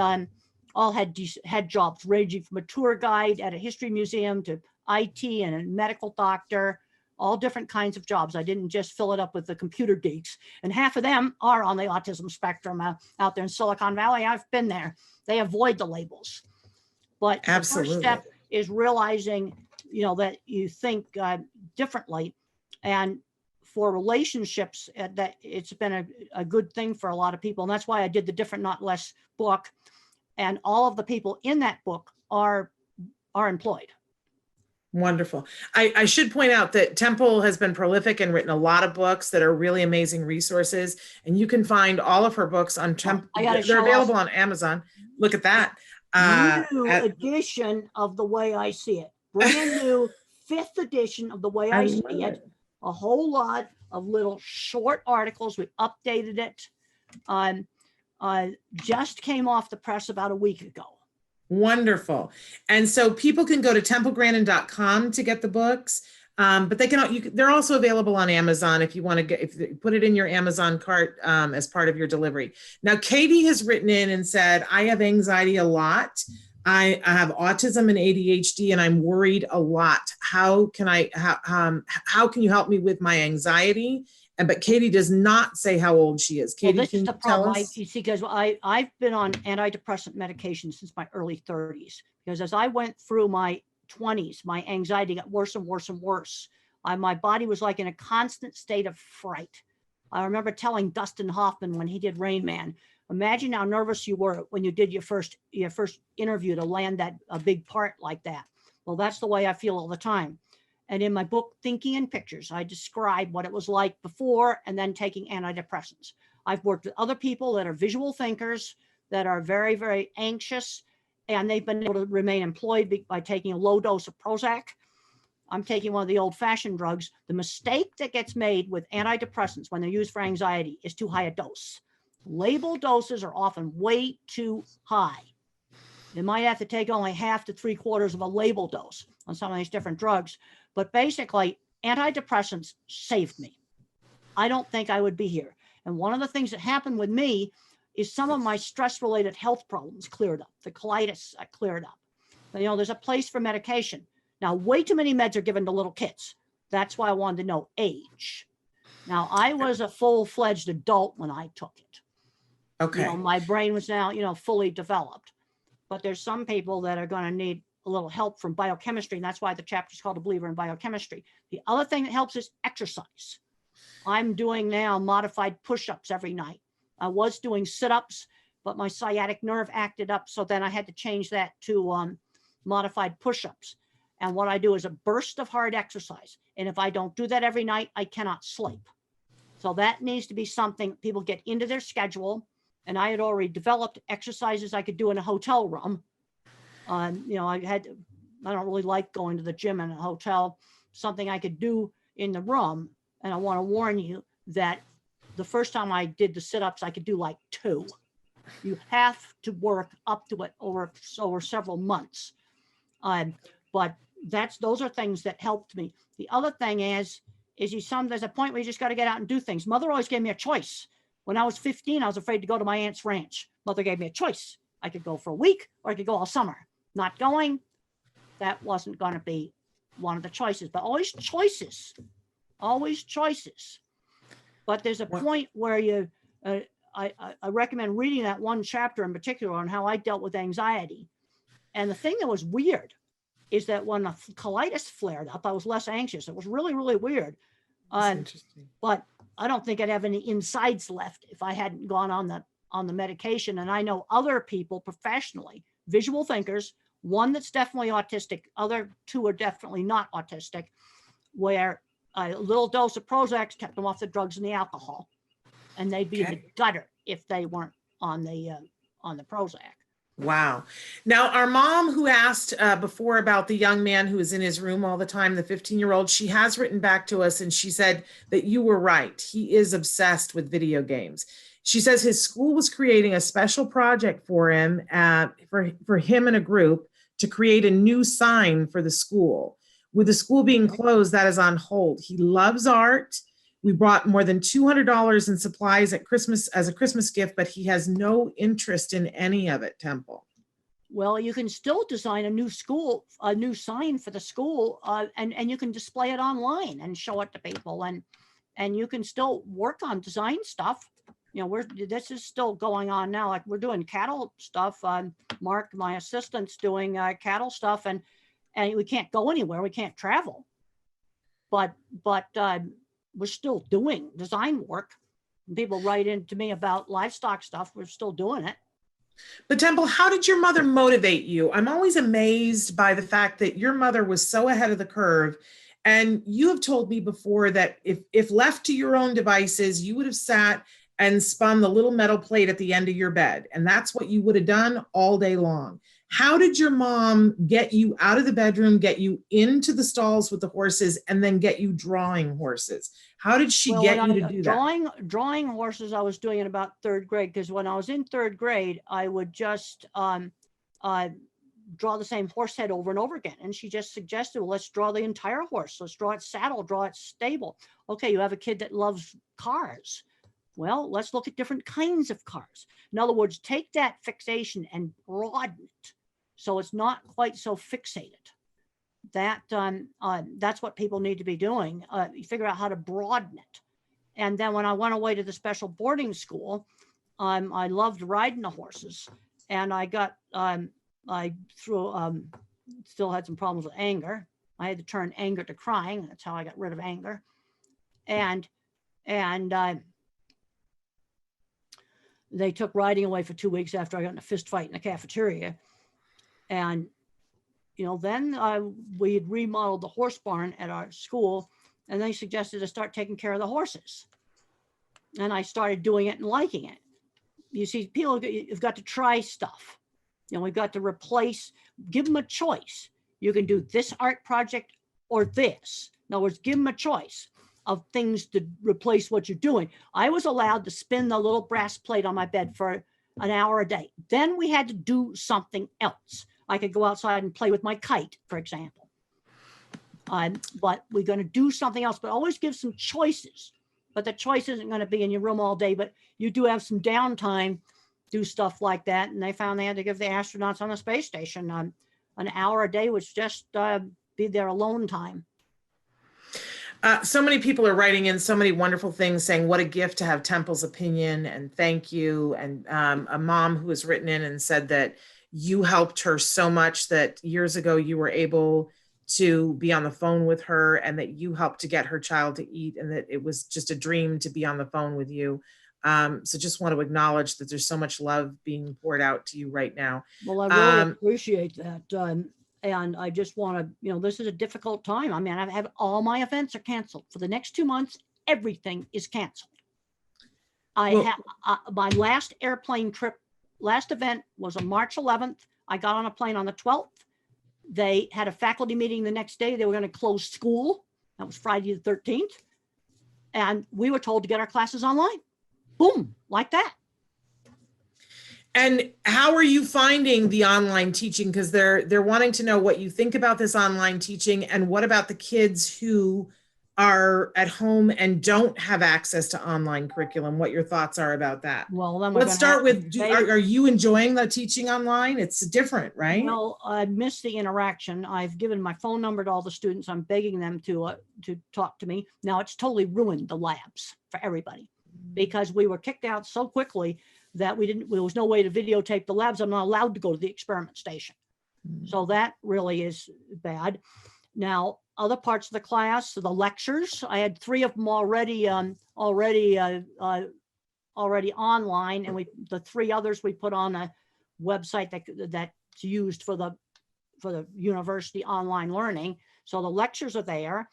jobs ranging from a tour guide at a history museum to IT and a medical doctor, all different kinds of jobs. I didn't just fill it up with the computer geeks. And half of them are on the autism spectrum out there in Silicon Valley. I've been there. They avoid the labels. But Absolutely. the first step is realizing, you know, that you think differently. And for relationships, that it's been a good thing for a lot of people. And that's why I did the Different Not Less book. And all of the people in that book are employed. Wonderful. I should point out that Temple has been prolific and written a lot of books that are really amazing resources. And you can find all of her books on Temple. They're available on Amazon. Look at that. New edition of The Way I See It. Brand new 5th edition of The Way I See It. A whole lot of little short articles. We updated it. Just came off the press about a week ago. Wonderful. And so people can go to templegrandin.com to get the books, but they're also available on Amazon if you want to put it in your Amazon cart as part of your delivery. Now, Katie has written in and said, "I have anxiety a lot. I have autism and ADHD, and I'm worried a lot. How can you help me with my anxiety?" But Katie does not say how old she is. Katie, this can is the you tell problem. us? You see, because I've been on antidepressant medication since my early 30s. Because as I went through my 20s, my anxiety got worse and worse and worse. My body was like in a constant state of fright. I remember telling Dustin Hoffman when he did Rain Man, imagine how nervous you were when you did your first interview to land a big part like that. Well, that's the way I feel all the time. And in my book, Thinking in Pictures, I describe what it was like before and then taking antidepressants. I've worked with other people that are visual thinkers, that are very, very anxious, and they've been able to remain employed by taking a low dose of Prozac. I'm taking one of the old-fashioned drugs. The mistake that gets made with antidepressants when they're used for anxiety is too high a dose. Label doses are often way too high. You might have to take only half to 3/4 of a label dose on some of these different drugs. But basically, antidepressants saved me. I don't think I would be here. And one of the things that happened with me is some of my stress-related health problems cleared up. The colitis cleared up. But, you know, there's a place for medication. Now, way too many meds are given to little kids. That's why I wanted to know age. Now, I was a full-fledged adult when I took it. Okay. You know, my brain was now, you know, fully developed. But there's some people that are going to need a little help from biochemistry, and that's why the chapter is called A Believer in Biochemistry. The other thing that helps is exercise. I'm doing now modified push-ups every night. I was doing sit-ups, but my sciatic nerve acted up, so then I had to change that to modified push-ups. And what I do is a burst of hard exercise. And if I don't do that every night, I cannot sleep. So that needs to be something people get into their schedule. And I had already developed exercises I could do in a hotel room. You know, I don't really like going to the gym in a hotel, something I could do in the room. And I want to warn you that the first time I did the sit-ups, I could do like 2. You have to work up to it over several months. But those are things that helped me. The other thing is there's a point where you just got to get out and do things. Mother always gave me a choice. When I was 15, I was afraid to go to my aunt's ranch. Mother gave me a choice. I could go for a week or I could go all summer. Not going, that wasn't going to be one of the choices, but always choices. But there's a point where I recommend reading that one chapter in particular on how I dealt with anxiety. And the thing that was weird is that when the colitis flared up, I was less anxious. It was really, really weird. Interesting. But I don't think I'd have any insides left if I hadn't gone on the medication. And I know other people professionally, visual thinkers, one that's definitely autistic, other 2 are definitely not autistic, where a little dose of Prozac kept them off the drugs and the alcohol. And they'd be in the gutter if they weren't on the Prozac. Wow. Now, our mom who asked before about the young man who is in his room all the time, the 15-year-old, she has written back to us and she said that you were right. He is obsessed with video games. She says his school was creating a special project for him, for him and a group to create a new sign for the school. With the school being closed, that is on hold. He loves art. We brought more than $200 in supplies at Christmas as a Christmas gift, but he has no interest in any of it, Temple. Well, you can still design a new sign for the school, and you can display it online and show it to people, and you can still work on design stuff. You know, this is still going on now. Like we're doing cattle stuff. Mark, my assistant's doing cattle stuff, and we can't go anywhere. We can't travel, but we're still doing design work. People write in to me about livestock stuff. We're still doing it. But Temple, how did your mother motivate you? I'm always amazed by the fact that your mother was so ahead of the curve. And you have told me before that if left to your own devices, you would have sat and spun the little metal plate at the end of your bed. And that's what you would have done all day long. How did your mom get you out of the bedroom, get you into the stalls with the horses, and then get you drawing horses? How did she get you to do that? Drawing horses, I was doing in about 3rd grade, because when I was in 3rd grade, I would just draw the same horse head over and over again. And she just suggested, well, let's draw the entire horse. Let's draw its saddle, draw its stable. Okay, you have a kid that loves cars. Well, let's look at different kinds of cars. In other words, take that fixation and broaden it so it's not quite so fixated. That's what people need to be doing. You figure out how to broaden it. And then when I went away to the special boarding school, I loved riding the horses, and I still had some problems with anger. I had to turn anger to crying. That's how I got rid of anger. And they took riding away for 2 weeks after I got in a fist fight in the cafeteria. And, you know, then we had remodeled the horse barn at our school, and they suggested to start taking care of the horses. And I started doing it and liking it. You see, people have got to try stuff. You know, we've got to give them a choice. You can do this art project or this. In other words, give them a choice of things to replace what you're doing. I was allowed to spin the little brass plate on my bed for an hour a day. Then we had to do something else. I could go outside and play with my kite, for example. But we're going to do something else, but always give some choices. But the choice isn't going to be in your room all day, but you do have some downtime, do stuff like that. And they found they had to give the astronauts on the space station an hour a day, which just be their alone time. So many people are writing in so many wonderful things saying what a gift to have Temple's opinion and thank you. And a mom who has written in and said that you helped her so much that years ago you were able to be on the phone with her, and that you helped to get her child to eat, and that it was just a dream to be on the phone with you. So just want to acknowledge that there's so much love being poured out to you right now. Well, I really appreciate that. And I just want to, you know, this is a difficult time. I mean, I've had all my events are canceled for the next 2 months. Everything is canceled. My last airplane trip, last event was on March 11th. I got on a plane on the 12th. They had a faculty meeting the next day. They were going to close school. That was Friday the 13th. And we were told to get our classes online. boom, like that. And how are you finding the online teaching? Because they're wanting to know what you think about this online teaching, and what about the kids who are at home and don't have access to online curriculum, what your thoughts are about that. Well, then Let's start with, are you enjoying the teaching online? It's different, right? Well, I miss the interaction. I've given my phone number to all the students. I'm begging them to talk to me. Now it's totally ruined the labs for everybody, because we were kicked out so quickly that there was no way to videotape the labs. I'm not allowed to go to the experiment station. So that really is bad. Now, other parts of the class, so the lectures, I had 3 of them already online, and the 3 others we put on a website that's used for the university online learning. So the lectures are there.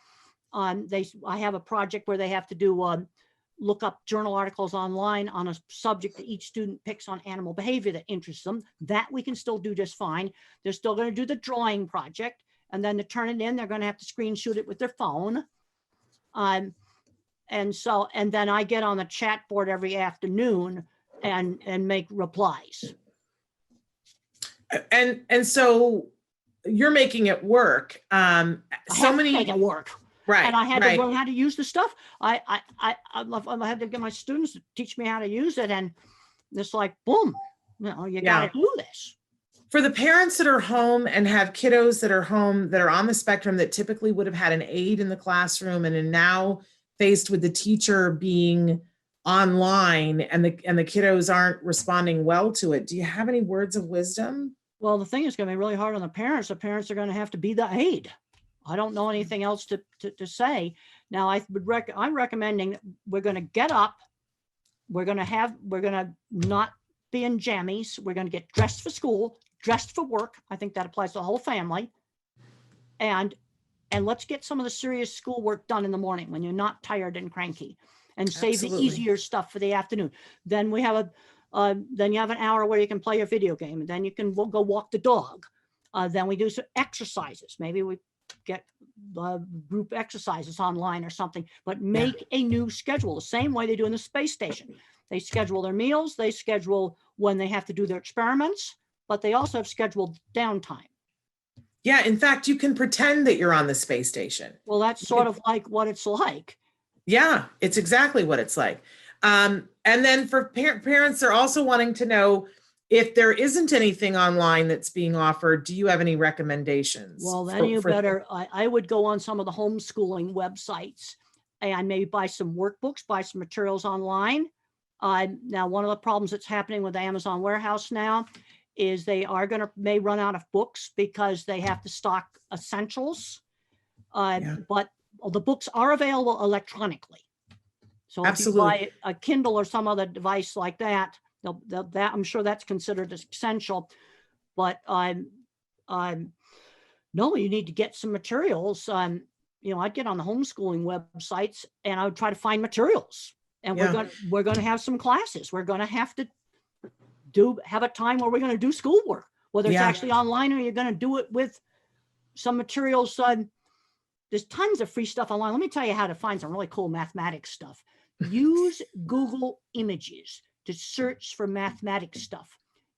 I have a project where they have to do look up journal articles online on a subject that each student picks on animal behavior that interests them. That we can still do just fine. They're still going to do the drawing project, and then to turn it in, they're going to have to screenshot it with their phone. And then I get on the chat board every afternoon and make replies. And so you're making it work. Make it work. Right. And I had to learn how to use the stuff. I had to get my students to teach me how to use it, and it's like, boom, you got to do this. For the parents that are home and have kiddos that are home that are on the spectrum that typically would have had an aide in the classroom and are now faced with the teacher being online and the kiddos aren't responding well to it, do you have any words of wisdom? Well, the thing is going to be really hard on the parents. The parents are going to have to be the aide. I don't know anything else to say. Now, I'm recommending that we're going to get up. We're going to not be in jammies. We're going to get dressed for school, dressed for work. I think that applies to the whole family. And let's get some of the serious schoolwork done in the morning when you're not tired and cranky, and save the easier stuff for the afternoon. Then we have then you have an hour where you can play your video game, and then you can go walk the dog. Then we do some exercises. Maybe we get group exercises online or something, but make a new schedule the same way they do in the space station. They schedule their meals, they schedule when they have to do their experiments, but they also have scheduled downtime. Yeah, in fact, you can pretend that you're on the space station. Well, that's sort of like what it's like. Yeah, it's exactly what it's like. And then for parents, they're also wanting to know, if there isn't anything online that's being offered, do you have any recommendations? Well, then I would go on some of the homeschooling websites and maybe buy some workbooks, buy some materials online. Now, one of the problems that's happening with Amazon warehouse now is they may run out of books because they have to stock essentials. But the books are available electronically. So Absolutely. If you buy a Kindle or some other device like that, that I'm sure that's considered essential. But no, you need to get some materials. I'd get on the homeschooling websites and I would try to find materials. And we're going to have some classes. We're going to have to have a time where we're going to do schoolwork, whether it's actually online or you're going to do it with some materials. There's tons of free stuff online. Let me tell you how to find some really cool mathematics stuff. Use Google Images to search for mathematics stuff.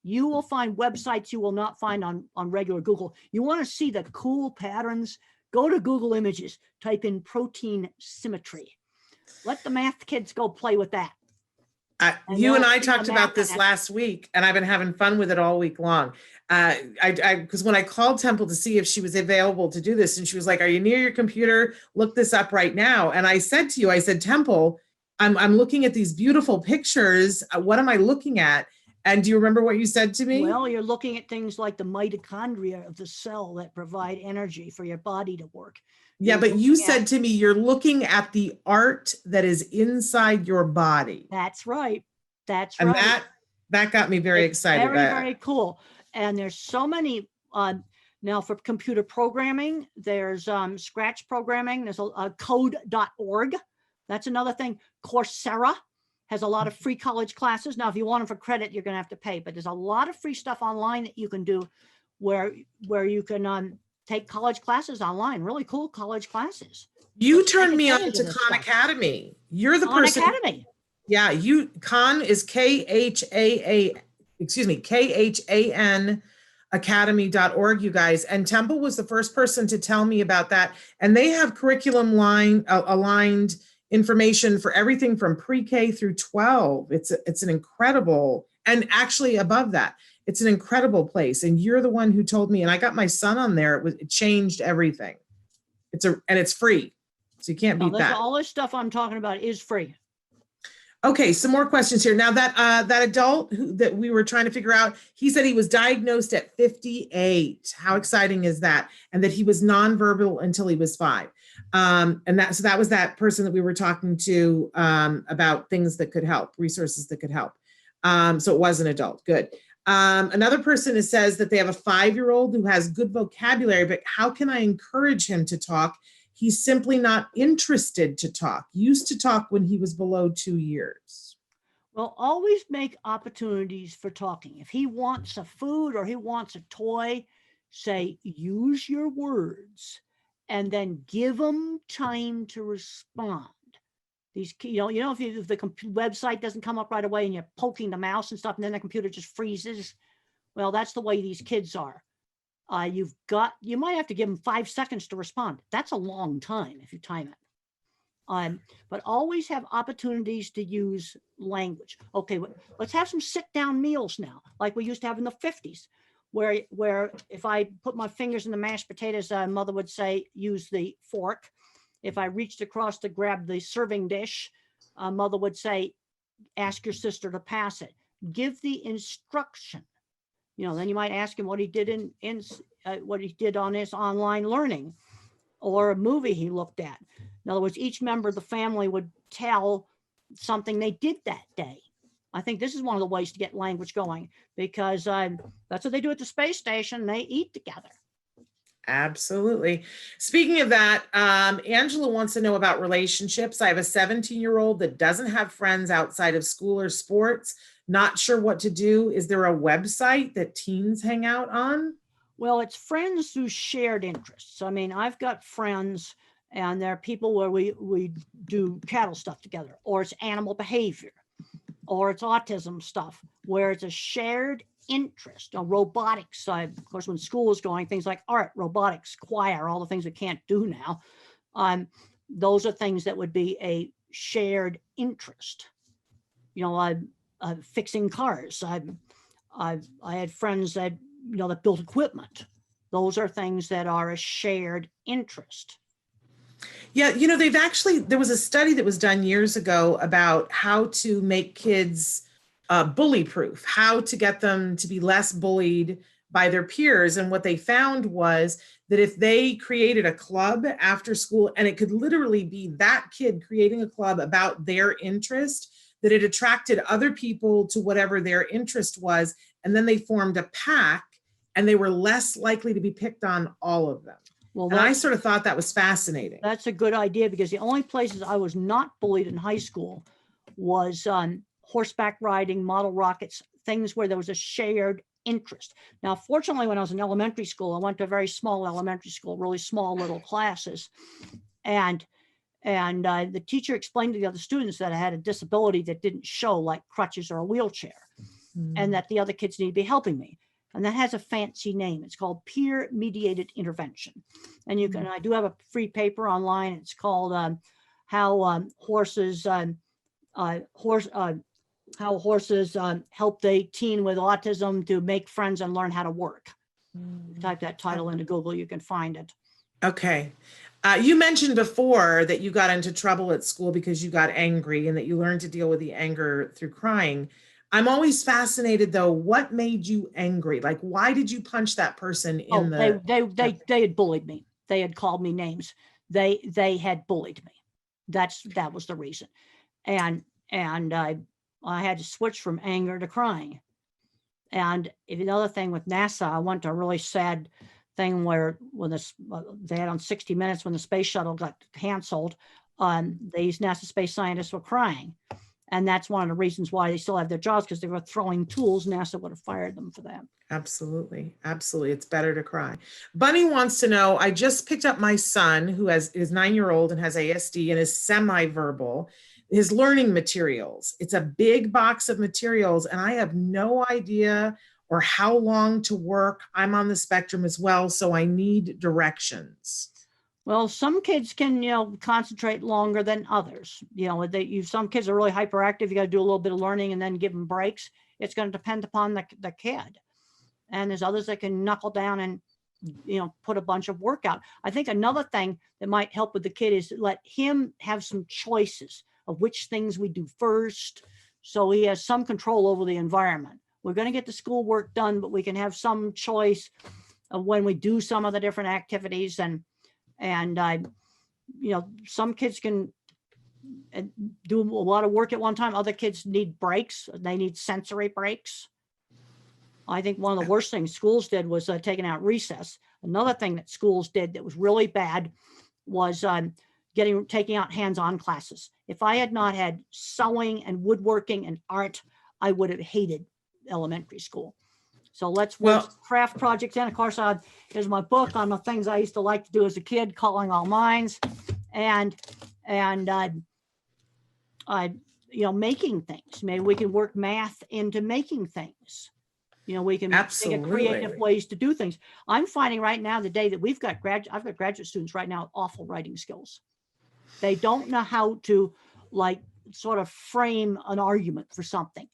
You will find websites you will not find on regular Google. You want to see the cool patterns? Go to Google Images, type in protein symmetry. Let the math kids go play with that. You and I talked about this last week, and I've been having fun with it all week long. Because when I called Temple to see if she was available to do this, and she was like, "Are you near your computer? Look this up right now." And I said to you, I said, "Temple, I'm looking at these beautiful pictures. What am I looking at?" And do you remember what you said to me? Well, you're looking at things like the mitochondria of the cell that provide energy for your body to work. Yeah, but you said to me, you're looking at the art that is inside your body. That's right. That's and right. And that got me very excited. Very cool. And there's so many, now for computer programming, there's Scratch programming. There's a code.org. That's another thing. Coursera has a lot of free college classes. Now, if you want them for credit, you're going to have to pay, but there's a lot of free stuff online that you can do where you can take college classes online, really cool college classes. You turned me on to Khan Academy. You're the person. Academy. Yeah, Khan is KHAN academy.org, you guys. And Temple was the first person to tell me about that. And they have curriculum aligned information for everything from pre-K through 12. It's an incredible, and actually above that, it's an incredible place. And you're the one who told me, and I got my son on there. It changed everything. And it's free. So you can't beat that. All this stuff I'm talking about is free. Okay, some more questions here. Now that adult that we were trying to figure out, he said he was diagnosed at 58. How exciting is that? And that he was nonverbal until he was 5. And that was that person that we were talking to about things that could help, resources that could help. So it was an adult. Good. Another person says that they have a 5-year-old who has good vocabulary, but how can I encourage him to talk? He's simply not interested to talk. Used to talk when he was below 2 years. Well, always make opportunities for talking. If he wants a food or he wants a toy, say, use your words, and then give him time to respond. These, if the website doesn't come up right away and you're poking the mouse and stuff, and then the computer just freezes. Well, that's the way these kids are. You might have to give them 5 seconds to respond. That's a long time if you time it. But always have opportunities to use language. Okay, let's have some sit-down meals now, like we used to have in the 50s, where if I put my fingers in the mashed potatoes, mother would say, use the fork. If I reached across to grab the serving dish, mother would say, ask your sister to pass it. Give the instruction. Then you might ask him what he did what he did on his online learning, or a movie he looked at. In other words, each member of the family would tell something they did that day. I think this is one of the ways to get language going, because that's what they do at the space station. They eat together. Absolutely. Speaking of that, Angela wants to know about relationships. I have a 17-year-old that doesn't have friends outside of school or sports. Not sure what to do. Is there a website that teens hang out on? Well, it's friends through shared interests. I mean, I've got friends, and there are people where we do cattle stuff together, or it's animal behavior, or it's autism stuff, where it's a shared interest. Robotics, of course, when school was going, things like art, robotics, choir, all the things we can't do now. Those are things that would be a shared interest. Fixing cars. I had friends that that built equipment. Those are things that are a shared interest. Yeah, there was a study that was done years ago about how to make kids bully proof, how to get them to be less bullied by their peers. And what they found was that if they created a club after school, and it could literally be that kid creating a club about their interest, that it attracted other people to whatever their interest was. And then they formed a pack, and they were less likely to be picked on, all of them. Well, and I sort of thought that was fascinating. That's a good idea, because the only places I was not bullied in high school was horseback riding, model rockets, things where there was a shared interest. Now, fortunately, when I was in elementary school, I went to a very small elementary school, really small little classes. And the teacher explained to the other students that I had a disability that didn't show, like crutches or a wheelchair, and that the other kids need to be helping me. And that has a fancy name. It's called peer-mediated intervention. And I do have a free paper online. It's called How Horses Help the Teen with Autism to Make Friends and Learn How to Work. Type that title into Google, you can find it. Okay. You mentioned before that you got into trouble at school because you got angry, and that you learned to deal with the anger through crying. I'm always fascinated, though. What made you angry? Like, why did you punch that person in the? They had bullied me. They had called me names. They had bullied me. That was the reason. And I had to switch from anger to crying. And another thing with NASA, I went to a really sad thing where when they had on 60 Minutes, when the space shuttle got canceled, these NASA space scientists were crying. And that's one of the reasons why they still have their jobs, because they were throwing tools. NASA would have fired them for that. Absolutely. Absolutely. It's better to cry. Bunny wants to know, I just picked up my son who is 9-year-old and has ASD and is semi-verbal. his learning materials. It's a big box of materials, and I have no idea or how long to work. I'm on the spectrum as well, so I need directions. Well, some kids can, concentrate longer than others. Some kids are really hyperactive. You got to do a little bit of learning and then give them breaks. It's going to depend upon the kid. And there's others that can knuckle down and, put a bunch of work out. I think another thing that might help with the kid is let him have some choices of which things we do first, so he has some control over the environment. We're going to get the schoolwork done, but we can have some choice of when we do some of the different activities. And some kids can do a lot of work at one time. Other kids need breaks. They need sensory breaks. I think one of the worst things schools did was taking out recess. Another thing that schools did that was really bad was taking out hands-on classes. If I had not had sewing and woodworking and art, I would have hated elementary school. So let's work craft projects in. Of course, here's my book on the things I used to like to do as a kid, Calling All Minds, and making things. Maybe we can work math into making things. We can think of creative ways to do things. I'm finding right now, the day that I've got graduate students right now with awful writing skills. They don't know how to sort of frame an argument for something.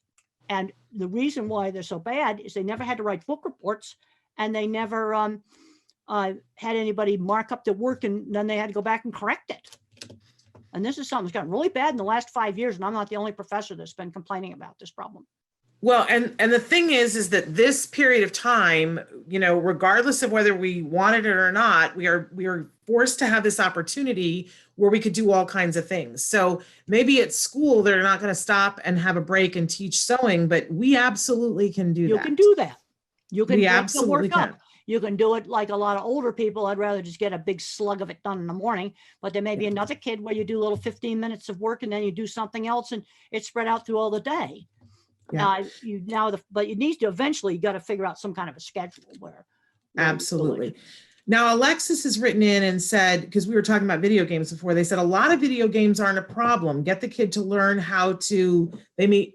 And the reason why they're so bad is they never had to write book reports, and they never had anybody mark up their work, and then they had to go back and correct it. And this is something that's gotten really bad in the last 5 years, and I'm not the only professor that's been complaining about this problem. Well, and the thing is that this period of time, regardless of whether we wanted it or not, we are forced to have this opportunity where we could do all kinds of things. So maybe at school, they're not going to stop and have a break and teach sewing, but we absolutely can do that. You can do that. You can we break absolutely the work can. up. You can do it like a lot of older people. I'd rather just get a big slug of it done in the morning, but there may be another kid where you do a little 15 minutes of work and then you do something else and it's spread out through all the day. Yeah. But you need to eventually, you got to figure out some kind of a schedule where absolutely. Now, Alexis has written in and said, because we were talking about video games before, they said a lot of video games aren't a problem. Get the kid to learn how to, they may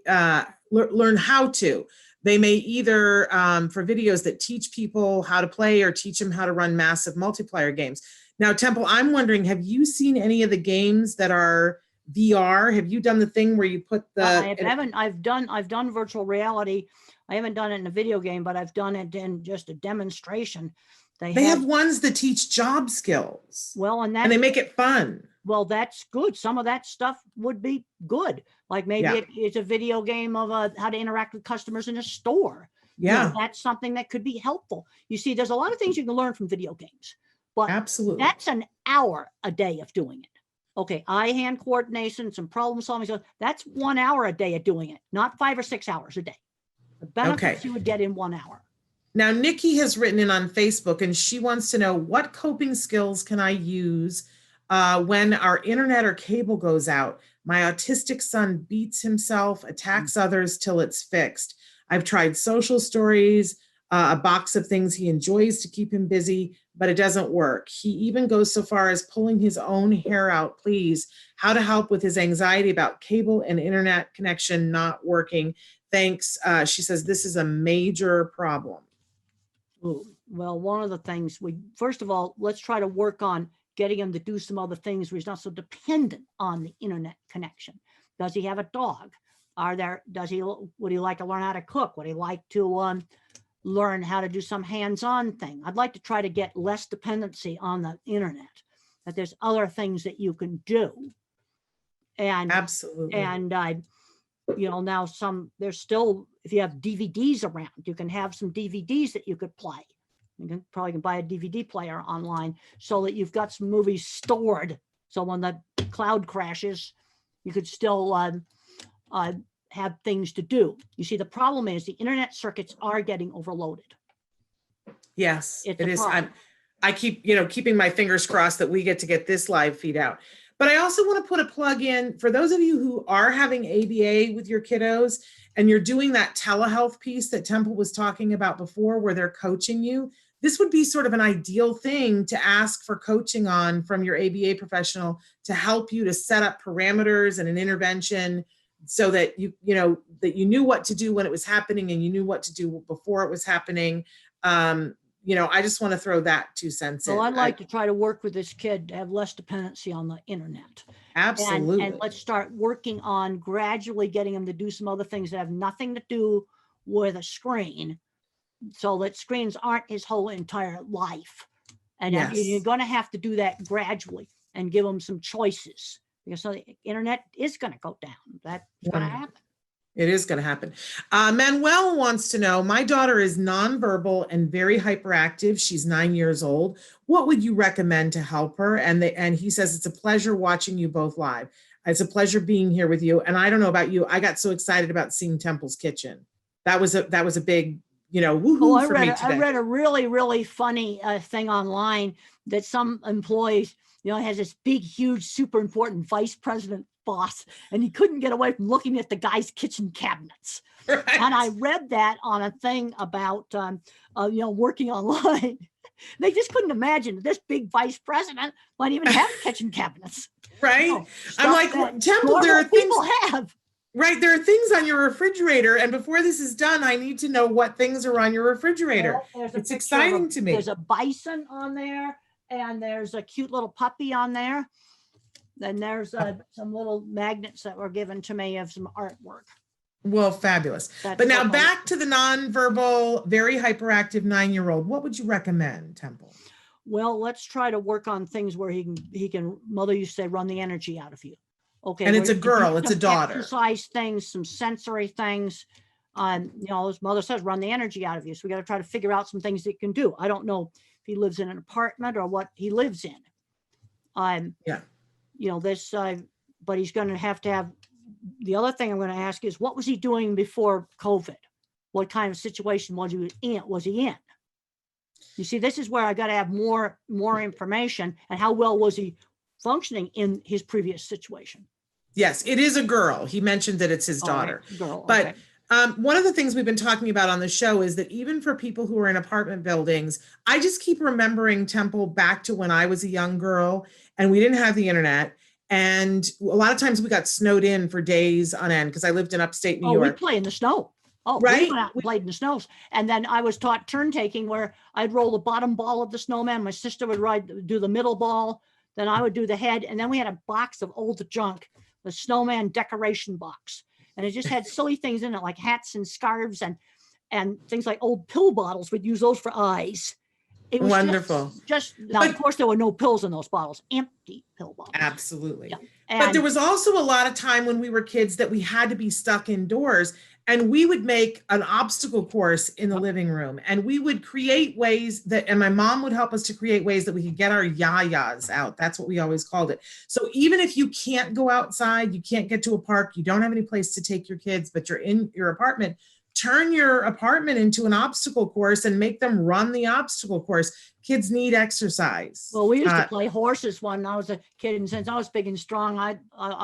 learn how to. They may either, for videos that teach people how to play or teach them how to run massive multiplayer games. Now, Temple, I'm wondering, have you seen any of the games that are VR? Have you done the thing where you put the? I haven't. I've done virtual reality. I haven't done it in a video game, but I've done it in just a demonstration. They have ones that teach job skills. Well, and they make it fun. Well, that's good. Some of that stuff would be good. Like maybe it's a video game of how to interact with customers in a store. Yeah, that's something that could be helpful. You see, there's a lot of things you can learn from video games, but absolutely, that's an hour a day of doing it. Okay, eye-hand coordination, some problem solving. So that's 1 hour a day of doing it, not 5 or 6 hours a day. The benefits you would get in 1 hour. Now, Nikki has written in on Facebook, and she wants to know, what coping skills can I use when our internet or cable goes out? My autistic son beats himself, attacks others till it's fixed. I've tried social stories, a box of things he enjoys to keep him busy, but it doesn't work. He even goes so far as pulling his own hair out. Please, how to help with his anxiety about cable and internet connection not working. Thanks. She says this is a major problem. Well, one of the things first of all, let's try to work on getting him to do some other things where he's not so dependent on the internet connection. Does he have a dog? Would he like to learn how to cook? Would he like to learn how to do some hands-on thing? I'd like to try to get less dependency on the internet, that there's other things that you can do. And absolutely. And now there's still, if you have DVDs around, you can have some DVDs that you could play. You can probably buy a DVD player online so that you've got some movies stored. So when the cloud crashes, you could still have things to do. You see, the problem is the internet circuits are getting overloaded. Yes, it is. I keep, keeping my fingers crossed that we get this live feed out. But I also want to put a plug in for those of you who are having ABA with your kiddos and you're doing that telehealth piece that Temple was talking about before, where they're coaching you. this would be sort of an ideal thing to ask for coaching on from your ABA professional to help you to set up parameters and an intervention so that you knew what to do when it was happening and you knew what to do before it was happening. I just want to throw that 2 cents in. Well, I'd like to try to work with this kid to have less dependency on the internet. Absolutely. And let's start working on gradually getting him to do some other things that have nothing to do with a screen, so that screens aren't his whole entire life. And Yes. you're going to have to do that gradually and give him some choices, because so the internet is going to go down. That's going to happen. It is going to happen. Manuel wants to know, my daughter is nonverbal and very hyperactive. She's 9 years old. What would you recommend to help her? And he says, it's a pleasure watching you both live. It's a pleasure being here with you. And I don't know about you, I got so excited about seeing Temple's Kitchen. That was a big, woohoo for me today. I read a really, really funny thing online that some employees, has this big, huge, super important vice president boss, and he couldn't get away from looking at the guy's kitchen cabinets. Right. And I read that on a thing about, working online. They just couldn't imagine that this big vice president might even have kitchen cabinets. Right. I'm like, Temple, there are things have. Right. There are things on your refrigerator. And before this is done, I need to know what things are on your refrigerator. Well, it's exciting to me. There's a bison on there, and there's a cute little puppy on there. Then there's some little magnets that were given to me of some artwork. Well, fabulous. But now back to the nonverbal, very hyperactive 9-year-old. What would you recommend, Temple? Well, let's try to work on things where he can, mother used to say, run the energy out of you. Okay. And it's a girl, it's a daughter. Exercise things, some sensory things. His mother says, run the energy out of you. So we got to try to figure out some things that he can do. I don't know if he lives in an apartment or what he lives in. But he's going to have, the other thing I'm going to ask is, what was he doing before COVID? What kind of situation was he in? You see, this is where I got to have more information, and how well was he functioning in his previous situation? Yes, it is a girl. He mentioned that it's his daughter. Girl, but okay. One of the things we've been talking about on the show is that even for people who are in apartment buildings, I just keep remembering, Temple, back to when I was a young girl and we didn't have the internet. And a lot of times we got snowed in for days on end because I lived in upstate New York. We play in the snow. Right. We went out and played in the snows. And then I was taught turn taking, where I'd roll the bottom ball of the snowman. My sister would do the middle ball. Then I would do the head. And then we had a box of old junk, the snowman decoration box. And it just had silly things in it, like hats and scarves and things like old pill bottles. We'd use those for eyes. It was wonderful. Now, of course, there were no pills in those bottles, empty pill bottles. Absolutely. Yeah. But there was also a lot of time when we were kids that we had to be stuck indoors, and we would make an obstacle course in the living room, and we would create ways and my mom would help us to create ways that we could get our yayas out. That's what we always called it. So even if you can't go outside, you can't get to a park, you don't have any place to take your kids, but you're in your apartment, turn your apartment into an obstacle course and make them run the obstacle course. Kids need exercise. Well, we used to play horses when I was a kid, and since I was big and strong, I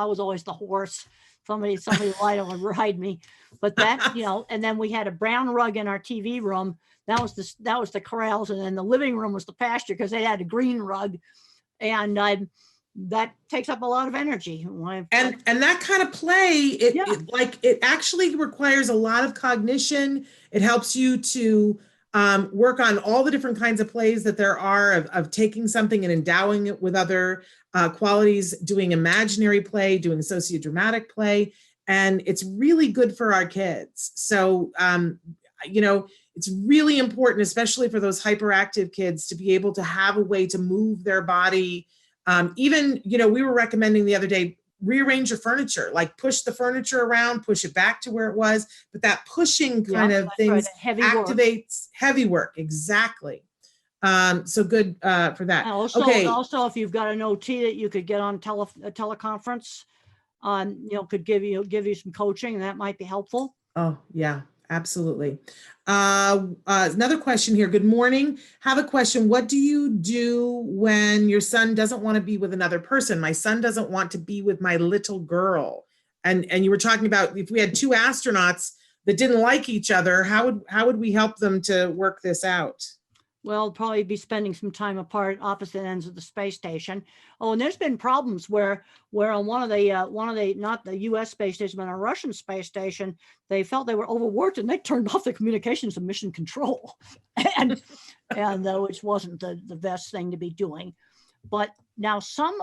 was always the horse. Somebody light would ride me. But that, and then we had a brown rug in our TV room. That was the corrals, and then the living room was the pasture because they had a green rug, and that takes up a lot of energy. And that kind of play, it actually requires a lot of cognition. It helps you to work on all the different kinds of plays that there are of taking something and endowing it with other qualities, doing imaginary play, doing sociodramatic play. And it's really good for our kids. So, it's really important, especially for those hyperactive kids, to be able to have a way to move their body. We were recommending the other day, rearrange your furniture, like push the furniture around, push it back to where it was. But that pushing kind of things activates heavy work. Exactly. So good for that. Also, if you've got an OT that you could get on a teleconference, could give you some coaching, and that might be helpful. Oh, yeah. Absolutely. Another question here. Good morning. Have a question. What do you do when your son doesn't want to be with another person? My son doesn't want to be with my little girl. And you were talking about if we had two astronauts that didn't like each other, how would we help them to work this out? Well, probably be spending some time apart, opposite ends of the space station. Oh, and there's been problems where on one of the not the U.S. space station, but a Russian space station, they felt they were overworked and they turned off the communications and mission control, and which wasn't the best thing to be doing. But now some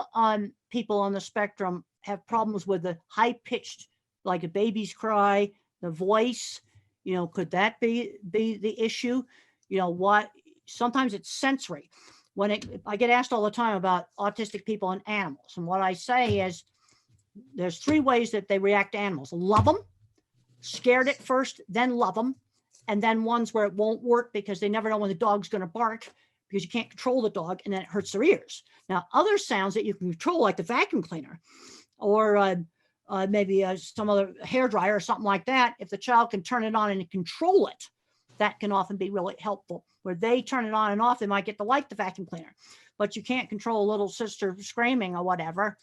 people on the spectrum have problems with the high pitched, like a baby's cry, the voice. You know, could that be the issue? You know what? Sometimes it's sensory. I get asked all the time about autistic people and animals. And what I say is there's 3 ways that they react to animals: love them, scared at first, then love them, and then ones where it won't work because they never know when the dog's going to bark because you can't control the dog and then it hurts their ears. Now, other sounds that you can control, like the vacuum cleaner or maybe some other hair dryer or something like that, if the child can turn it on and control it, that can often be really helpful. Where they turn it on and off, they might get to like the vacuum cleaner, but you can't control a little sister screaming or whatever.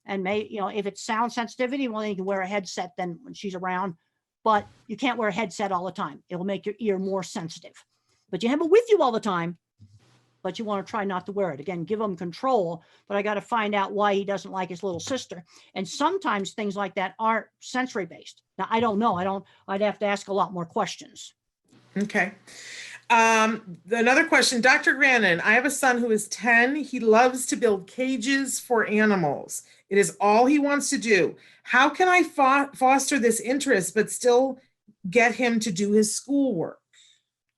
And if it's sound sensitivity, well, then you can wear a headset then when she's around, but you can't wear a headset all the time. It'll make your ear more sensitive, but you have it with you all the time, but you want to try not to wear it. Again, give them control, but I got to find out why he doesn't like his little sister. And sometimes things like that are sensory based. Now, I don't know. I'd have to ask a lot more questions. Okay. Another question, Dr. Grandin, I have a son who is 10. He loves to build cages for animals. It is all he wants to do. How can I foster this interest, but still get him to do his schoolwork?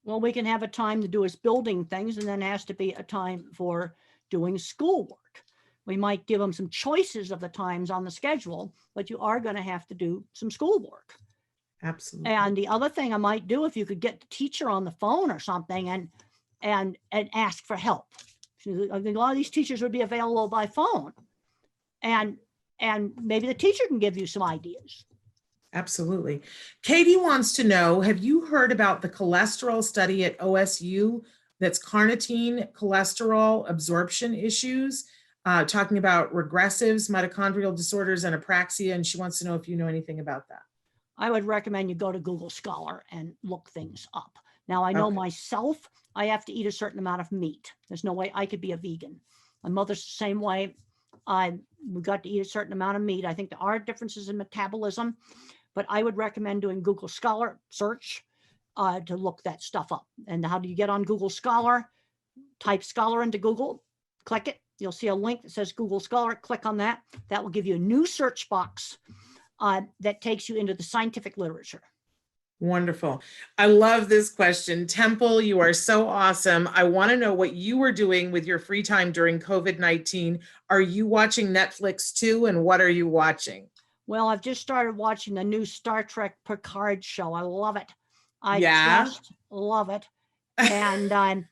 Well, we can have a time to do his building things, and then has to be a time for doing schoolwork. We might give him some choices of the times on the schedule, but you are going to have to do some schoolwork. Absolutely. And the other thing I might do, if you could get the teacher on the phone or something and ask for help. I think a lot of these teachers would be available by phone, and maybe the teacher can give you some ideas. Absolutely. Katie wants to know, have you heard about the cholesterol study at OSU that's carnitine cholesterol absorption issues, talking about regressives, mitochondrial disorders, and apraxia, and she wants to know if you know anything about that. I would recommend you go to Google Scholar and look things up. Now, I know myself, I have to eat a certain amount of meat. There's no way I could be a vegan. My mother's the same way. We got to eat a certain amount of meat. I think there are differences in metabolism, but I would recommend doing Google Scholar search to look that stuff up. And how do you get on Google Scholar? Type Scholar into Google, click it. You'll see a link that says Google Scholar. Click on that. That will give you a new search box that takes you into the scientific literature. Wonderful. I love this question. Temple, you are so awesome. I want to know what you were doing with your free time during COVID-19. Are you watching Netflix too? And what are you watching? Well, I've just started watching the new Star Trek Picard show. I love it. I just love it. And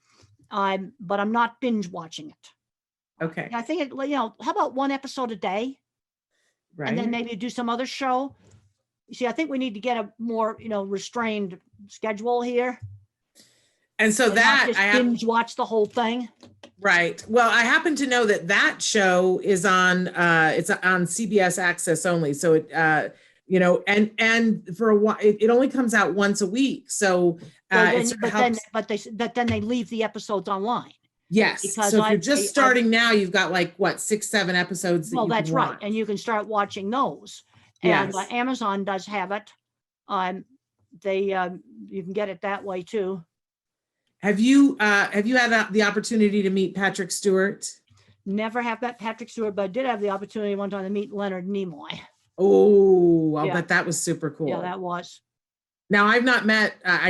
but I'm not binge watching it. Okay. I think how about one episode a day? Right. And then maybe do some other show. You see, I think we need to get a more, restrained schedule here. And so that not just binge watch the whole thing. Right. Well, I happen to know that show is on it's on CBS Access only. So it and for a while it only comes out once a week. So but then they leave the episodes online. Yes. Because so if you're just starting now, you've got 6-7 episodes. That's right. And you can start watching those. Yes. And Amazon does have it. You can get it that way too. Have you had the opportunity to meet Patrick Stewart? Never have met Patrick Stewart, but I did have the opportunity one time to meet Leonard Nimoy. Oh, I'll bet that was super cool. Yeah, that was. Now, I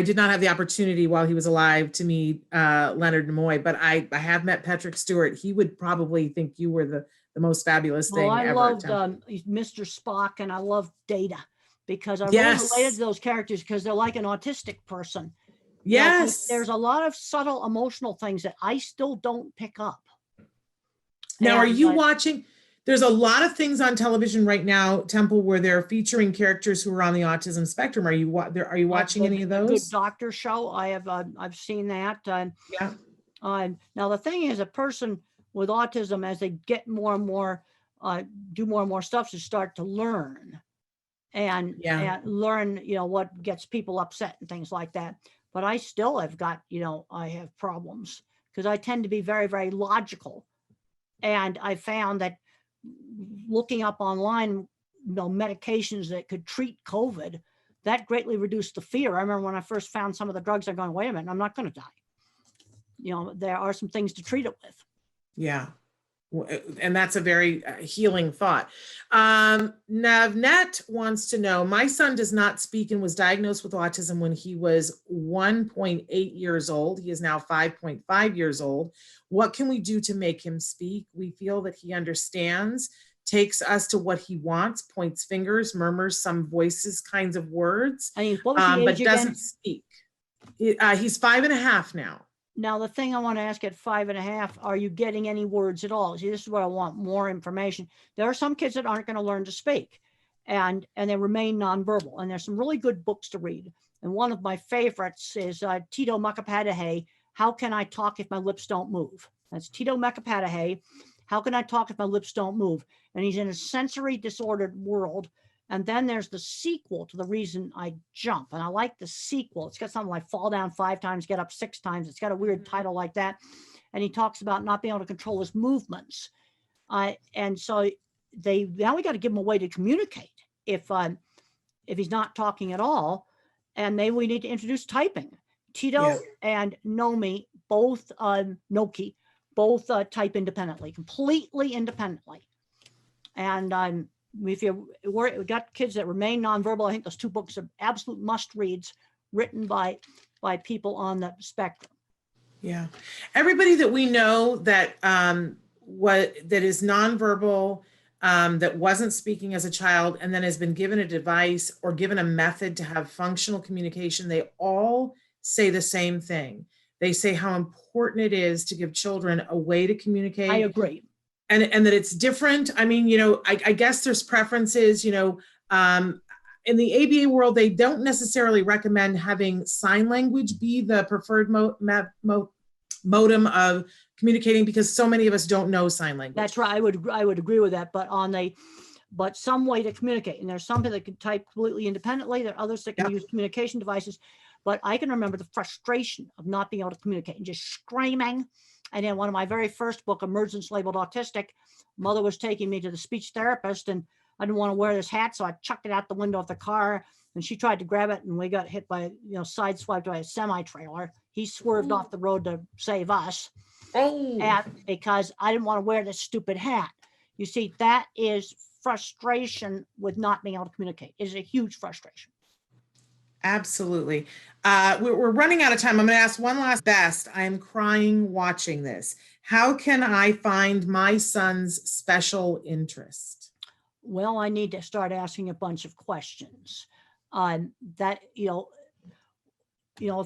did not have the opportunity while he was alive to meet Leonard Nimoy, but I have met Patrick Stewart. He would probably think you were the most fabulous thing ever. I loved Mr. Spock, and I loved Data, because I really related to those characters because they're like an autistic person. Yes. There's a lot of subtle emotional things that I still don't pick up. Now, are you watching? There's a lot of things on television right now, Temple, where they're featuring characters who are on the autism spectrum. Are you watching any of those? Good Doctor show. I've seen that. Yeah. Now the thing is, a person with autism, as they get more and more, do more and more stuff, to start to learn, and learn, what gets people upset and things like that. But I still have got, I have problems. because I tend to be very, very logical. And I found that looking up online, medications that could treat COVID, that greatly reduced the fear. I remember when I first found some of the drugs, I'm going, wait a minute, I'm not going to die. There are some things to treat it with. Yeah. And that's a very healing thought. Navnet wants to know, my son does not speak and was diagnosed with autism when he was 1.8 years old. He is now 5.5 years old. What can we do to make him speak? We feel that he understands, takes us to what he wants, points fingers, murmurs some voices, kinds of words, I mean, what was the age but again? doesn't speak. He's 5.5 now. Now, the thing I want to ask at 5.5, are you getting any words at all? See, this is where I want more information. There are some kids that aren't going to learn to speak and they remain nonverbal. And there's some really good books to read. And one of my favorites is Tito Mukapadahay, How Can I Talk If My Lips Don't Move? That's Tito Mukapadahay, How Can I Talk If My Lips Don't Move? And he's in a sensory disordered world. And then there's the sequel to The Reason I Jump. And I like the sequel. It's got something like fall down 5 times, get up 6 times. It's got a weird title like that. And he talks about not being able to control his movements. And so now we got to give him a way to communicate if he's not talking at all. And maybe we need to introduce typing. Tito and Nomi, both Noki, both type independently, completely independently. And if we got kids that remain nonverbal, I think those 2 books are absolute must reads, written by people on the spectrum. Yeah, everybody that we know that that is nonverbal, that wasn't speaking as a child, and then has been given a device or given a method to have functional communication, they all say the same thing. They say how important it is to give children a way to communicate. I agree. And that it's different. I mean, I guess there's preferences, in the ABA world, they don't necessarily recommend having sign language be the preferred modem of communicating because so many of us don't know sign language. That's right. I would agree with that, but some way to communicate. And there's some that can type completely independently. There are others that can use communication devices. But I can remember the frustration of not being able to communicate and just screaming. And in one of my very first book, Emergence Labeled Autistic, mother was taking me to the speech therapist and I didn't want to wear this hat. So I chucked it out the window of the car and she tried to grab it and we got hit by, sideswiped by a semi-trailer. He swerved off the road to save us because I didn't want to wear this stupid hat. You see, that is frustration with not being able to communicate. It is a huge frustration. Absolutely. We're running out of time. I'm going to ask one last best. I am crying watching this. How can I find my son's special interest? Well, I need to start asking a bunch of questions. If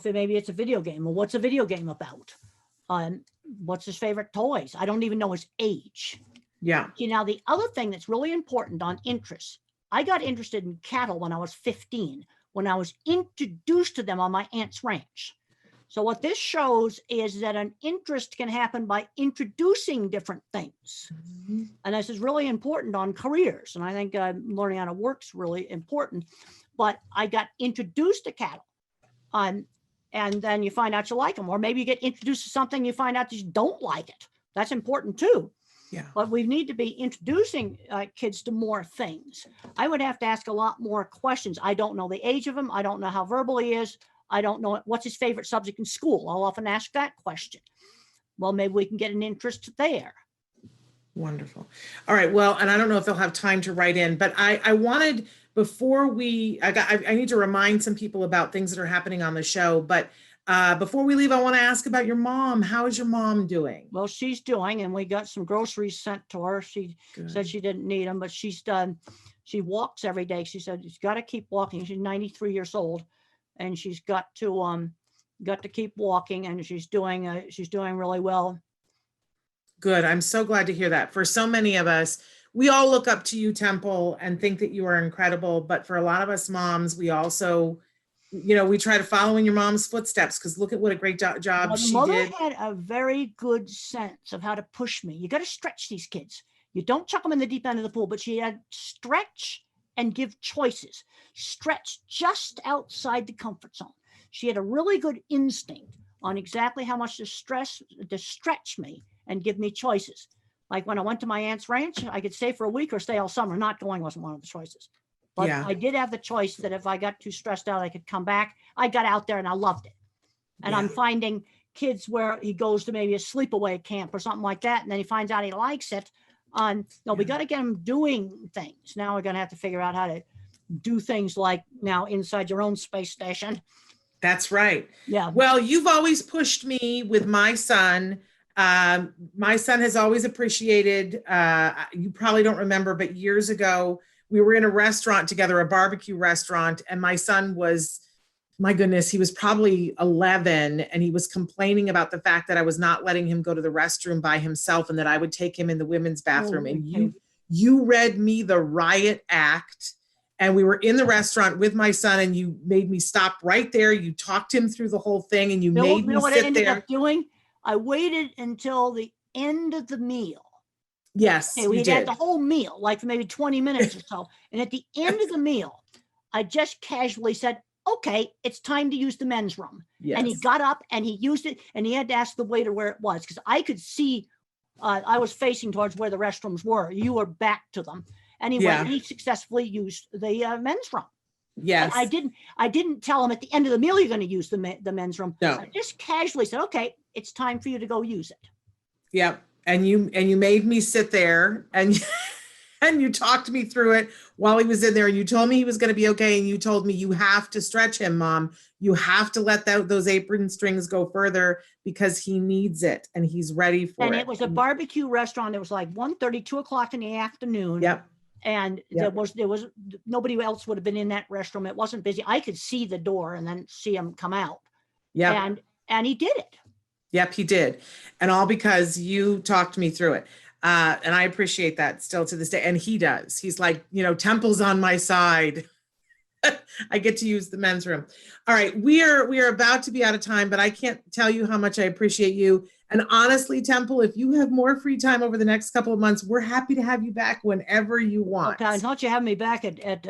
maybe it's a video game, well, what's a video game about? What's his favorite toys? I don't even know his age. Yeah. The other thing that's really important on interests, I got interested in cattle when I was 15. When I was introduced to them on my aunt's ranch. So what this shows is that an interest can happen by introducing different things. Mm-hmm. And this is really important on careers. And I think learning how to work is really important. But I got introduced to cattle. And then you find out you like them. Or maybe you get introduced to something, you find out that you don't like it. That's important too. Yeah. But we need to be introducing kids to more things. I would have to ask a lot more questions. I don't know the age of him. I don't know how verbal he is. I don't know what's his favorite subject in school. I'll often ask that question. Well, maybe we can get an interest there. Wonderful. All right. Well, and I don't know if they'll have time to write in, but I wanted, before I need to remind some people about things that are happening on the show, but before we leave, I want to ask about your mom. How is your mom doing? Well, she's doing, and we got some groceries sent to her. She said she didn't need them, but she's done. She walks every day. She said she's got to keep walking. She's 93 years old, and she's got to keep walking, and she's doing really well. Good. I'm so glad to hear that. For so many of us, we all look up to you, Temple, and think that you are incredible. But for a lot of us moms, we also, we try to follow in your mom's footsteps because look at what a great job she mother did. Had a very good sense of how to push me. You got to stretch these kids. You don't chuck them in the deep end of the pool, but she had stretch and give choices. Stretch just outside the comfort zone. She had a really good instinct on exactly how much to stretch me and give me choices. Like when I went to my aunt's ranch, I could stay for a week or stay all summer. Not going wasn't one of the choices. But Yeah. I did have the choice that if I got too stressed out, I could come back. I got out there and I loved it. And Yeah. I'm finding kids where he goes to maybe a sleepaway camp or something like that, and then he finds out he likes it. We got to get him doing things. Now we're going to have to figure out how to do things like now inside your own space station. That's right. Yeah. Well, you've always pushed me with my son. My son has always appreciated, you probably don't remember, but years ago, we were in a restaurant together, a barbecue restaurant, and my son was, my goodness, he was probably 11, and he was complaining about the fact that I was not letting him go to the restroom by himself and that I would take him in the women's bathroom. And you read me the riot act, and we were in the restaurant with my son, and you made me stop right there. You talked him through the whole thing, and you made me what sit I ended there. up doing? I waited until the end of the meal. Yes, Okay, we did. had the whole meal, like for maybe 20 minutes or so. And at the end of the meal, I just casually said, okay, it's time to use the men's room. Yes. And he got up and he used it, and he had to ask the waiter where it was, because I could see, I was facing towards where the restrooms were. You were back to them. Anyway, Yeah. he successfully used the men's room. Yes. And I didn't tell him at the end of the meal, you're going to use the men's room. No. I just casually said, okay, it's time for you to go use it. Yep. And you made me sit there, and and you talked me through it while he was in there, and you told me he was going to be okay. And you told me, you have to stretch him, Mom. You have to let those apron strings go further because he needs it and he's ready for it. And it was a barbecue restaurant. It was like 1:30, 2 o'clock in the afternoon. Yep. And there was nobody else would have been in that restroom. It wasn't busy. I could see the door and then see him come out. Yep. And he did it. Yep, he did. And all because you talked me through it. And I appreciate that still to this day. And he does. He's like, Temple's on my side. I get to use the men's room. All right. We are about to be out of time, but I can't tell you how much I appreciate you. And honestly, Temple, if you have more free time over the next couple of months, we're happy to have you back whenever you want. Okay, I thought you have me back at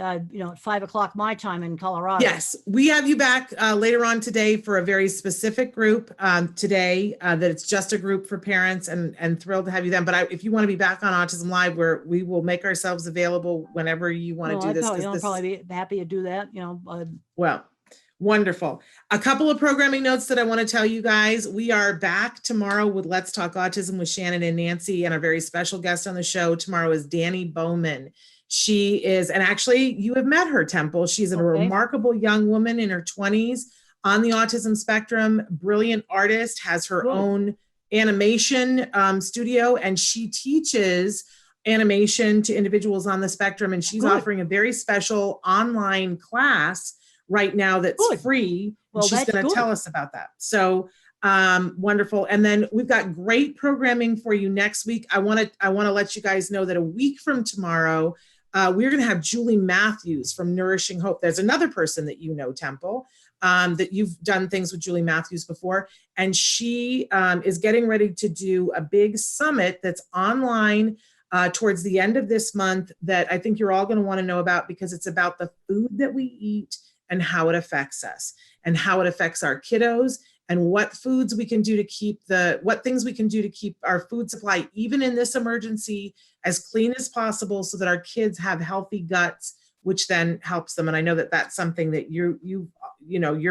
5 o'clock my time in Colorado. Yes, we have you back later on today for a very specific group today that it's just a group for parents, and thrilled to have you then. But if you want to be back on Autism Live, we will make ourselves available whenever you want to do this. I'll probably be happy to do that. Well, wonderful. A couple of programming notes that I want to tell you guys. We are back tomorrow with Let's Talk Autism with Shannon and Nancy, and our very special guest on the show tomorrow is Dani Bowman. She is, and actually you have met her, Temple. She's a remarkable young woman in her 20s on the autism spectrum, brilliant artist, has her own animation studio, and she teaches animation to individuals on the spectrum. And she's offering a very special online class right now that's free. Well, she's going to tell us about that. So wonderful. And then we've got great programming for you next week. I want to let you guys know that a week from tomorrow, we're going to have Julie Matthews from Nourishing Hope. There's another person that Temple, that you've done things with Julie Matthews before. And she is getting ready to do a big summit that's online towards the end of this month that I think you're all going to want to know about, because it's about the food that we eat and how it affects us and how it affects our kiddos, and what foods we can do to keep what things we can do to keep our food supply, even in this emergency, as clean as possible so that our kids have healthy guts, which then helps them. And I know that that's something that you're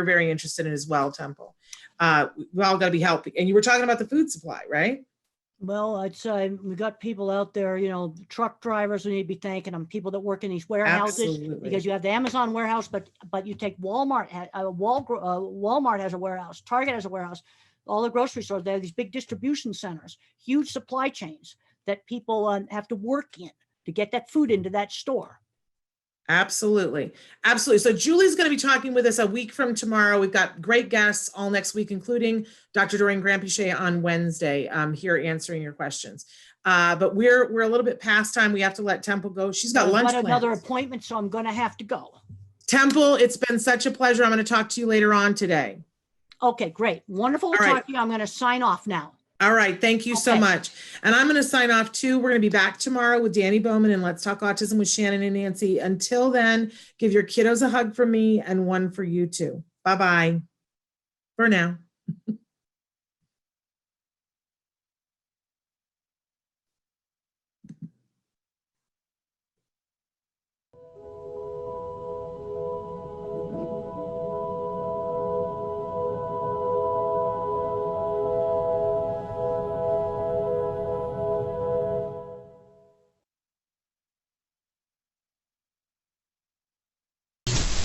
very interested in as well, Temple. We all got to be healthy. And you were talking about the food supply, right? Well, I'd say we got people out there, truck drivers, we need to be thanking them, people that work in these warehouses. Absolutely. Because you have the Amazon warehouse, but you take Walmart, Walmart has a warehouse, Target has a warehouse, all the grocery stores, they have these big distribution centers, huge supply chains that people have to work in to get that food into that store. Absolutely. Absolutely. So Julie's going to be talking with us a week from tomorrow. We've got great guests all next week, including Dr. Doreen on Wednesday, here answering your questions. But we're a little bit past time. We have to let Temple go. She's got lunch plans. Another appointment, so I'm going to have to go. Temple, it's been such a pleasure. I'm going to talk to you later on today. Okay, great. Wonderful to talk to you. I'm going to sign off now. All right. Thank you so much. And I'm going to sign off too. We're going to be back tomorrow with Dani Bowman and Let's Talk Autism with Shannon and Nancy. Until then, give your kiddos a hug from me and one for you too. Bye-bye for now.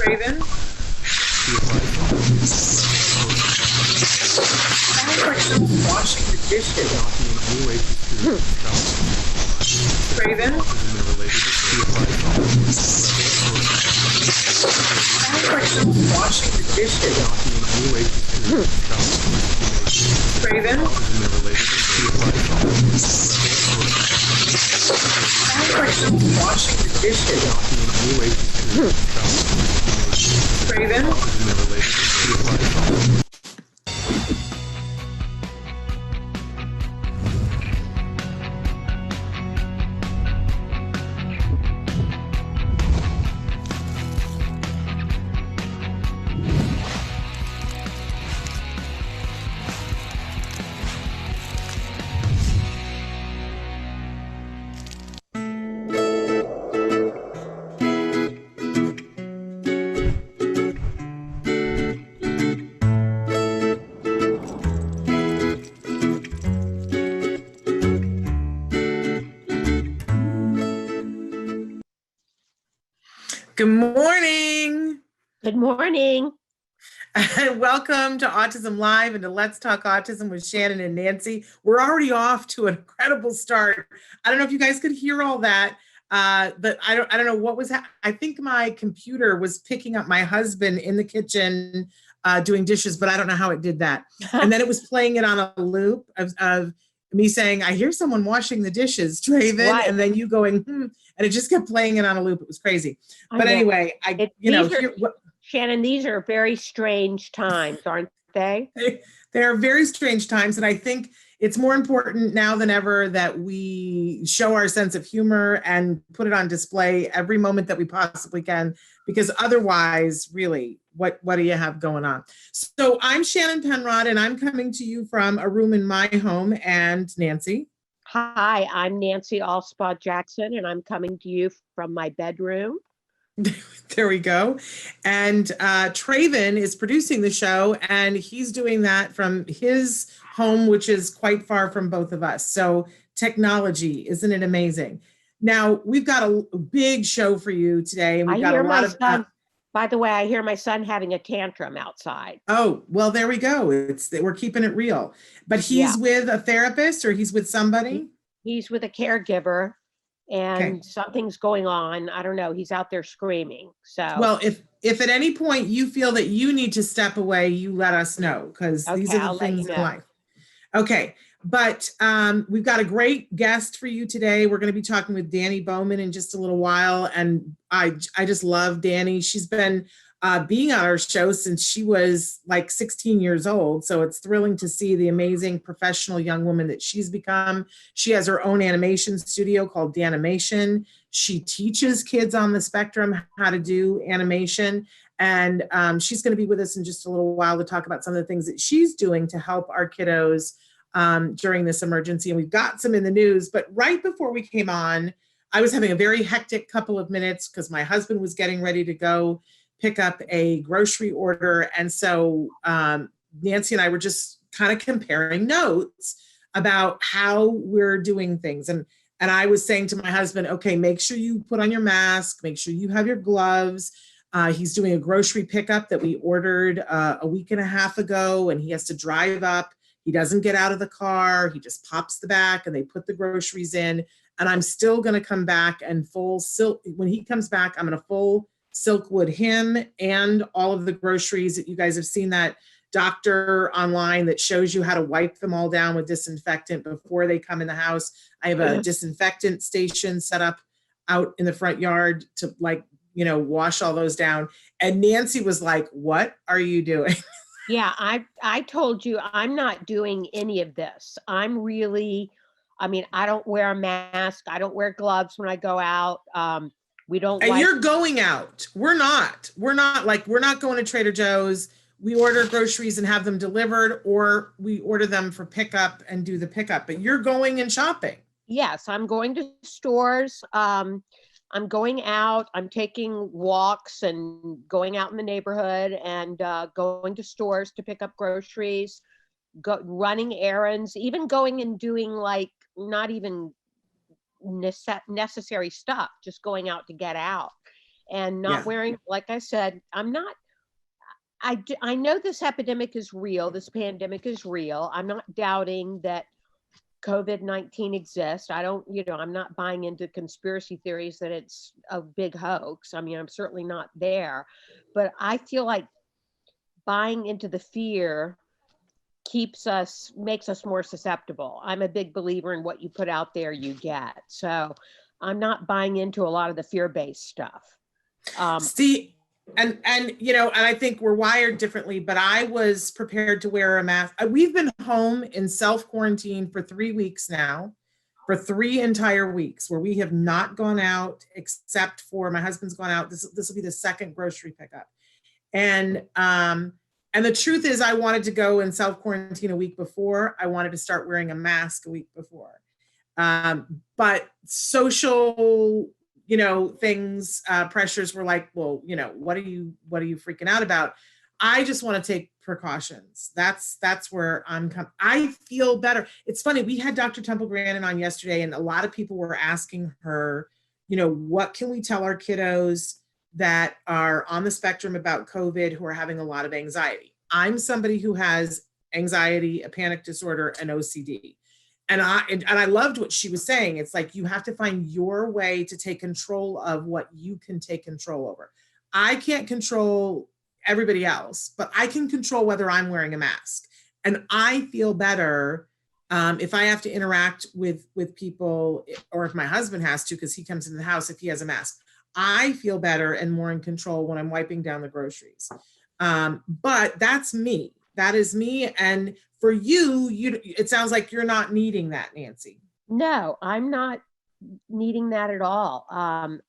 Craven. Sounds like someone washing the dishes. Craven. Sounds like someone washing the dishes. Craven. Sounds like someone washing the dishes. Craven. Good morning. Good morning. Welcome to Autism Live and to Let's Talk Autism with Shannon and Nancy. We're already off to an incredible start. I don't know if you guys could hear all that, but I don't know what was. I think my computer was picking up my husband in the kitchen doing dishes, but I don't know how it did that. And then it was playing it on a loop of me saying, "I hear someone washing the dishes, Traven," Right. and then you going, and it just kept playing it on a loop. It was crazy. But anyway, Shannon, these are very strange times, aren't they? They are very strange times, and I think it's more important now than ever that we show our sense of humor and put it on display every moment that we possibly can, because otherwise, really, what do you have going on? So I'm Shannon Penrod, and I'm coming to you from a room in my home, and Nancy. Hi, I'm Nancy Allspaw Jackson, and I'm coming to you from my bedroom. There we go. And Traven is producing the show, and he's doing that from his home, which is quite far from both of us. So technology, isn't it amazing? Now, we've got a big show for you today. And we've got a lot of son, by the way, I hear my son having a tantrum outside. Oh, well, there we go. We're keeping it real. But he's with a therapist, or he's with somebody? He's with a caregiver. And something's going on. I don't know. He's out there screaming. So, well, if at any point you feel that you need to step away, you let us know, because these are the things in life. Okay. But we've got a great guest for you today. We're going to be talking with Dani Bowman in just a little while. And I just love Dani. She's been being on our show since she was like 16 years old. So it's thrilling to see the amazing professional young woman that she's become. She has her own animation studio called Danimation. She teaches kids on the spectrum how to do animation. And she's going to be with us in just a little while to talk about some of the things that she's doing to help our kiddos during this emergency. And we've got some in the news. But right before we came on, I was having a very hectic couple of minutes because my husband was getting ready to go pick up a grocery order. And so Nancy and I were just kind of comparing notes about how we're doing things. And I was saying to my husband, okay, make sure you put on your mask, make sure you have your gloves. He's doing a grocery pickup that we ordered a week and a half ago, and he has to drive up. He doesn't get out of the car. He just pops the back and they put the groceries in. And I'm still going to come back and when he comes back, I'm going to full Silkwood him and all of the groceries. That you guys have seen that doctor online that shows you how to wipe them all down with disinfectant before they come in the house. I have a disinfectant station set up out in the front yard to wash all those down. And Nancy was like, "What are you doing?" Yeah, I told you I'm not doing any of this. I don't wear a mask. I don't wear gloves when I go out. We don't. And you're going out. We're not going to Trader Joe's. We order groceries and have them delivered, or we order them for pickup and do the pickup. But you're going and shopping. Yes, I'm going to stores. I'm going out. I'm taking walks and going out in the neighborhood and going to stores to pick up groceries, running errands, even going and doing not even necessary stuff, just going out to get out. and not Yeah. wearing, like I said, I know this epidemic is real. This pandemic is real. I'm not doubting that COVID-19 exists. I'm not buying into conspiracy theories that it's a big hoax. I mean, I'm certainly not there, but I feel like buying into the fear makes us more susceptible. I'm a big believer in what you put out there, you get. So I'm not buying into a lot of the fear-based stuff. See, and I think we're wired differently, but I was prepared to wear a mask. We've been home in self-quarantine for 3 weeks now, for 3 entire weeks, where we have not gone out except for my husband's gone out. This will be the second grocery pickup. And the truth is, I wanted to go in self-quarantine a week before. I wanted to start wearing a mask a week before. But social things, pressures were like, well, what are you freaking out about? I just want to take precautions. That's where I feel better. It's funny. We had Dr. Temple Grandin on yesterday, and a lot of people were asking her, what can we tell our kiddos that are on the spectrum about COVID, who are having a lot of anxiety? I'm somebody who has anxiety, a panic disorder, and OCD. And I loved what she was saying. It's like, you have to find your way to take control of what you can take control over. I can't control everybody else, but I can control whether I'm wearing a mask. And I feel better if I have to interact with people, or if my husband has to, because he comes into the house if he has a mask. I feel better and more in control when I'm wiping down the groceries. But that's me. That is me. And for you, it sounds like you're not needing that, Nancy. No, I'm not needing that at all. And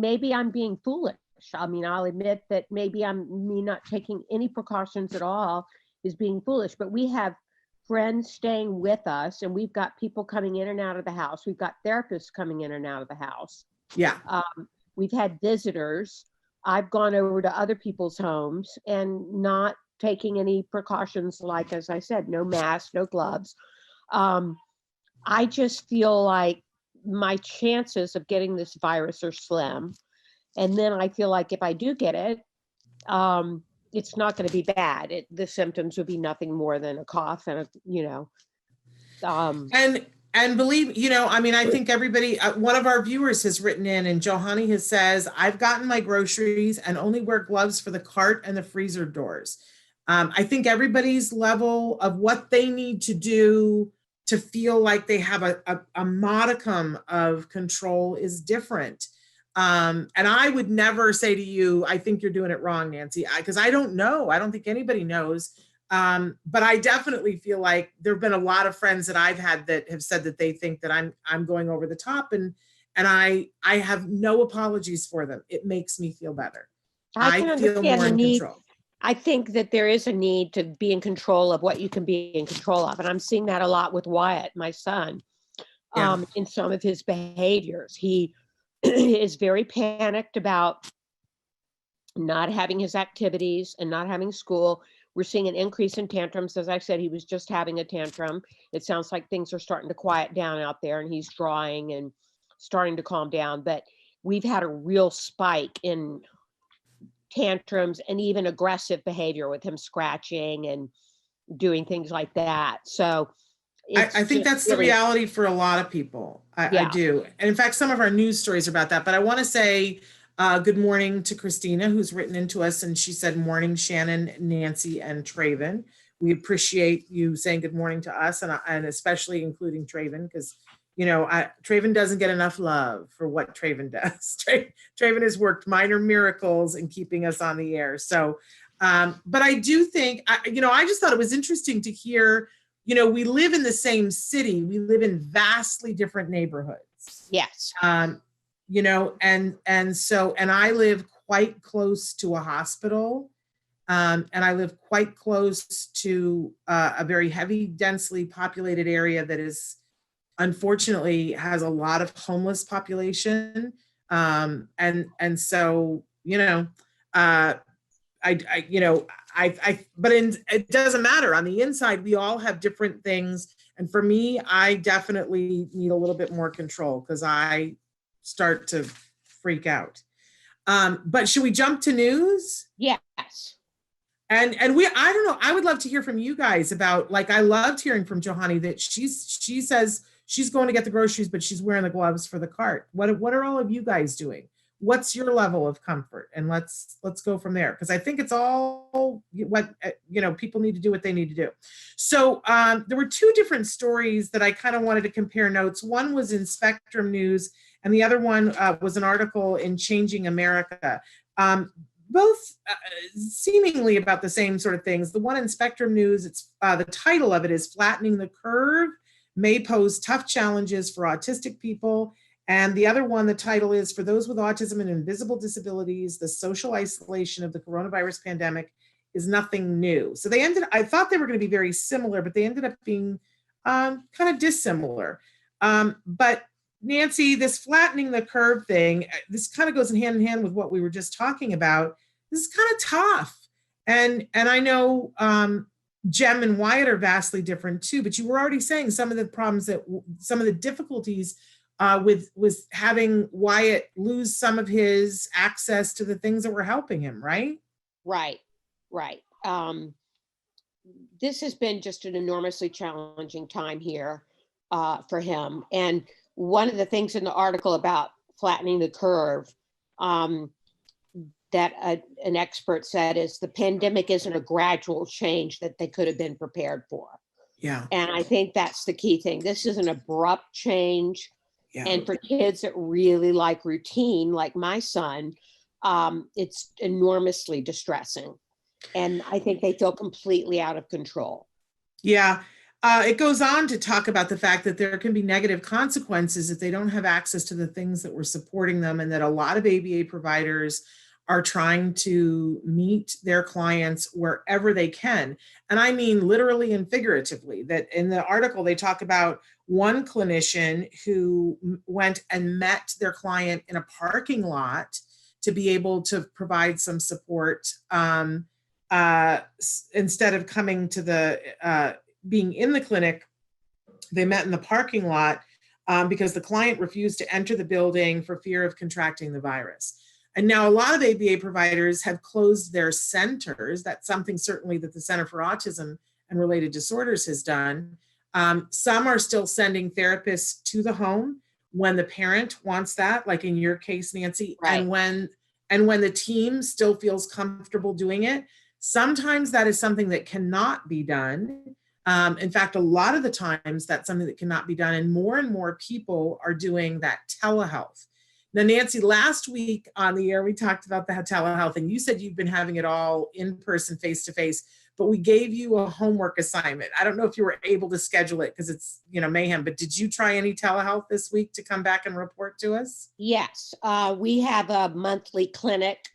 maybe I'm being foolish. I mean, I'll admit that maybe me not taking any precautions at all is being foolish, but we have friends staying with us, and we've got people coming in and out of the house. We've got therapists coming in and out of the house. Yeah. We've had visitors. I've gone over to other people's homes and not taking any precautions, like, as I said, no mask, no gloves. I just feel like my chances of getting this virus are slim. And then I feel like if I do get it, it's not going to be bad. The symptoms would be nothing more than a cough and And believe, I think everybody, one of our viewers has written in, and Johanny says, I've gotten my groceries and only wear gloves for the cart and the freezer doors. I think everybody's level of what they need to do to feel like they have a modicum of control is different. And I would never say to you, I think you're doing it wrong, Nancy, because I don't know. I don't think anybody knows. But I definitely feel like there've been a lot of friends that I've had that have said that they think that I'm going over the top, and I have no apologies for them. It makes me feel better. I feel more in control. I think that there is a need to be in control of what you can be in control of. And I'm seeing that a lot with Wyatt, my son, in some of his behaviors. He is very panicked about not having his activities and not having school. We're seeing an increase in tantrums. As I said, he was just having a tantrum. It sounds like things are starting to quiet down out there, and he's drawing and starting to calm down. But we've had a real spike in tantrums and even aggressive behavior, with him scratching and doing things like that. So I think that's really the reality for a lot of people. I do. And in fact, some of our news stories are about that. But I want to say good morning to Christina, who's written into us, and she said, morning, Shannon, Nancy, and Traven. We appreciate you saying good morning to us, and especially including Traven, because Traven doesn't get enough love for what Traven does. Traven has worked minor miracles in keeping us on the air. So, but I do think, I just thought it was interesting to hear, we live in the same city. We live in vastly different neighborhoods. Yes. And I live quite close to a hospital. And I live quite close to a very heavy, densely populated area that is, unfortunately, has a lot of homeless population. But it doesn't matter. On the inside, we all have different things. And for me, I definitely need a little bit more control, because I start to freak out. But should we jump to news? Yes. And I don't know, I would love to hear from you guys about, like, I loved hearing from Johanny that she says she's going to get the groceries, but she's wearing the gloves for the cart. What are all of you guys doing? What's your level of comfort? And let's go from there, because I think it's all what, people need to do what they need to do. So there were two different stories that I kind of wanted to compare notes. One was in Spectrum News, and the other one was an article in Changing America. Both seemingly about the same sort of things. The one in Spectrum News, it's the title of it is Flattening the Curve May Pose Tough Challenges for Autistic People. And the other one, the title is For Those with Autism and Invisible Disabilities, the Social Isolation of the Coronavirus Pandemic is Nothing New. So I thought they were going to be very similar, but they ended up being kind of dissimilar. But Nancy, this flattening the curve thing, this kind of goes hand in hand with what we were just talking about. This is kind of tough. And I know Jem and Wyatt are vastly different too, but you were already saying some of the problems some of the difficulties with having Wyatt lose some of his access to the things that were helping him, right? Right. This has been just an enormously challenging time here for him. And one of the things in the article about flattening the curve that an expert said is the pandemic isn't a gradual change that they could have been prepared for. Yeah. And I think that's the key thing. This is an abrupt change. Yeah. And for kids that really like routine, like my son, it's enormously distressing. And I think they feel completely out of control. Yeah. It goes on to talk about the fact that there can be negative consequences if they don't have access to the things that were supporting them, and that a lot of ABA providers are trying to meet their clients wherever they can. And I mean literally and figuratively. That in the article, they talk about one clinician who went and met their client in a parking lot to be able to provide some support instead of coming to the being in the clinic. They met in the parking lot because the client refused to enter the building for fear of contracting the virus. And now a lot of ABA providers have closed their centers. That's something certainly that the Center for Autism and Related Disorders has done. Some are still sending therapists to the home when the parent wants that, like in your case, Nancy, right. and when the team still feels comfortable doing it. Sometimes that is something that cannot be done. In fact, a lot of the times that's something that cannot be done, and more people are doing that telehealth. Now, Nancy, last week on the air, we talked about the telehealth, and you said you've been having it all in person, face to face, but we gave you a homework assignment. I don't know if you were able to schedule it because it's, mayhem, but did you try any telehealth this week to come back and report to us? Yes, we have a monthly clinic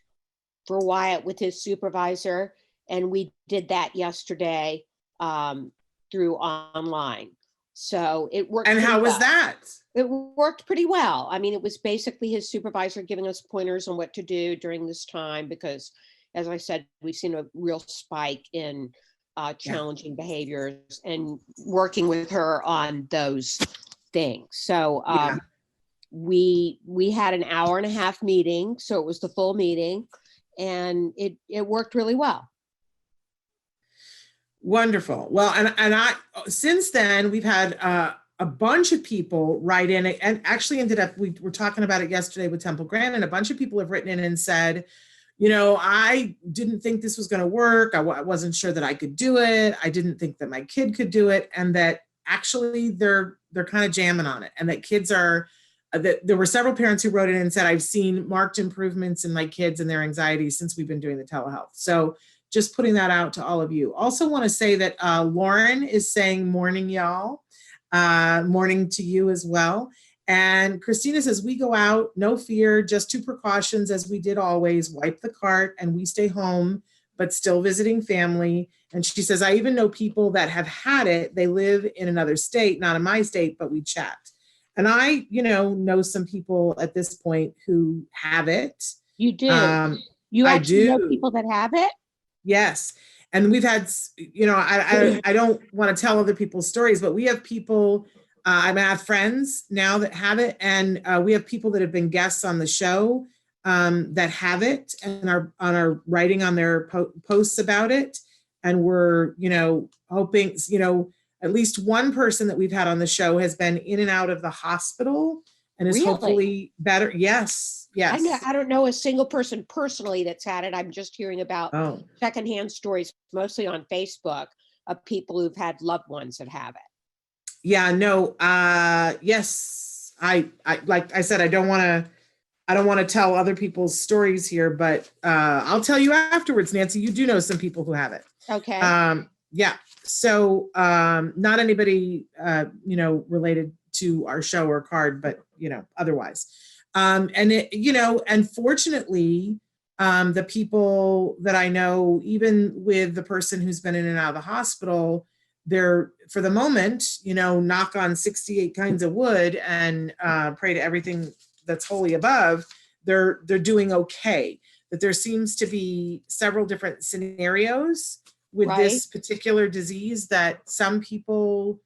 for Wyatt with his supervisor, and we did that yesterday through online. So it worked. And how was that? It worked pretty well. I mean, it was basically his supervisor giving us pointers on what to do during this time, because as I said, we've seen a real spike in challenging behaviors, and working with her on those things. So we had an 1.5-hour meeting. So it was the full meeting, and it worked really well. Wonderful. Well, and I since then we've had a bunch of people write in, and actually ended up, we were talking about it yesterday with Temple Grandin. A bunch of people have written in and said, I didn't think this was going to work. I wasn't sure that I could do it. I didn't think that my kid could do it, and that actually they're kind of jamming on it, and that kids are. That there were several parents who wrote in and said, I've seen marked improvements in my kids and their anxiety since we've been doing the telehealth. So just putting that out to all of you. Also want to say that Lauren is saying morning, y'all. Morning to you as well. And Christina says, we go out, no fear, just 2 precautions as we did always, wipe the cart, and we stay home, but still visiting family. And she says, I even know people that have had it. They live in another state, not in my state, but we chat. And I, know some people at this point who have it. You do? You actually know people that have it? Yes. And we've had, I don't want to tell other people's stories, but we have people I have friends now that have it, and we have people that have been guests on the show that have it and are writing on their posts about it. And we're, hoping, at least one person that we've had on the show has been in and out of the hospital and is Really? hopefully better. Yes. I don't know a single person personally that's had it. I'm just hearing about Oh, secondhand stories, mostly on Facebook, of people who've had loved ones that have it. yeah, no. Yes. I like I said, I don't want to tell other people's stories here, but I'll tell you afterwards, Nancy. You do know some people who have it. Okay. Yeah. So not anybody related to our show or card, but otherwise. And unfortunately, the people that I know, even with the person who's been in and out of the hospital, they're, for the moment, knock on 68 kinds of wood and pray to everything that's holy above, they're doing okay. That there seems to be several different scenarios with this particular disease, that some people,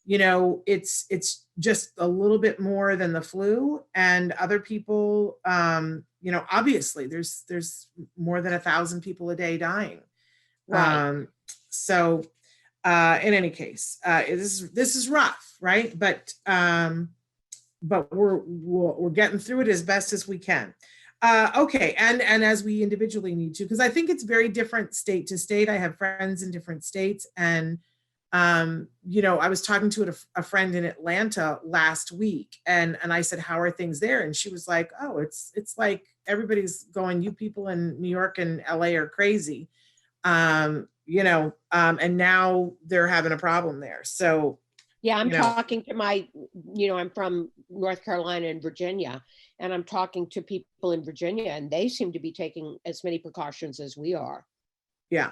it's just a little bit more than the flu, and other people, obviously there's more than 1,000 people a day dying. Right. So in any case, this is rough, right? But we're getting through it as best as we can. Okay, and as we individually need to, because I think it's very different state to state. I have friends in different states, and I was talking to a friend in Atlanta last week, and I said, "How are things there?" And she was like, "Oh, it's like everybody's going. You people in New York and LA are crazy." And now they're having a problem there. So yeah, I'm talking to I'm from North Carolina and Virginia, and I'm talking to people in Virginia, and they seem to be taking as many precautions as we are. Yeah.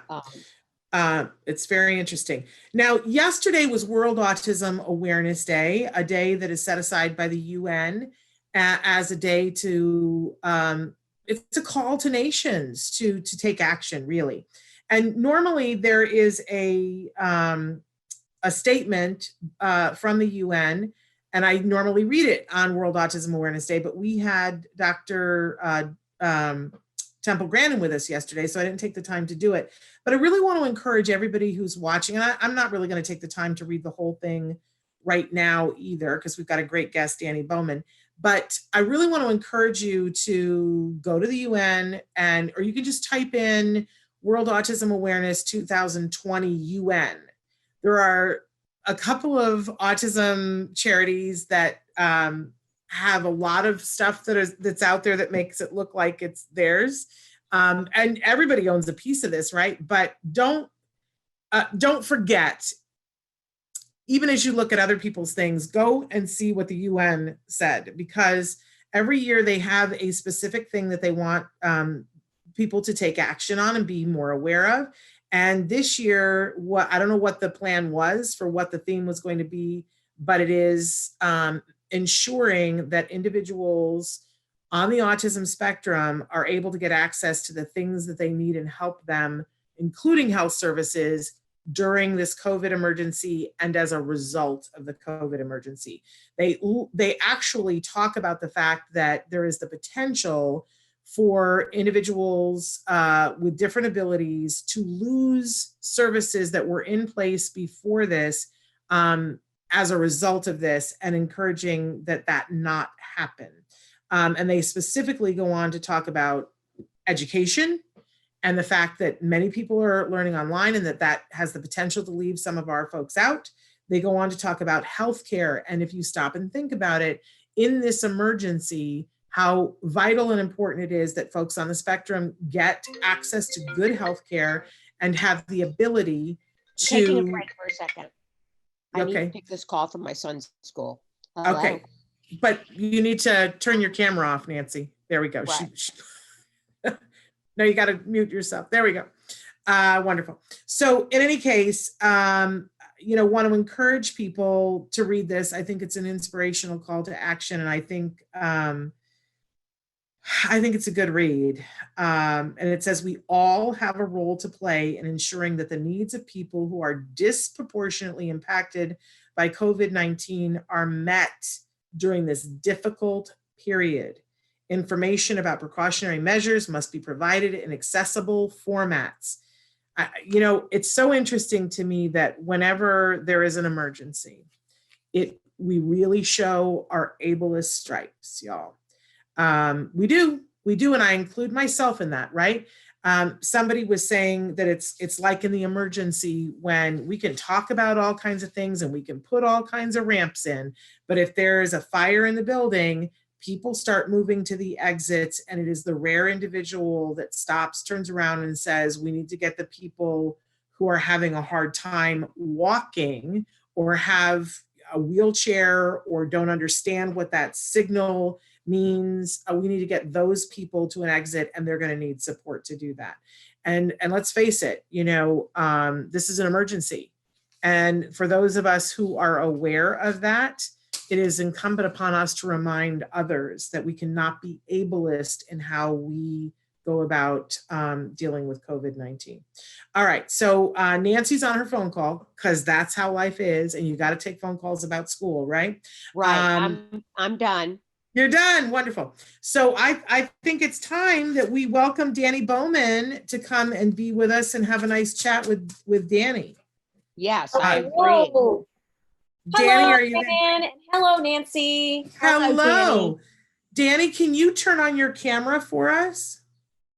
It's very interesting. Now, yesterday was World Autism Awareness Day, a day that is set aside by the UN as a day to, it's a call to nations to take action, really. And normally there is a statement from the UN, and I normally read it on World Autism Awareness Day, but we had Dr. Temple Grandin with us yesterday, so I didn't take the time to do it. But I really want to encourage everybody who's watching, and I'm not really going to take the time to read the whole thing right now either, because we've got a great guest, Dani Bowman. But I really want to encourage you to go to the UN, or you can just type in World Autism Awareness 2020 UN. There are a couple of autism charities that have a lot of stuff that's out there that makes it look like it's theirs. And everybody owns a piece of this, right? But don't forget, even as you look at other people's things, go and see what the UN said, because every year they have a specific thing that they want people to take action on and be more aware of. And this year, I don't know what the plan was for what the theme was going to be, but it is ensuring that individuals on the autism spectrum are able to get access to the things that they need and help them, including health services, during this COVID emergency and as a result of the COVID emergency. They actually talk about the fact that there is the potential for individuals with different abilities to lose services that were in place before this as a result of this, and encouraging that not happen. And they specifically go on to talk about education and the fact that many people are learning online, and that has the potential to leave some of our folks out. They go on to talk about healthcare. And if you stop and think about it, in this emergency, how vital and important it is that folks on the spectrum get access to good healthcare and have the ability to— Taking a break for a second. I Okay. need to take this call from my son's school. Hello? Okay. But you need to turn your camera off, Nancy. There we go. Right. No, you got to mute yourself. There we go. Wonderful. So in any case, want to encourage people to read this. I think it's an inspirational call to action. And I think it's a good read. And it says, we all have a role to play in ensuring that the needs of people who are disproportionately impacted by COVID-19 are met during this difficult period. Information about precautionary measures must be provided in accessible formats. You know, it's so interesting to me that whenever there is an emergency, we really show our ableist stripes, y'all. We do, and I include myself in that, right? Somebody was saying that it's like in the emergency when we can talk about all kinds of things and we can put all kinds of ramps in, but if there is a fire in the building, people start moving to the exits, and it is the rare individual that stops, turns around and says, we need to get the people who are having a hard time walking or have a wheelchair or don't understand what that signal means. We need to get those people to an exit, and they're going to need support to do that. And let's face it, you know, this is an emergency. And for those of us who are aware of that, it is incumbent upon us to remind others that we cannot be ableist in how we go about dealing with COVID-19. All right, so Nancy's on her phone call because that's how life is, and you got to take phone calls about school, right? Right, I'm done. You're done, wonderful. So I think it's time that we welcome Dani Bowman to come and be with us and have a nice chat with Dani. Yes, I agree. Hello. Dani, are you Shannon, and hello, Nancy. Hello. Dani, can you turn on your camera for us?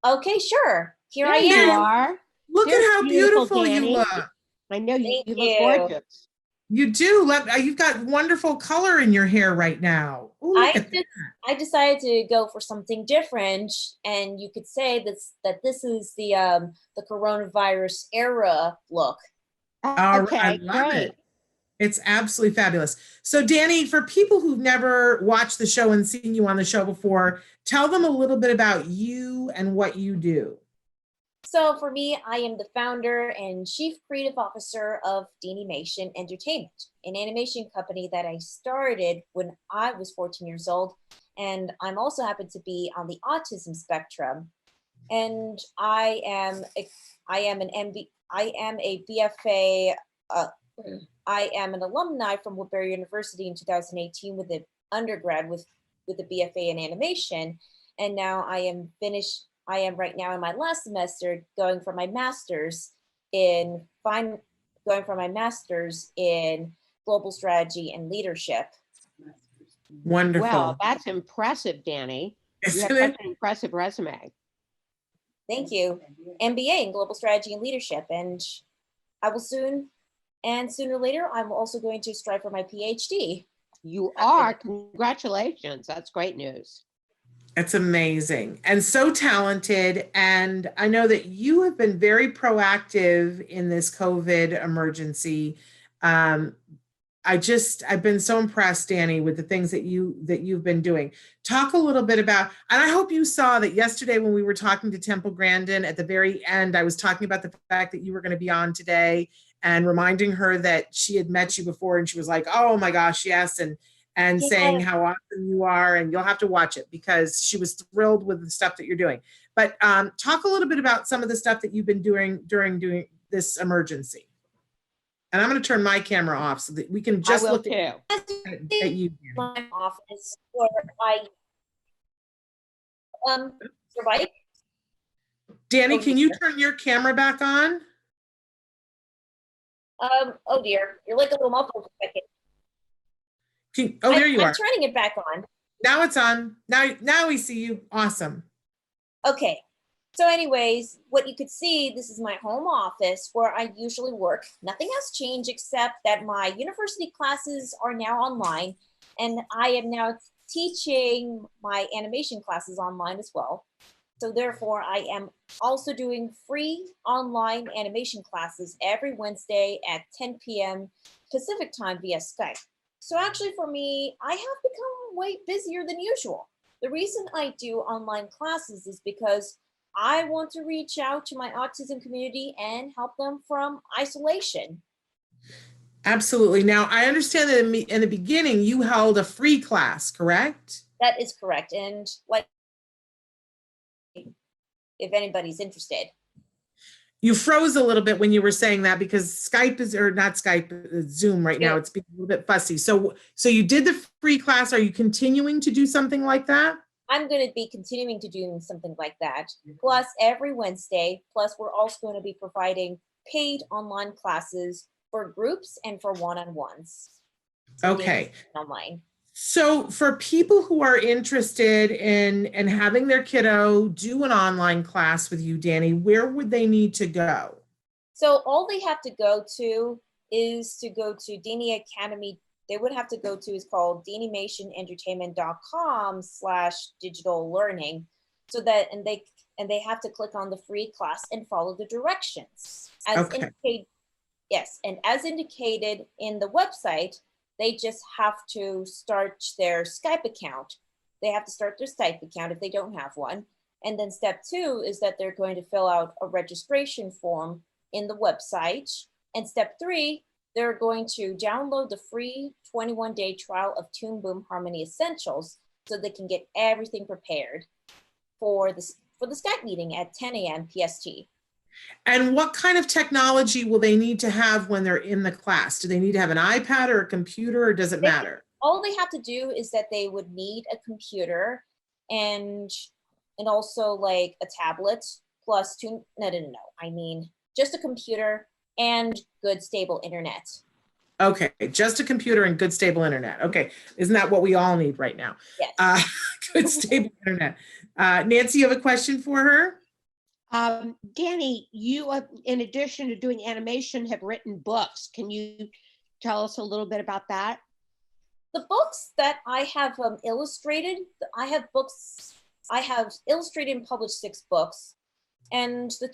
Okay, sure. Here I There you am. are. Look You're at how beautiful you Dani. look. I know you Thank look you. gorgeous. You do. You've got wonderful color in your hair right now. Ooh, look at that. I decided to go for something different, and you could say that this is the coronavirus era look. Okay, I love great. it. It's absolutely fabulous. So Dani, for people who've never watched the show and seen you on the show before, tell them a little bit about you and what you do. So for me, I am the founder and chief creative officer of Danimation Entertainment, an animation company that I started when I was 14 years old. And I'm also happen to be on the autism spectrum. And I am a BFA, I am an alumni from Woodbury University in 2018 with an undergrad with a BFA in animation. And now I am right now in my last semester going for my master's in global strategy and leadership. Wonderful. Well, that's impressive, Dani. You have such an impressive resume. Thank you. MBA in global strategy and leadership. And I will sooner or later, I'm also going to strive for my PhD. You are. Congratulations. That's great news. It's amazing and so talented. And I know that you have been very proactive in this COVID emergency. I've been so impressed, Dani, with the things that you've been doing. Talk a little bit about, and I hope you saw that yesterday when we were talking to Temple Grandin at the very end, I was talking about the fact that you were going to be on today and reminding her that she had met you before, and she was like, oh my gosh, yes. And Yeah. saying how awesome you are, and you'll have to watch it because she was thrilled with the stuff that you're doing. But talk a little bit about some of the stuff that you've been doing during this emergency. And I'm going to turn my camera off so that we can just look at you. My office where I survive. Dani, can you turn your camera back on? Oh dear, you're like a little muffled for a second. There you are. I'm turning it back on. Now it's on. Now we see you. Awesome. Okay. So anyways, what you could see, this is my home office where I usually work. Nothing has changed except that my university classes are now online, and I am now teaching my animation classes online as well. So therefore, I am also doing free online animation classes every Wednesday at 10 p.m. Pacific time via Skype. So actually for me, I have become way busier than usual. The reason I do online classes is because I want to reach out to my autism community and help them from isolation. Absolutely. Now, I understand that in the beginning, you held a free class, correct? That is correct. And like, if anybody's interested. You froze a little bit when you were saying that because Skype is, or not Skype, Zoom right now, it's being a little bit fussy. So you did the free class. Are you continuing to do something like that? I'm going to be continuing to do something like that. Plus every Wednesday, plus we're also going to be providing paid online classes for groups and for one-on-ones. So Okay. online. So for people who are interested in having their kiddo do an online class with you, Dani, where would they need to go? So all they have to go to is to go to Dani Academy. They would have to go to, is called danimationentertainment.com/digital learning. So that, and they have to click on the free class and follow the directions. As indicated, yes, and as indicated in the website, they just have to start their Skype account. They have to start their Skype account if they don't have one. And then step 2 is that they're going to fill out a registration form in the website. And step 3, they're going to download the free 21-day trial of Toon Boom Harmony Essentials so they can get everything prepared for the Skype meeting at 10 a.m. PST. And what kind of technology will they need to have when they're in the class? Do they need to have an iPad or a computer, or does it matter? All they have to do is that they would need a computer and also like a tablet plus no. I mean, just a computer and good stable internet. Okay, just a computer and good stable internet. Okay, isn't that what we all need right now? Yes. Good stable internet. Nancy, you have a question for her? Dani, you, in addition to doing animation, have written books. Can you tell us a little bit about that? The books that I have illustrated, I have illustrated and published 6 books. And the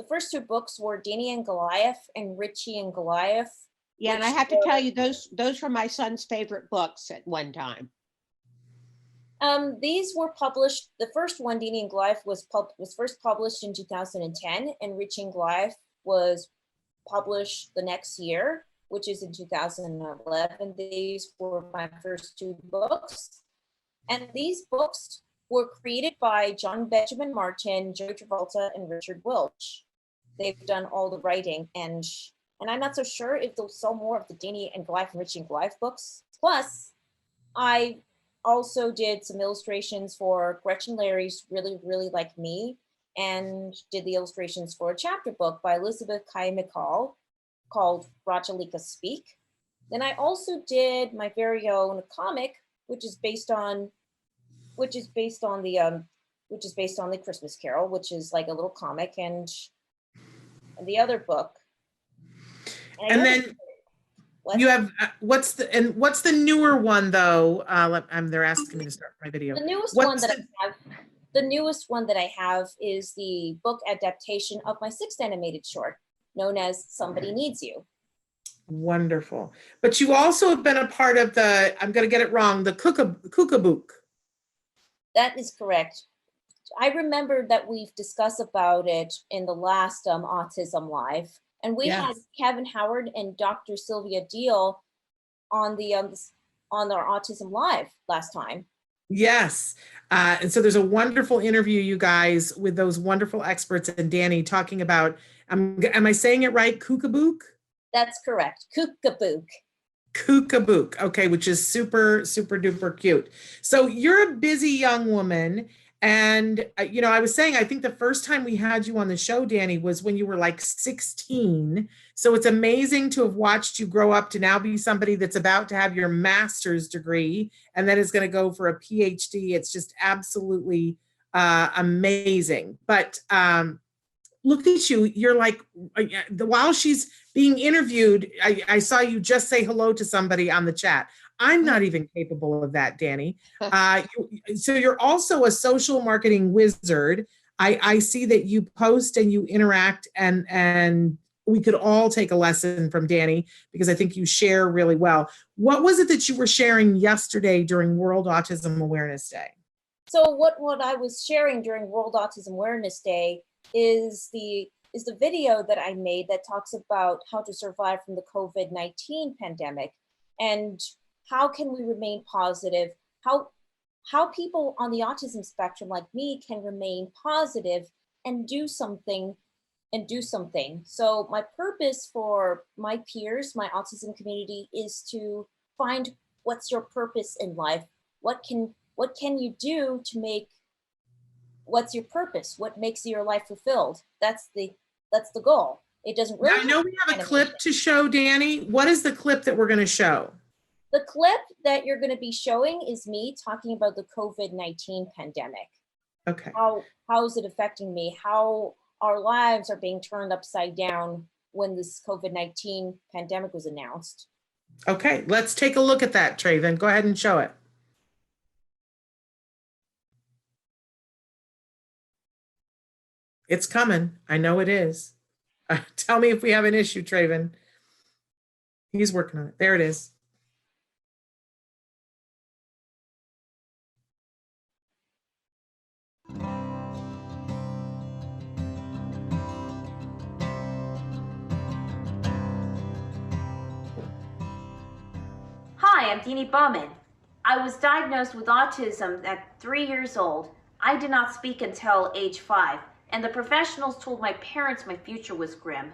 first two books were Dani and Goliath and Richie and Goliath. Yeah, and I have to tell you, those were my son's favorite books at one time. These were published. The first one, Dani and Goliath, was first published in 2010, and Richie and Goliath was published the next year, which is in 2011. These were my first 2 books. And these books were created by John Benjamin Martin, Joey Travolta, and Richard Welch. They've done all the writing, and I'm not so sure if they'll sell more of the Dani and Goliath and Richie and Goliath books. Plus, I also did some illustrations for Gretchen Larry's Really, Really Like Me, and did the illustrations for a chapter book by Elizabeth Kai McCall called Rajalika Speak. Then I also did my very own comic, which is based on the Christmas Carol, which is like a little comic, and the other book. And then you have what's the newer one though? They're asking me to start my video. The newest one that I have is the book adaptation of my 6th animated short, known as Somebody Needs You. Wonderful. But you also have been a part of the, I'm going to get it wrong, the Kookabook. That is correct. I remember that we've discussed about it in the last Autism Live, and we had Kevin Howard and Dr. Sylvia Deal on our Autism Live last time. Yes. And so there's a wonderful interview, you guys, with those wonderful experts and Dani talking about, am I saying it right? Kookabook? That's correct. Kookabook. Kookabook. Okay, which is super, super duper cute. So you're a busy young woman. And, I was saying, I think the first time we had you on the show, Dani, was when you were like 16. So it's amazing to have watched you grow up to now be somebody that's about to have your master's degree and then is going to go for a PhD. It's just absolutely amazing. But look at you. You're like, while she's being interviewed, I saw you just say hello to somebody on the chat. I'm not even capable of that, Dani. So you're also a social marketing wizard. I see that you post and you interact, and we could all take a lesson from Dani because I think you share really well. What was it that you were sharing yesterday during World Autism Awareness Day? So what I was sharing during World Autism Awareness Day is the video that I made that talks about how to survive from the COVID-19 pandemic, and how can we remain positive? How people on the autism spectrum like me can remain positive and do something and do something. So my purpose for my peers, my autism community, is to find what's your purpose in life. What can you do to make, what's your purpose? What makes your life fulfilled? That's the goal. It doesn't really. I know we have a clip to show, Dani. What is the clip that we're going to show? The clip that you're going to be showing is me talking about the COVID-19 pandemic. Okay. How is it affecting me? How our lives are being turned upside down when this COVID-19 pandemic was announced. Okay, let's take a look at that, Traven. Go ahead and show it. It's coming. I know it is. Tell me if we have an issue, Traven. He's working on it. There it is. Hi, I'm Dani Bowman. I was diagnosed with autism at 3 years old. I did not speak until age 5, and the professionals told my parents my future was grim.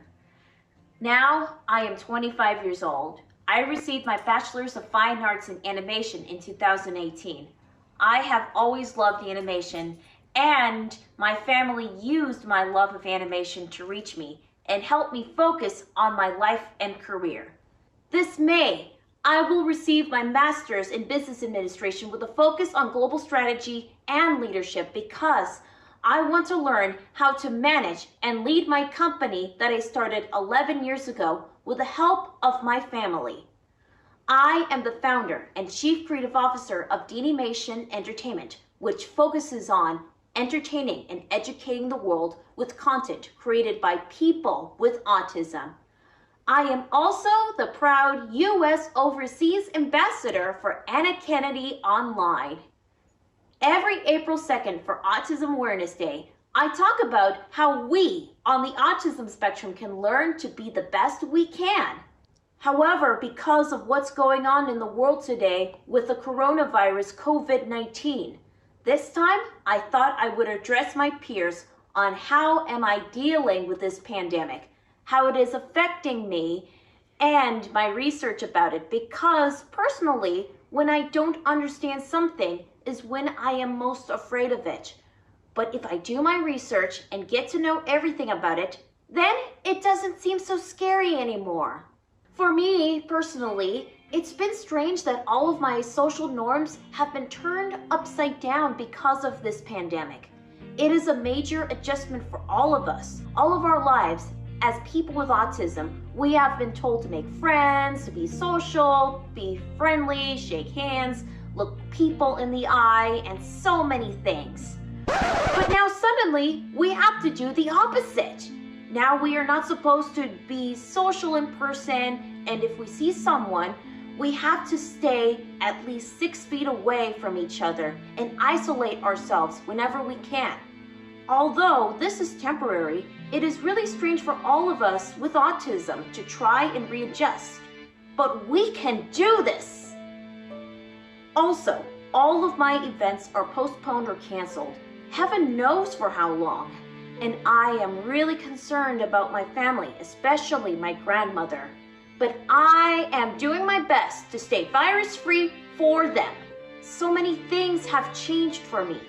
Now, I am 25 years old. I received my Bachelor's of Fine Arts in Animation in 2018. I have always loved animation, and my family used my love of animation to reach me and help me focus on my life and career. This May, I will receive my Master's in Business Administration with a focus on global strategy and leadership because I want to learn how to manage and lead my company that I started 11 years ago with the help of my family. I am the founder and Chief Creative Officer of Danimation Entertainment, which focuses on entertaining and educating the world with content created by people with autism. I am also the proud U.S. Overseas Ambassador for Anna Kennedy Online. Every April 2nd for Autism Awareness Day, I talk about how we on the autism spectrum can learn to be the best we can. However, because of what's going on in the world today with the coronavirus COVID-19, this time I thought I would address my peers on how am I dealing with this pandemic, how it is affecting me, and my research about it, because personally, when I don't understand something is when I am most afraid of it. But if I do my research and get to know everything about it, then it doesn't seem so scary anymore. For me, personally, it's been strange that all of my social norms have been turned upside down because of this pandemic. It is a major adjustment for all of us, all of our lives. As people with autism, we have been told to make friends, to be social, be friendly, shake hands, look people in the eye, and so many things. But now suddenly, we have to do the opposite. Now we are not supposed to be social in person, and if we see someone, we have to stay at least 6 feet away from each other and isolate ourselves whenever we can. Although this is temporary, it is really strange for all of us with autism to try and readjust. But we can do this! Also, all of my events are postponed or canceled. Heaven knows for how long. And I am really concerned about my family, especially my grandmother. But I am doing my best to stay virus-free for them. So many things have changed for me.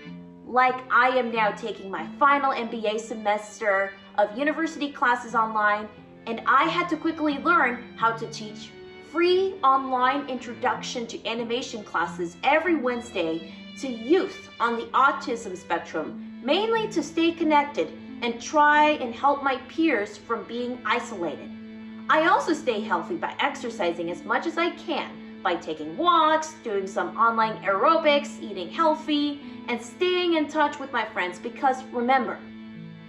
Like I am now taking my final MBA semester of university classes online, and I had to quickly learn how to teach free online introduction to animation classes every Wednesday to youth on the autism spectrum, mainly to stay connected and try and help my peers from being isolated. I also stay healthy by exercising as much as I can, by taking walks, doing some online aerobics, eating healthy, and staying in touch with my friends because remember,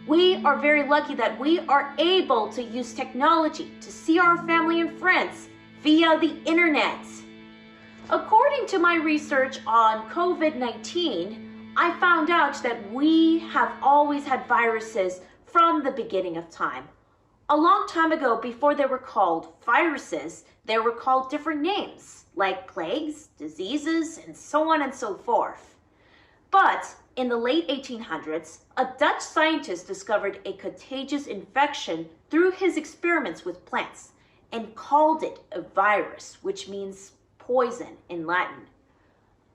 we are very lucky that we are able to use technology to see our family and friends via the internet. According to my research on COVID-19, I found out that we have always had viruses from the beginning of time. A long time ago, before they were called viruses, they were called different names, like plagues, diseases, and so on and so forth. But In the late 1800s, a Dutch scientist discovered a contagious infection through his experiments with plants and called it a virus, which means poison in Latin.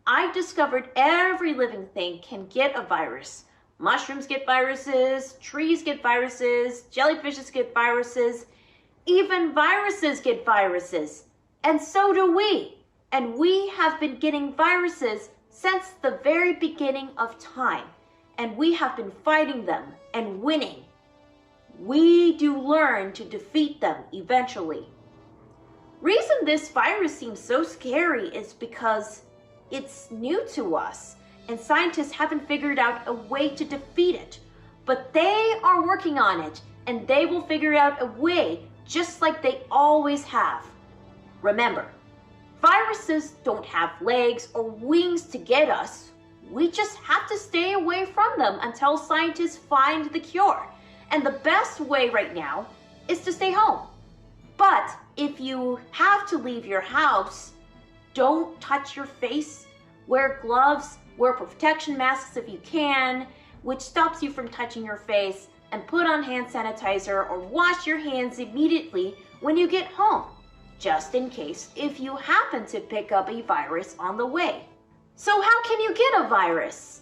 I discovered every living thing can get a virus. Mushrooms get viruses, trees get viruses, jellyfishes get viruses, even viruses get viruses. And so do we. And we have been getting viruses since the very beginning of time. And we have been fighting them and winning. We do learn to defeat them eventually. Reason this virus seems so scary is because it's new to us and scientists haven't figured out a way to defeat it. But they are working on it and they will figure out a way just like they always have. Remember, viruses don't have legs or wings to get us. We just have to stay away from them until scientists find the cure. And the best way right now is to stay home. But if you have to leave your house, don't touch your face, wear gloves, wear protection masks if you can, which stops you from touching your face, and put on hand sanitizer or wash your hands immediately when you get home, just in case if you happen to pick up a virus on the way. So how can you get a virus?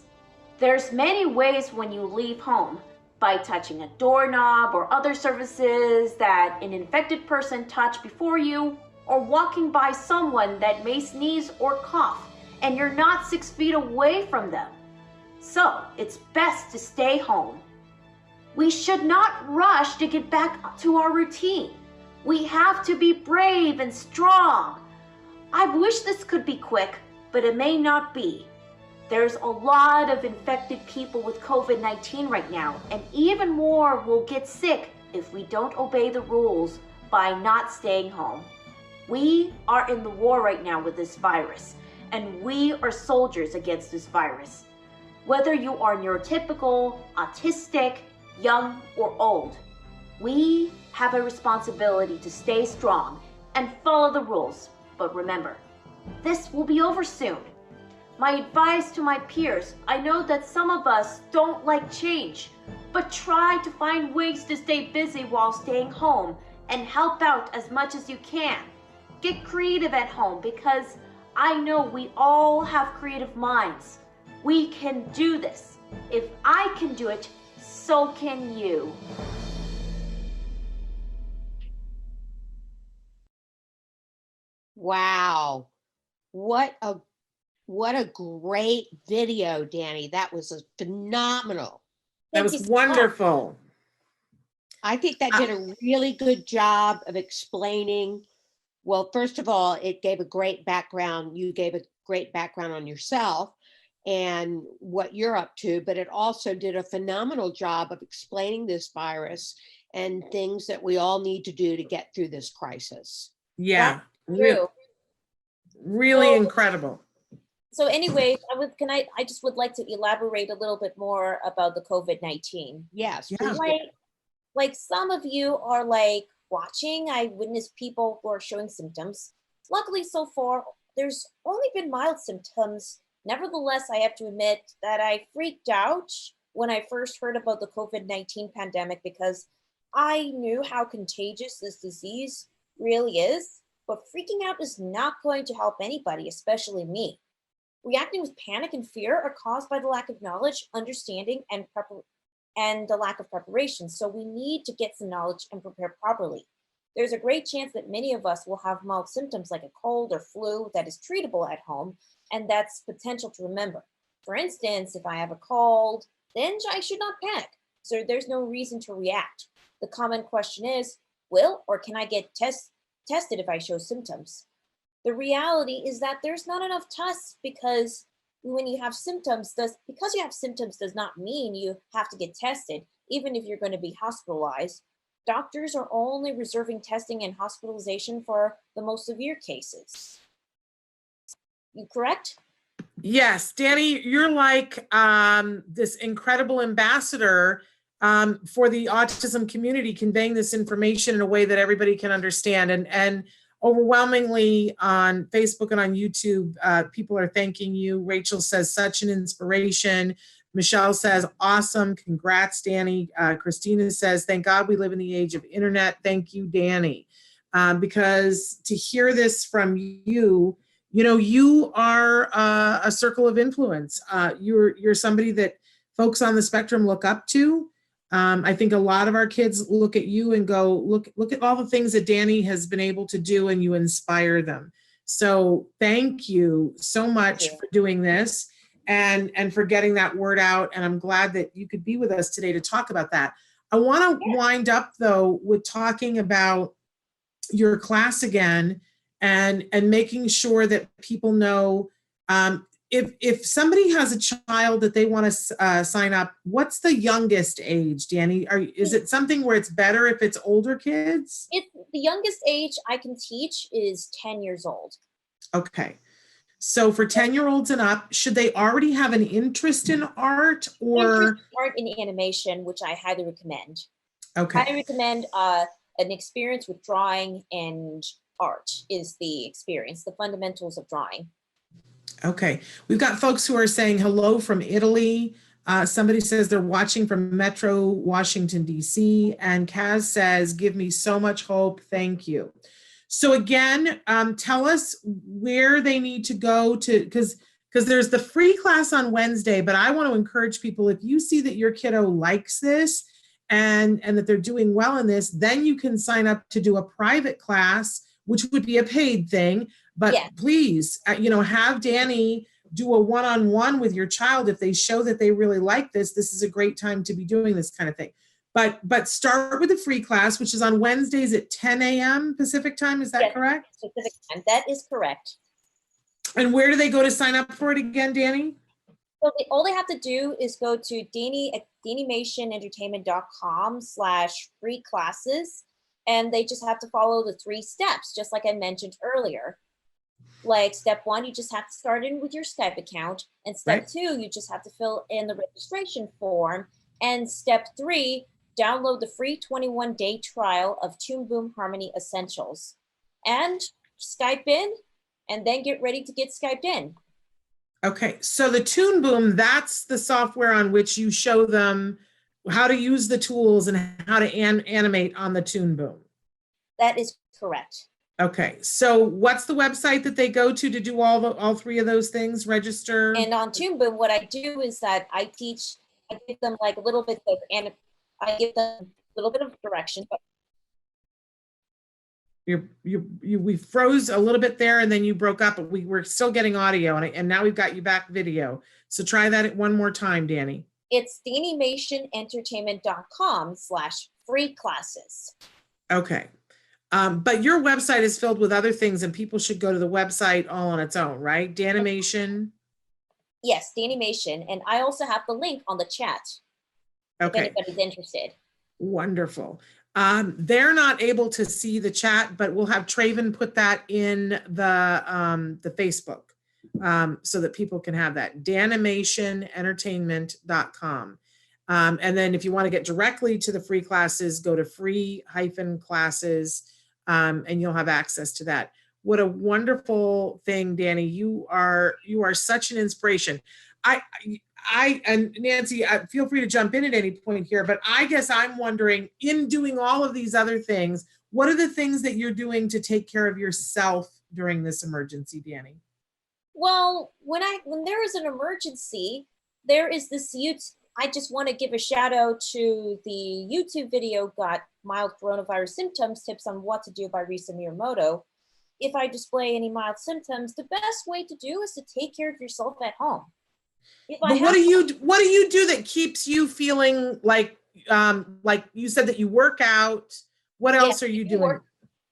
There's many ways when you leave home, by touching a doorknob or other surfaces that an infected person touched before you, or walking by someone that may sneeze or cough and you're not 6 feet away from them. So it's best to stay home. We should not rush to get back to our routine. We have to be brave and strong. I wish this could be quick, but it may not be. There's a lot of infected people with COVID-19 right now, and even more will get sick if we don't obey the rules by not staying home. We are in the war right now with this virus, and we are soldiers against this virus. Whether you are neurotypical, autistic, young, or old, we have a responsibility to stay strong and follow the rules. But remember, this will be over soon. My advice to my peers, I know that some of us don't like change, but try to find ways to stay busy while staying home and help out as much as you can. Get creative at home because I know we all have creative minds. We can do this. If I can do it, so can you. Wow. What a great video, Dani. That was phenomenal. That was wonderful. I think that did a really good job of explaining. Well, first of all, it gave a great background. You gave a great background on yourself and what you're up to, but it also did a phenomenal job of explaining this virus and things that we all need to do to get through this crisis. Yeah, True. really incredible. So anyways, I just would like to elaborate a little bit more about the COVID-19. Yes. Yeah. Like some of you are like watching, I witnessed people who are showing symptoms. Luckily so far, there's only been mild symptoms. Nevertheless, I have to admit that I freaked out when I first heard about the COVID-19 pandemic because I knew how contagious this disease really is, but freaking out is not going to help anybody, especially me. Reacting with panic and fear are caused by the lack of knowledge, understanding, and the lack of preparation. So we need to get some knowledge and prepare properly. There's a great chance that many of us will have mild symptoms like a cold or flu that is treatable at home, and that's potential to remember. For instance, if I have a cold, then I should not panic. So there's no reason to react. The common question is, will or can I get tested if I show symptoms? The reality is that there's not enough tests because when you have symptoms, because you have symptoms does not mean you have to get tested, even if you're going to be hospitalized. Doctors are only reserving testing and hospitalization for the most severe cases. You correct? Yes, Dani, you're like this incredible ambassador for the autism community, conveying this information in a way that everybody can understand. And overwhelmingly on Facebook and on YouTube, people are thanking you. Rachel says, such an inspiration. Michelle says, awesome. Congrats, Dani. Christina says, thank God we live in the age of internet. Thank you, Dani. Because to hear this from you, you know, you are a circle of influence. You're somebody that folks on the spectrum look up to. I think a lot of our kids look at you and go, look at all the things that Dani has been able to do, and you inspire them. So thank you so much for doing this and for getting that word out. And I'm glad that you could be with us today to talk about that. I want to wind up though with talking about your class again and making sure that people know, if somebody has a child that they want to sign up, what's the youngest age, Dani? Is it something where it's better if it's older kids? The youngest age I can teach is 10 years old. Okay. So for 10-year-olds and up, should they already have an interest in art or? Art in animation, which I highly recommend. Okay. I recommend an experience with drawing and art is the experience, the fundamentals of drawing. Okay. We've got folks who are saying hello from Italy. Somebody says they're watching from Metro Washington, D.C. And Kaz says, give me so much hope. Thank you. So again, tell us where they need to go to, because there's the free class on Wednesday, but I want to encourage people, if you see that your kiddo likes this and that they're doing well in this, then you can sign up to do a private class, which would be a paid thing. But please, you know, have Dani do a one-on-one with your child. If they show that they really like this, this is a great time to be doing this kind of thing. But start with the free class, which is on Wednesdays at 10 a.m. Pacific time. Is that correct? Pacific time. That is correct. And where do they go to sign up for it again, Dani? So all they have to do is go to danimationentertainment.com/free classes. And they just have to follow the 3 steps, just like I mentioned earlier. Like step 1, you just have to start in with your Skype account. And step 2, you just have to fill in the registration form. And step 3, download the free 21-day trial of Toon Boom Harmony Essentials. And Skype in, and then get ready to get Skyped in. Okay, so the Toon Boom, that's the software on which you show them how to use the tools and how to animate on the Toon Boom. That is correct. Okay, so what's the website that they go to do all 3 of those things, register? And on Toon Boom, what I do is that I give them like a little bit of, and I give them a little bit of direction. But we froze a little bit there and then you broke up, but we were still getting audio and now we've got you back video. So try that one more time, Dani. It's danimationentertainment.com/free classes. Okay. But your website is filled with other things and people should go to the website all on its own, right? Danimation. Yes, Danimation. And I also have the link on the chat. Okay. If anybody's interested. Wonderful. They're not able to see the chat, but we'll have Traven put that in the Facebook so that people can have that. Danimationentertainment.com. And then if you want to get directly to the free classes, go to free-classes and you'll have access to that. What a wonderful thing, Dani. You are such an inspiration. And Nancy, feel free to jump in at any point here, but I guess I'm wondering, in doing all of these other things, what are the things that you're doing to take care of yourself during this emergency, Dani? Well, when there is an emergency, there is this I just want to give a shout out to the YouTube video, Got Mild Coronavirus Symptoms, Tips on What to Do by Risa Miyamoto. If I display any mild symptoms, the best way to do is to take care of yourself at home. But what do you do that keeps you feeling like you said that you work out? What else are you doing?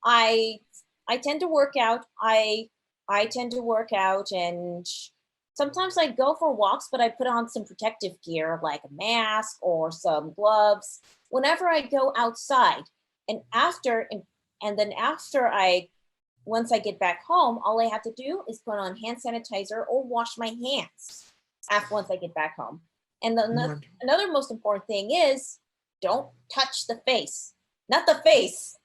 I tend to work out. I tend to work out, and sometimes I go for walks, but I put on some protective gear like a mask or some gloves whenever I go outside. And once I get back home, all I have to do is put on hand sanitizer or wash my hands once I get back home. And another most important thing is don't touch the face, not the face.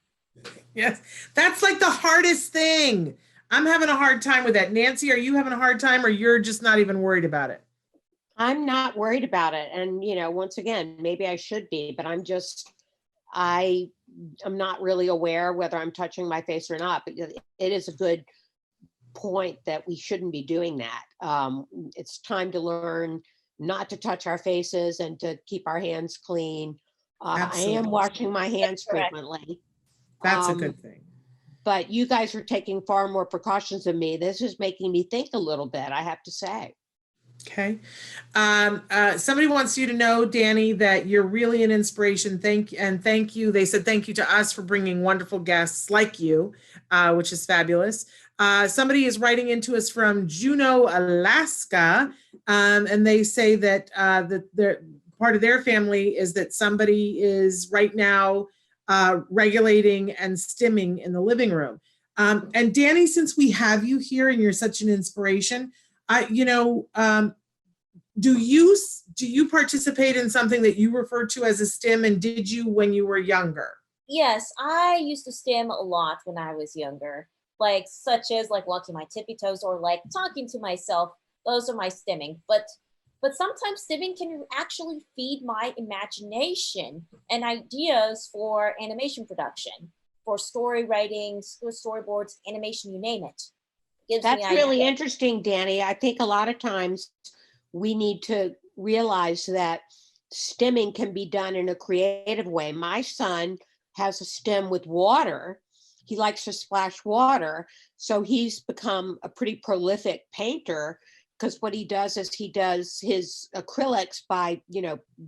Yes, that's like the hardest thing. I'm having a hard time with that. Nancy, are you having a hard time or you're just not even worried about it? I'm not worried about it. And, you know, once again, maybe I should be, but I'm not really aware whether I'm touching my face or not, but it is a good point that we shouldn't be doing that. It's time to learn not to touch our faces and to keep our hands clean. I Absolutely. am washing my hands correct. frequently. That's a good thing. But you guys are taking far more precautions than me. This is making me think a little bit, I have to say. Okay. Somebody wants you to know, Dani, that you're really an inspiration. Thank you. They said thank you to us for bringing wonderful guests like you, which is fabulous. Somebody is writing into us from Juneau, Alaska, and they say that part of their family is that somebody is right now regulating and stimming in the living room. And Dani, since we have you here and you're such an inspiration, do you participate in something that you refer to as a stim, and did you when you were younger? Yes, I used to stim a lot when I was younger, like such as like walking my tippy toes or like talking to myself. Those are my stimming. But sometimes stimming can actually feed my imagination and ideas for animation production, for story writing, storyboards, animation, you name it. That's really interesting, Dani. I think a lot of times we need to realize that stimming can be done in a creative way. My son has a stim with water. He likes to splash water. So he's become a pretty prolific painter, because what he does is he does his acrylics by,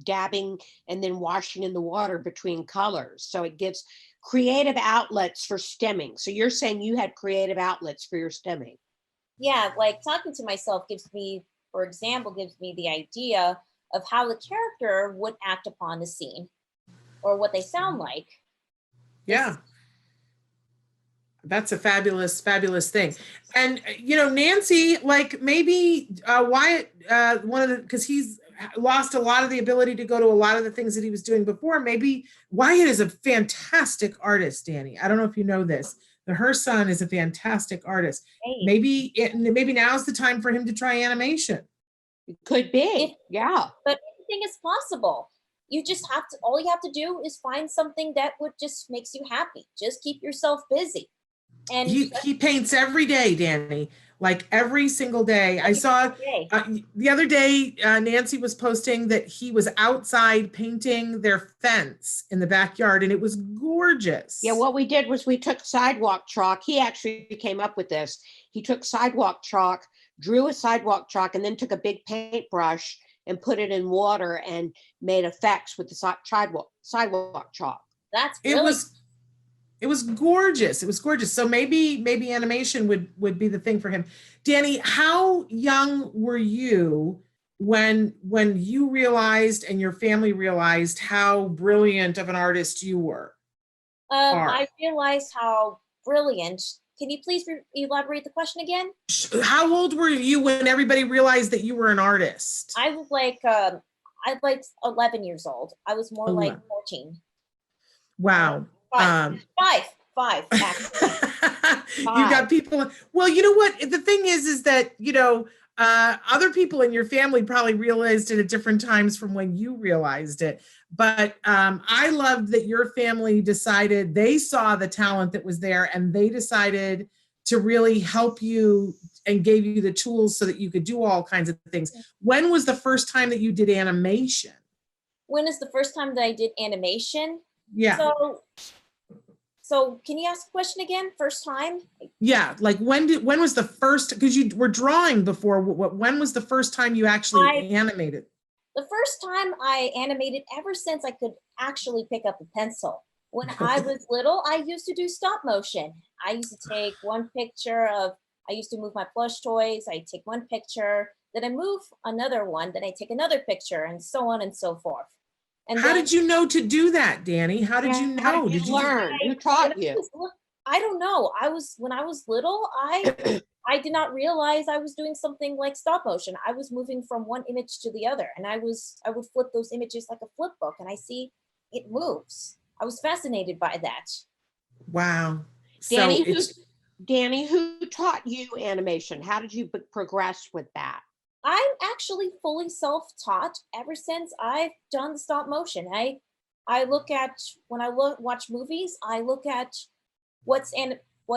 dabbing and then washing in the water between colors. So it gives creative outlets for stimming. So you're saying you had creative outlets for your stimming. Yeah, like talking to myself gives me, for example, gives me the idea of how the character would act upon the scene or what they sound like. Yeah. That's a fabulous, fabulous thing. And, Nancy, like maybe Wyatt, because he's lost a lot of the ability to go to a lot of the things that he was doing before. Maybe Wyatt is a fantastic artist, Dani. I don't know if you know this. Her son is a fantastic artist. Hey. Maybe now's the time for him to try animation. It could be, yeah. But anything is possible. You just have to, all you have to do is find something that would just makes you happy. Just keep yourself busy. And he paints every day, Dani, like every single day. I saw the other day, Nancy was posting that he was outside painting their fence in the backyard, and it was gorgeous. Yeah, what we did was we took sidewalk chalk. He actually came up with this. He took sidewalk chalk, drew a sidewalk chalk, and then took a big paintbrush and put it in water and made effects with the sidewalk chalk. That's really It was gorgeous. It was gorgeous. So maybe animation would be the thing for him. Dani, how young were you when you realized and your family realized how brilliant of an artist you were? I realized how brilliant. Can you please elaborate the question again? How old were you when everybody realized that you were an artist? I was like 11 years old. I was more like 14. Wow. Five, actually. You got people. Well, you know what? The thing is that, other people in your family probably realized it at different times from when you realized it. But I loved that your family decided they saw the talent that was there and they decided to really help you and gave you the tools so that you could do all kinds of things. When was the first time that you did animation? When is the first time that I did animation? Yeah. So can you ask the question again? First time? Yeah, like when was the first, because you were drawing before, when was the first time you actually animated? The first time I animated ever since I could actually pick up a pencil. When I was little, I used to do stop motion. I used to take one picture of, I used to move my plush toys. I take one picture, then I move another one, then I take another picture, and so on and so forth. And how did you know to do that, Dani? How did you know? How did you learn? Who taught you? I don't know. When I was little, I did not realize I was doing something like stop motion. I was moving from one image to the other, and I would flip those images like a flip book, and I see it moves. I was fascinated by that. Wow. Dani, who taught you animation? How did you progress with that? I'm actually fully self-taught ever since I've done the stop motion. I look at, when I watch movies, I look at what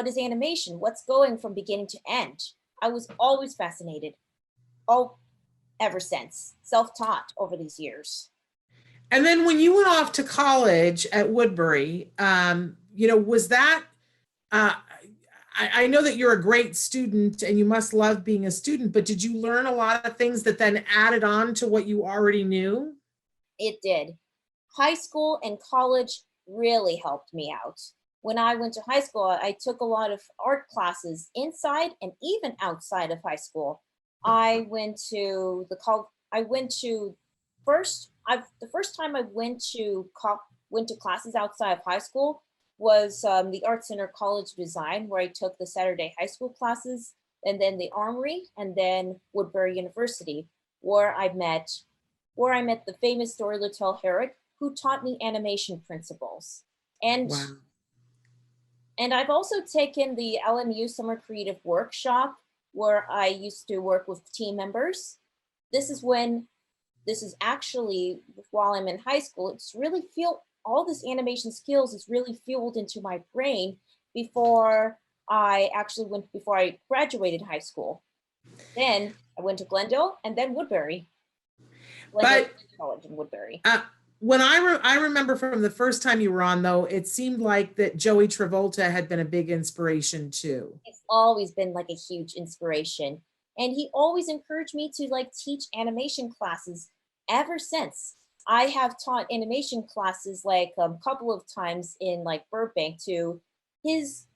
is animation, what's going from beginning to end. I was always fascinated, ever since, self-taught over these years. And then when you went off to college at Woodbury, was that, I know that you're a great student and you must love being a student, but did you learn a lot of things that then added on to what you already knew? It did. High school and college really helped me out. When I went to high school, I took a lot of art classes inside and even outside of high school. The first time I went to classes outside of high school was the Art Center College of Design, where I took the Saturday high school classes, and then the Armory, and then Woodbury University, where I met the famous Dory Littell Herrick, who taught me animation principles. And Wow. And I've also taken the LMU Summer Creative Workshop, where I used to work with team members. This is actually while I'm in high school. It's really all this animation skills is really fueled into my brain before I graduated high school. Then I went to Glendale and then Woodbury. College in Woodbury. When I remember from the first time you were on, though, it seemed like that Joey Travolta had been a big inspiration too. He's always been like a huge inspiration. And he always encouraged me to teach animation classes ever since. I have taught animation classes a couple of times in Burbank to his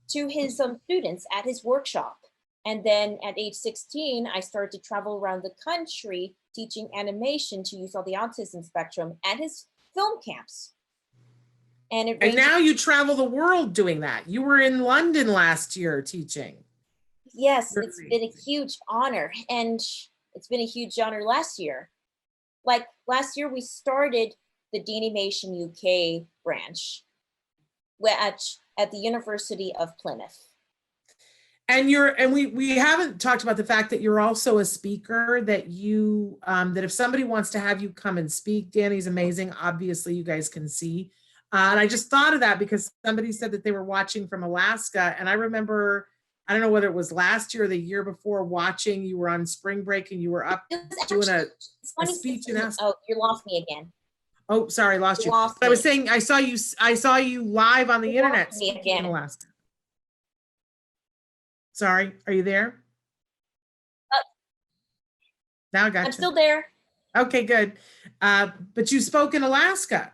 students at his workshop. And then at age 16, I started to travel around the country teaching animation to youth on the autism spectrum at his film camps. And now you travel the world doing that. You were in London last year teaching. Yes, it's been a huge honor. And it's been a huge honor last year. Last year, we started the Danimation UK branch at the University of Plymouth. And we haven't talked about the fact that you're also a speaker, that you that if somebody wants to have you come and speak, Dani's amazing. Obviously, you guys can see. And I just thought of that because somebody said that they were watching from Alaska. And I remember, I don't know whether it was last year or the year before, watching, you were on spring break and you were up doing a speech in Alaska. Oh, you lost me again. Oh, sorry, lost you. Lost I was saying, I saw you live on the internet speaking in Alaska. Sorry, are you there? Now I got you. I'm still there. Okay, good. But you spoke in Alaska.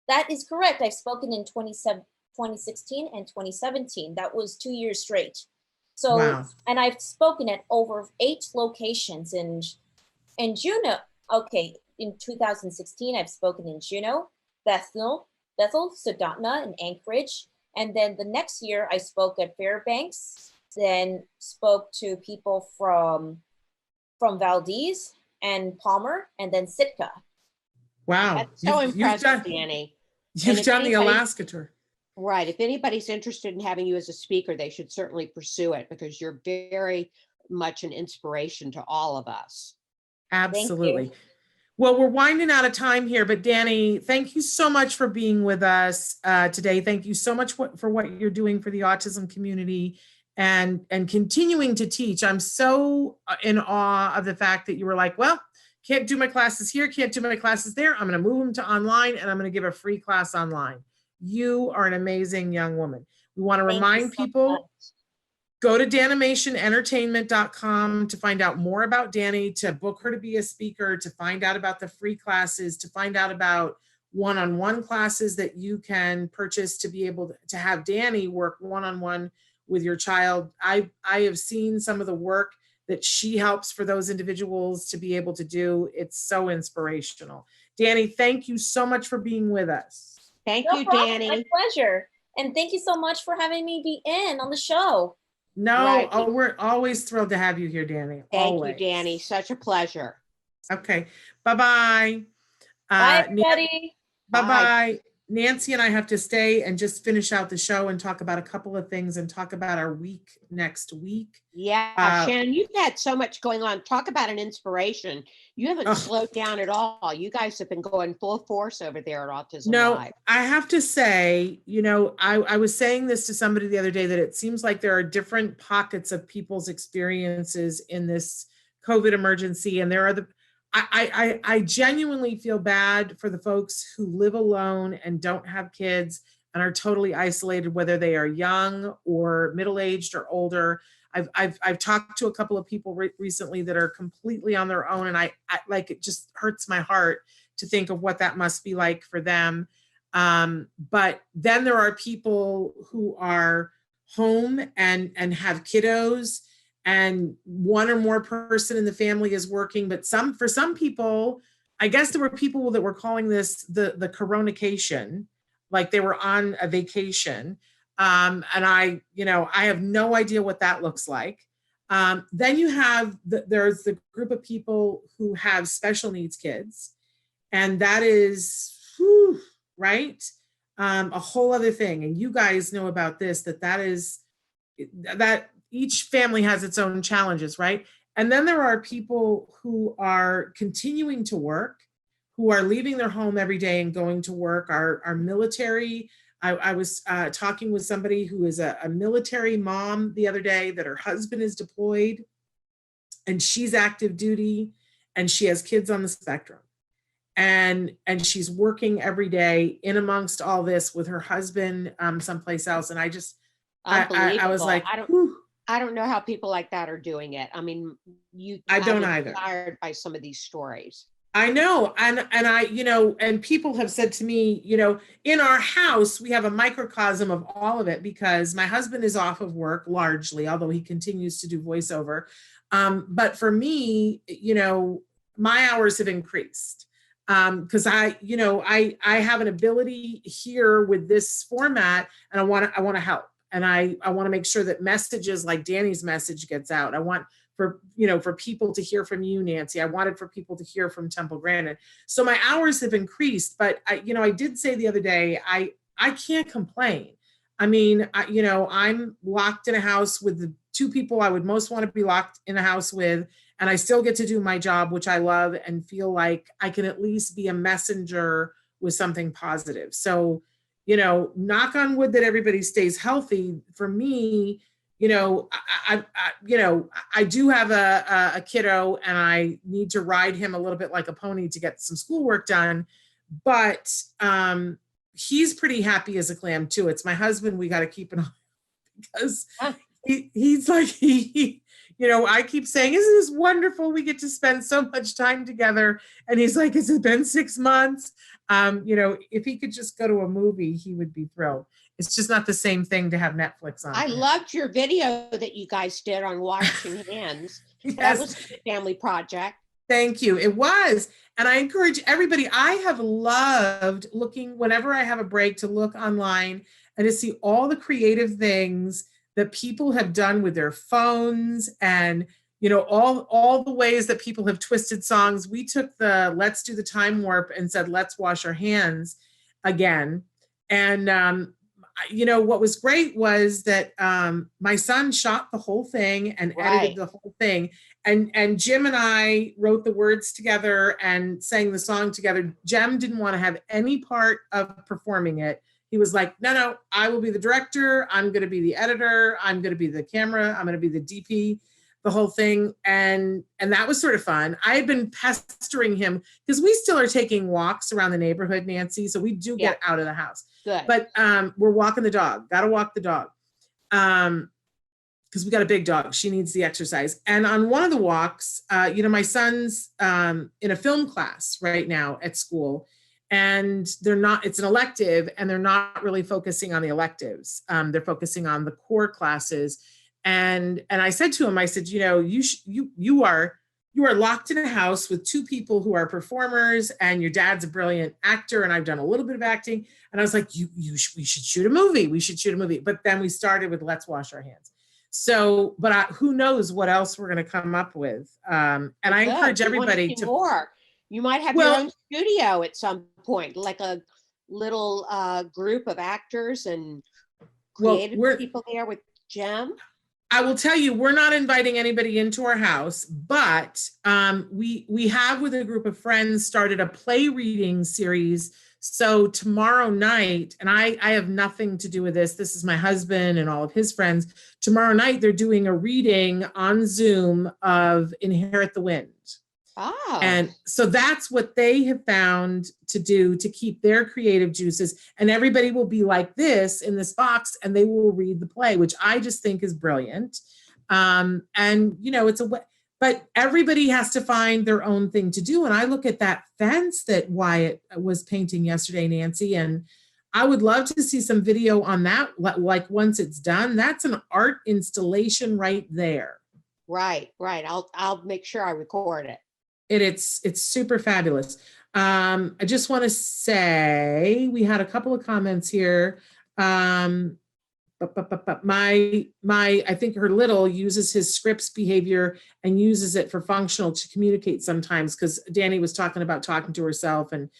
That is correct. I've spoken in 2016 and 2017. That was 2 years straight. So, wow. And I've spoken at over 8 locations in Juneau. Okay, in 2016, I've spoken in Juneau, Bethel, Soldotna, and Anchorage. And then the next year, I spoke at Fairbanks, then spoke to people from Valdez and Palmer, and then Sitka. Wow. That's so impressive, Dani. You've done the Alaska tour. Right. If anybody's interested in having you as a speaker, they should certainly pursue it because you're very much an inspiration to all of us. Absolutely. Well, we're winding out of time here, but Dani, thank you so much for being with us today. Thank you so much for what you're doing for the autism community and continuing to teach. I'm so in awe of the fact that you were like, well, can't do my classes here, can't do my classes there. I'm going to move them to online and I'm going to give a free class online. You are an amazing young woman. We want to remind people, go to danimationentertainment.com to find out more about Dani, to book her to be a speaker, to find out about the free classes, to find out about one-on-one classes that you can purchase to be able to have Dani work one-on-one with your child. I have seen some of the work that she helps for those individuals to be able to do. It's so inspirational. Dani, thank you so much for being with us. Thank you, Dani. My pleasure. And thank you so much for having me be on the show. No, right. We're always thrilled to have you here, Dani. Thank you, Dani. Such a pleasure. Okay. Bye-bye. Bye, everybody. Bye-bye. Nancy and I have to stay and just finish out the show and talk about a couple of things and talk about our week next week. Yeah, Shannon, you've had so much going on. Talk about an inspiration. You haven't slowed down at all. You guys have been going full force over there at Autism Live. I have to say, I was saying this to somebody the other day, that it seems like there are different pockets of people's experiences in this COVID emergency. And there are I genuinely feel bad for the folks who live alone and don't have kids and are totally isolated, whether they are young or middle-aged or older. I've talked to a couple of people recently that are completely on their own, and I like, it just hurts my heart to think of what that must be like for them. But then there are people who are home and have kiddos, and one or more person in the family is working. But for some people, I guess there were people that were calling this the coronacation, like they were on a vacation. And I have no idea what that looks like. Then you have, there's the group of people who have special needs kids. And that is, right? A whole other thing. And you guys know about this, that each family has its own challenges, right? And then there are people who are continuing to work, who are leaving their home every day and going to work, our military. I was talking with somebody who is a military mom the other day, that her husband is deployed and she's active duty and she has kids on the spectrum. And she's working every day in amongst all this with her husband someplace else. And I was like, I don't know how people like that are doing it. I mean, I don't either. Inspired by some of these stories. I know. And I, and people have said to me, in our house, we have a microcosm of all of it, because my husband is off of work largely, although he continues to do voiceover. But for me, my hours have increased. Because I have an ability here with this format, and I want to help. And I want to make sure that messages like Dani's message gets out. I want for people to hear from you, Nancy. I wanted for people to hear from Temple Grandin. So my hours have increased, but I did say the other day, I can't complain. I mean, I'm locked in a house with the two people I would most want to be locked in a house with, and I still get to do my job, which I love, and feel like I can at least be a messenger with something positive. So, knock on wood that everybody stays healthy. For me, I do have a kiddo, and I need to ride him a little bit like a pony to get some schoolwork done. But he's pretty happy as a clam too. It's my husband we got to keep an eye on, because he's like, I keep saying, isn't this wonderful? We get to spend so much time together. And he's like, has it been 6 months? If he could just go to a movie, he would be thrilled. It's just not the same thing to have Netflix on. I loved your video that you guys did on washing hands. Yes. That was a family project. Thank you. It was. And I encourage everybody, I have loved looking, whenever I have a break, to look online and to see all the creative things that people have done with their phones, and all the ways that people have twisted songs. We took the Let's Do the Time Warp and said, let's wash our hands again. And what was great was that my son shot the whole thing and edited the whole thing. And Jim and I wrote the words together and sang the song together. Jem didn't want to have any part of performing it. He was like, no, I will be the director. I'm going to be the editor. I'm going to be the camera. I'm going to be the DP, the whole thing. And that was sort of fun. I had been pestering him because we still are taking walks around the neighborhood, Nancy. So we do get out of the house. Good. But we're walking the dog. Got to walk the dog. Because we got a big dog. She needs the exercise. And on one of the walks, my son's in a film class right now at school. And it's an elective, and they're not really focusing on the electives. They're focusing on the core classes. And I said to him, I said, you are locked in a house with two people who are performers, and your dad's a brilliant actor, and I've done a little bit of acting. And I was like, we should shoot a movie. We should shoot a movie. But then we started with Let's Wash Our Hands. So, but who knows what else we're going to come up with. And I encourage everybody to more. You might have your own studio at some point, like a little group of actors and Well, creative people there with Jem? I will tell you, we're not inviting anybody into our house, but we have, with a group of friends, started a play reading series. So tomorrow night, and I have nothing to do with this. This is my husband and all of his friends. Tomorrow night, they're doing a reading on Zoom of Inherit the Wind. Oh. And so that's what they have found to do to keep their creative juices. And everybody will be like this in this box, and they will read the play, which I just think is brilliant. And, you know, but everybody has to find their own thing to do. And I look at that fence that Wyatt was painting yesterday, Nancy, and I would love to see some video on that. Like once it's done, that's an art installation right there. Right. I'll make sure I record it. It's super fabulous. I just want to say we had a couple of comments here. I think her little uses his scripts behavior and uses it for functional to communicate sometimes, because Dani was talking about talking to herself and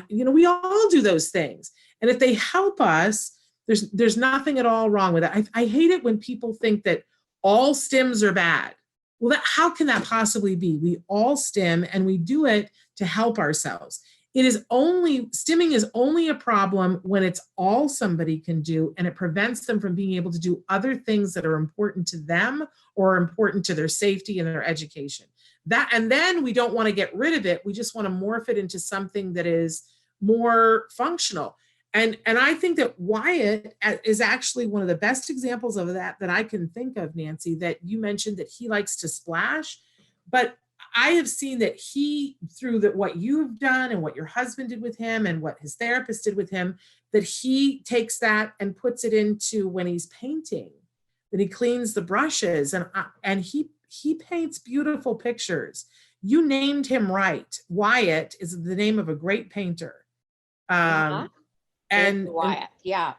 you know, we all do those things. And if they help us, there's nothing at all wrong with it. I hate it when people think that all stims are bad. Well, how can that possibly be? We all stim, and we do it to help ourselves. Stimming is only a problem when it's all somebody can do, and it prevents them from being able to do other things that are important to them or important to their safety and their education. And then we don't want to get rid of it. We just want to morph it into something that is more functional. And I think that Wyatt is actually one of the best examples of that I can think of, Nancy, that you mentioned that he likes to splash. But I have seen that he, through what you've done and what your husband did with him and what his therapist did with him, that he takes that and puts it into when he's painting, that he cleans the brushes and he paints beautiful pictures. You named him right. Wyatt is the name of a great painter. And Wyatt, yeah.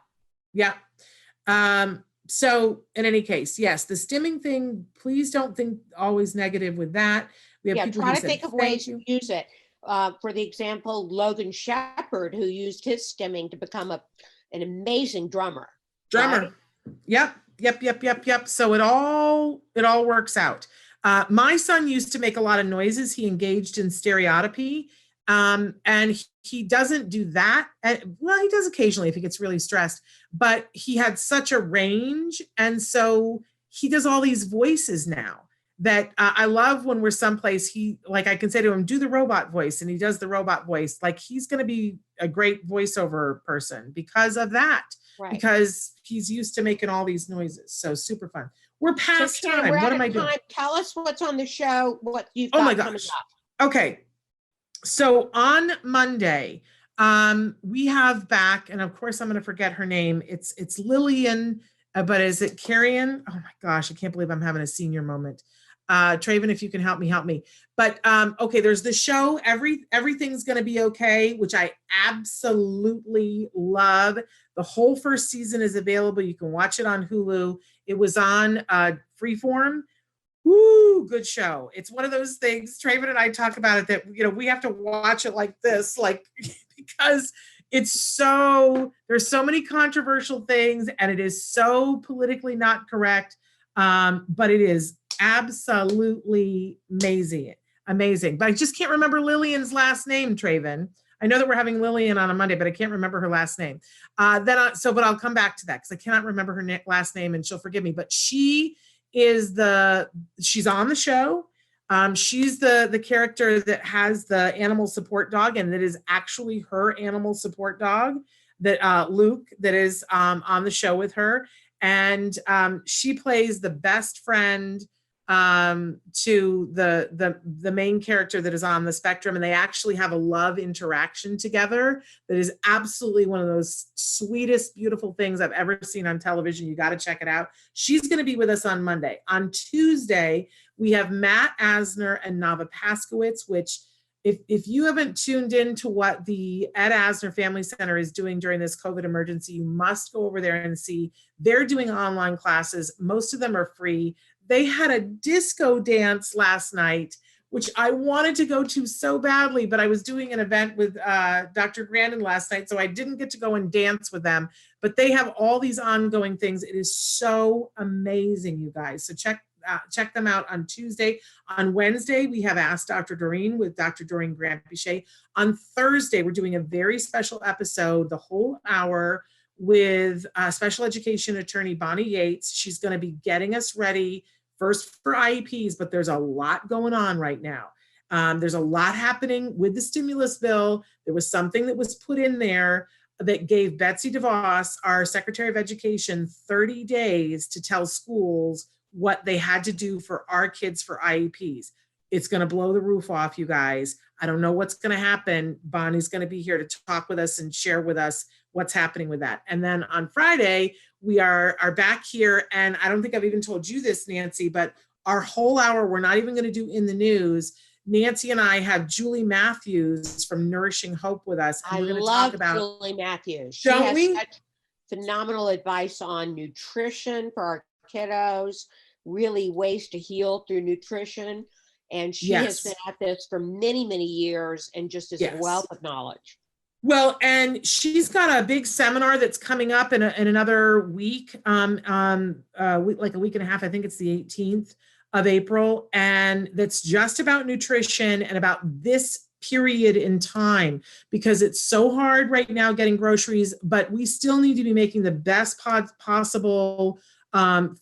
So in any case, yes, the stimming thing, please don't think always negative with that. We have people try who to think of ways to use it. For the example, Logan Shepherd, who used his stimming to become an amazing drummer. Right? Yep. So it all works out. My son used to make a lot of noises. He engaged in stereotypy. And he doesn't do that. Well, he does occasionally if he gets really stressed, but he had such a range. And so he does all these voices now that I love when we're someplace, I can say to him, do the robot voice. And he does the robot voice. Like, he's going to be a great voiceover person because of that, because he's used to making all these noises. So super fun. We're past time. What am I doing? Tell us what's on the show, what you've got coming up. Okay. So on Monday, we have back, and of course I'm going to forget her name. It's Lillian, but is it Carrion? Oh my gosh, I can't believe I'm having a senior moment. Traven, if you can help me. But okay, there's the show, Everything's Going to Be Okay, which I absolutely love. The whole first season is available. You can watch it on Hulu. It was on Freeform. Woo, good show. It's one of those things, Traven and I talk about it, that, you know, we have to watch it like this, because there's so many controversial things and it is so politically not correct. But it is absolutely amazing. But I just can't remember Lillian's last name, Traven. I know that we're having Lillian on a Monday, but I can't remember her last name. But I'll come back to that because I cannot remember her last name and she'll forgive me. But she's on the show. She's the character that has the animal support dog, and that is actually her animal support dog, that Luke, that is on the show with her. And she plays the best friend to the main character that is on the spectrum, and they actually have a love interaction together that is absolutely one of those sweetest, beautiful things I've ever seen on television. You got to check it out. She's going to be with us on Monday. On Tuesday, we have Matt Asner and Nava Paskowitz, which if you haven't tuned in to what the Ed Asner Family Center is doing during this COVID emergency, you must go over there and see. They're doing online classes. Most of them are free. They had a disco dance last night which I wanted to go to so badly, but I was doing an event with Dr. Grandin last night, so I didn't get to go and dance with them. But they have all these ongoing things. It is so amazing, you guys. So check them out on Tuesday. On Wednesday, we have Ask Dr. Doreen with Dr. Doreen Grant-Bichet. On Thursday, we're doing a very special episode, the whole hour, with special education attorney Bonnie Yates. She's going to be getting us ready first for IEPs, but there's a lot going on right now. There's a lot happening with the stimulus bill. There was something that was put in there that gave Betsy DeVos, our Secretary of Education, 30 days to tell schools what they had to do for our kids for IEPs. It's going to blow the roof off, you guys. I don't know what's going to happen. Bonnie's going to be here to talk with us and share with us what's happening with that. And then on Friday, we are back here. And I don't think I've even told you this, Nancy, but our whole hour, we're not even going to do in the news. Nancy and I have Julie Matthews from Nourishing Hope with us. And we're going to talk about Julie Matthews. She don't has we? such phenomenal advice on nutrition for our kiddos, really ways to heal through nutrition. And she has been at this for many, many years and just is a wealth of knowledge. Well, and she's got a big seminar that's coming up in another week, like a week and a half. I think it's the 18th of April. And that's just about nutrition and about this period in time, because it's so hard right now getting groceries, but we still need to be making the best possible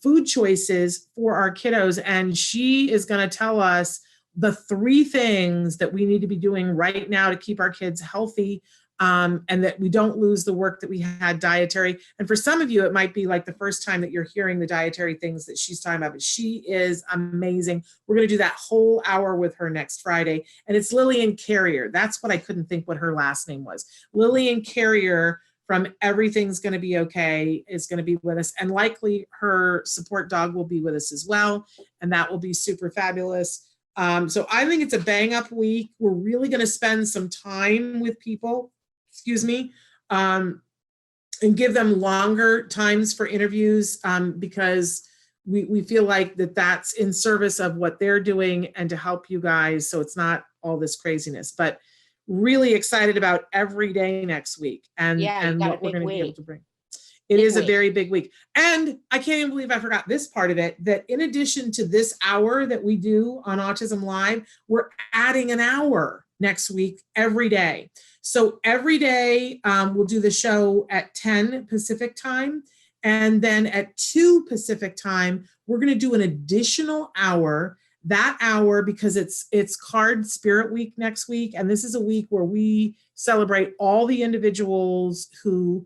food choices for our kiddos. And she is going to tell us the 3 things that we need to be doing right now to keep our kids healthy, and that we don't lose the work that we had dietary. And for some of you, it might be like the first time that you're hearing the dietary things that she's talking about, but she is amazing. We're going to do that whole hour with her next Friday. And it's Lillian Carrier. That's what I couldn't think what her last name was. Lillian Carrier from Everything's Going to Be Okay is going to be with us, and likely her support dog will be with us as well. And that will be super fabulous. So I think it's a bang up week. We're really going to spend some time with people, and give them longer times for interviews, because we feel like that's in service of what they're doing and to help you guys. So it's not all this craziness, but really excited about every day next week and what we're going to be able to bring. It is a very big week. And I can't even believe I forgot this part of it, that in addition to this hour that we do on Autism Live, we're adding an hour next week every day. So every day we'll do the show at 10 Pacific time. And then at 2 Pacific time, we're going to do an additional hour. That hour, because it's Card Spirit Week next week. And this is a week where we celebrate all the individuals who,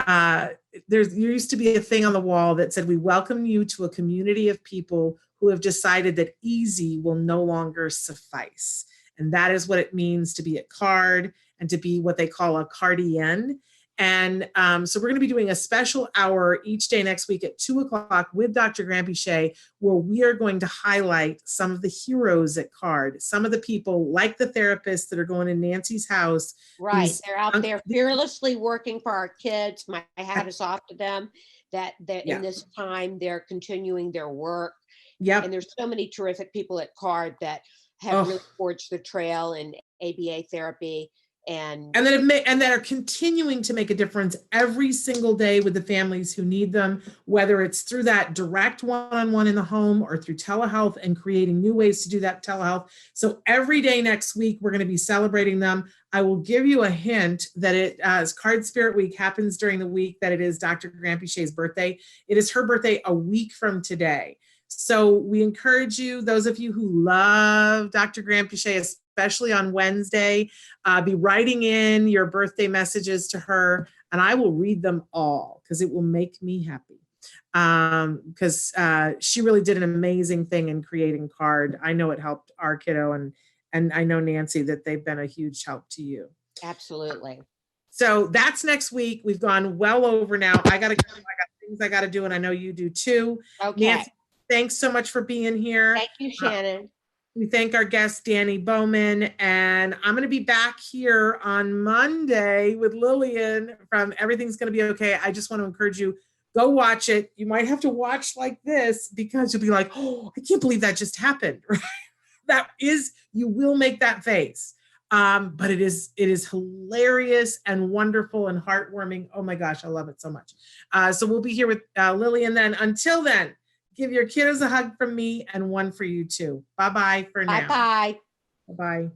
there used to be a thing on the wall that said, we welcome you to a community of people who have decided that easy will no longer suffice. And that is what it means to be a card and to be what they call a cardian. And so we're going to be doing a special hour each day next week at 2:00 with Dr. Grant-Bichet, where we are going to highlight some of the heroes at CARD, some of the people like the therapists that are going in Nancy's house. Right. They're out there fearlessly working for our kids. My hat is off to them that in this time, they're continuing their work. Yep. And there's so many terrific people at CARD that have really forged the trail in ABA therapy. And that are continuing to make a difference every single day with the families who need them, whether it's through that direct one-on-one in the home or through telehealth and creating new ways to do that telehealth. So every day next week, we're going to be celebrating them. I will give you a hint that as Card Spirit Week happens during the week, that it is Dr. Grant-Bichet's birthday. It is her birthday a week from today. So we encourage you, those of you who love Dr. Grant-Bichet, especially on Wednesday, be writing in your birthday messages to her, and I will read them all because it will make me happy. Because she really did an amazing thing in creating CARD. I know it helped our kiddo, and I know, Nancy, that they've been a huge help to you. Absolutely. So that's next week. We've gone well over now. I got to go. I got things I got to do, and I know you do too. Okay. Nancy, thanks so much for being here. Thank you, Shannon. We thank our guest, Dani Bowman, and I'm going to be back here on Monday with Lillian from Everything's Going to Be Okay. I just want to encourage you, go watch it. You might have to watch like this because you'll be like, oh, I can't believe that just happened. you will make that face. But it is hilarious and wonderful and heartwarming. Oh my gosh, I love it so much. So we'll be here with Lily, and then until then, give your kiddos a hug from me and one for you too. Bye-bye for now. Bye-bye. Bye-bye.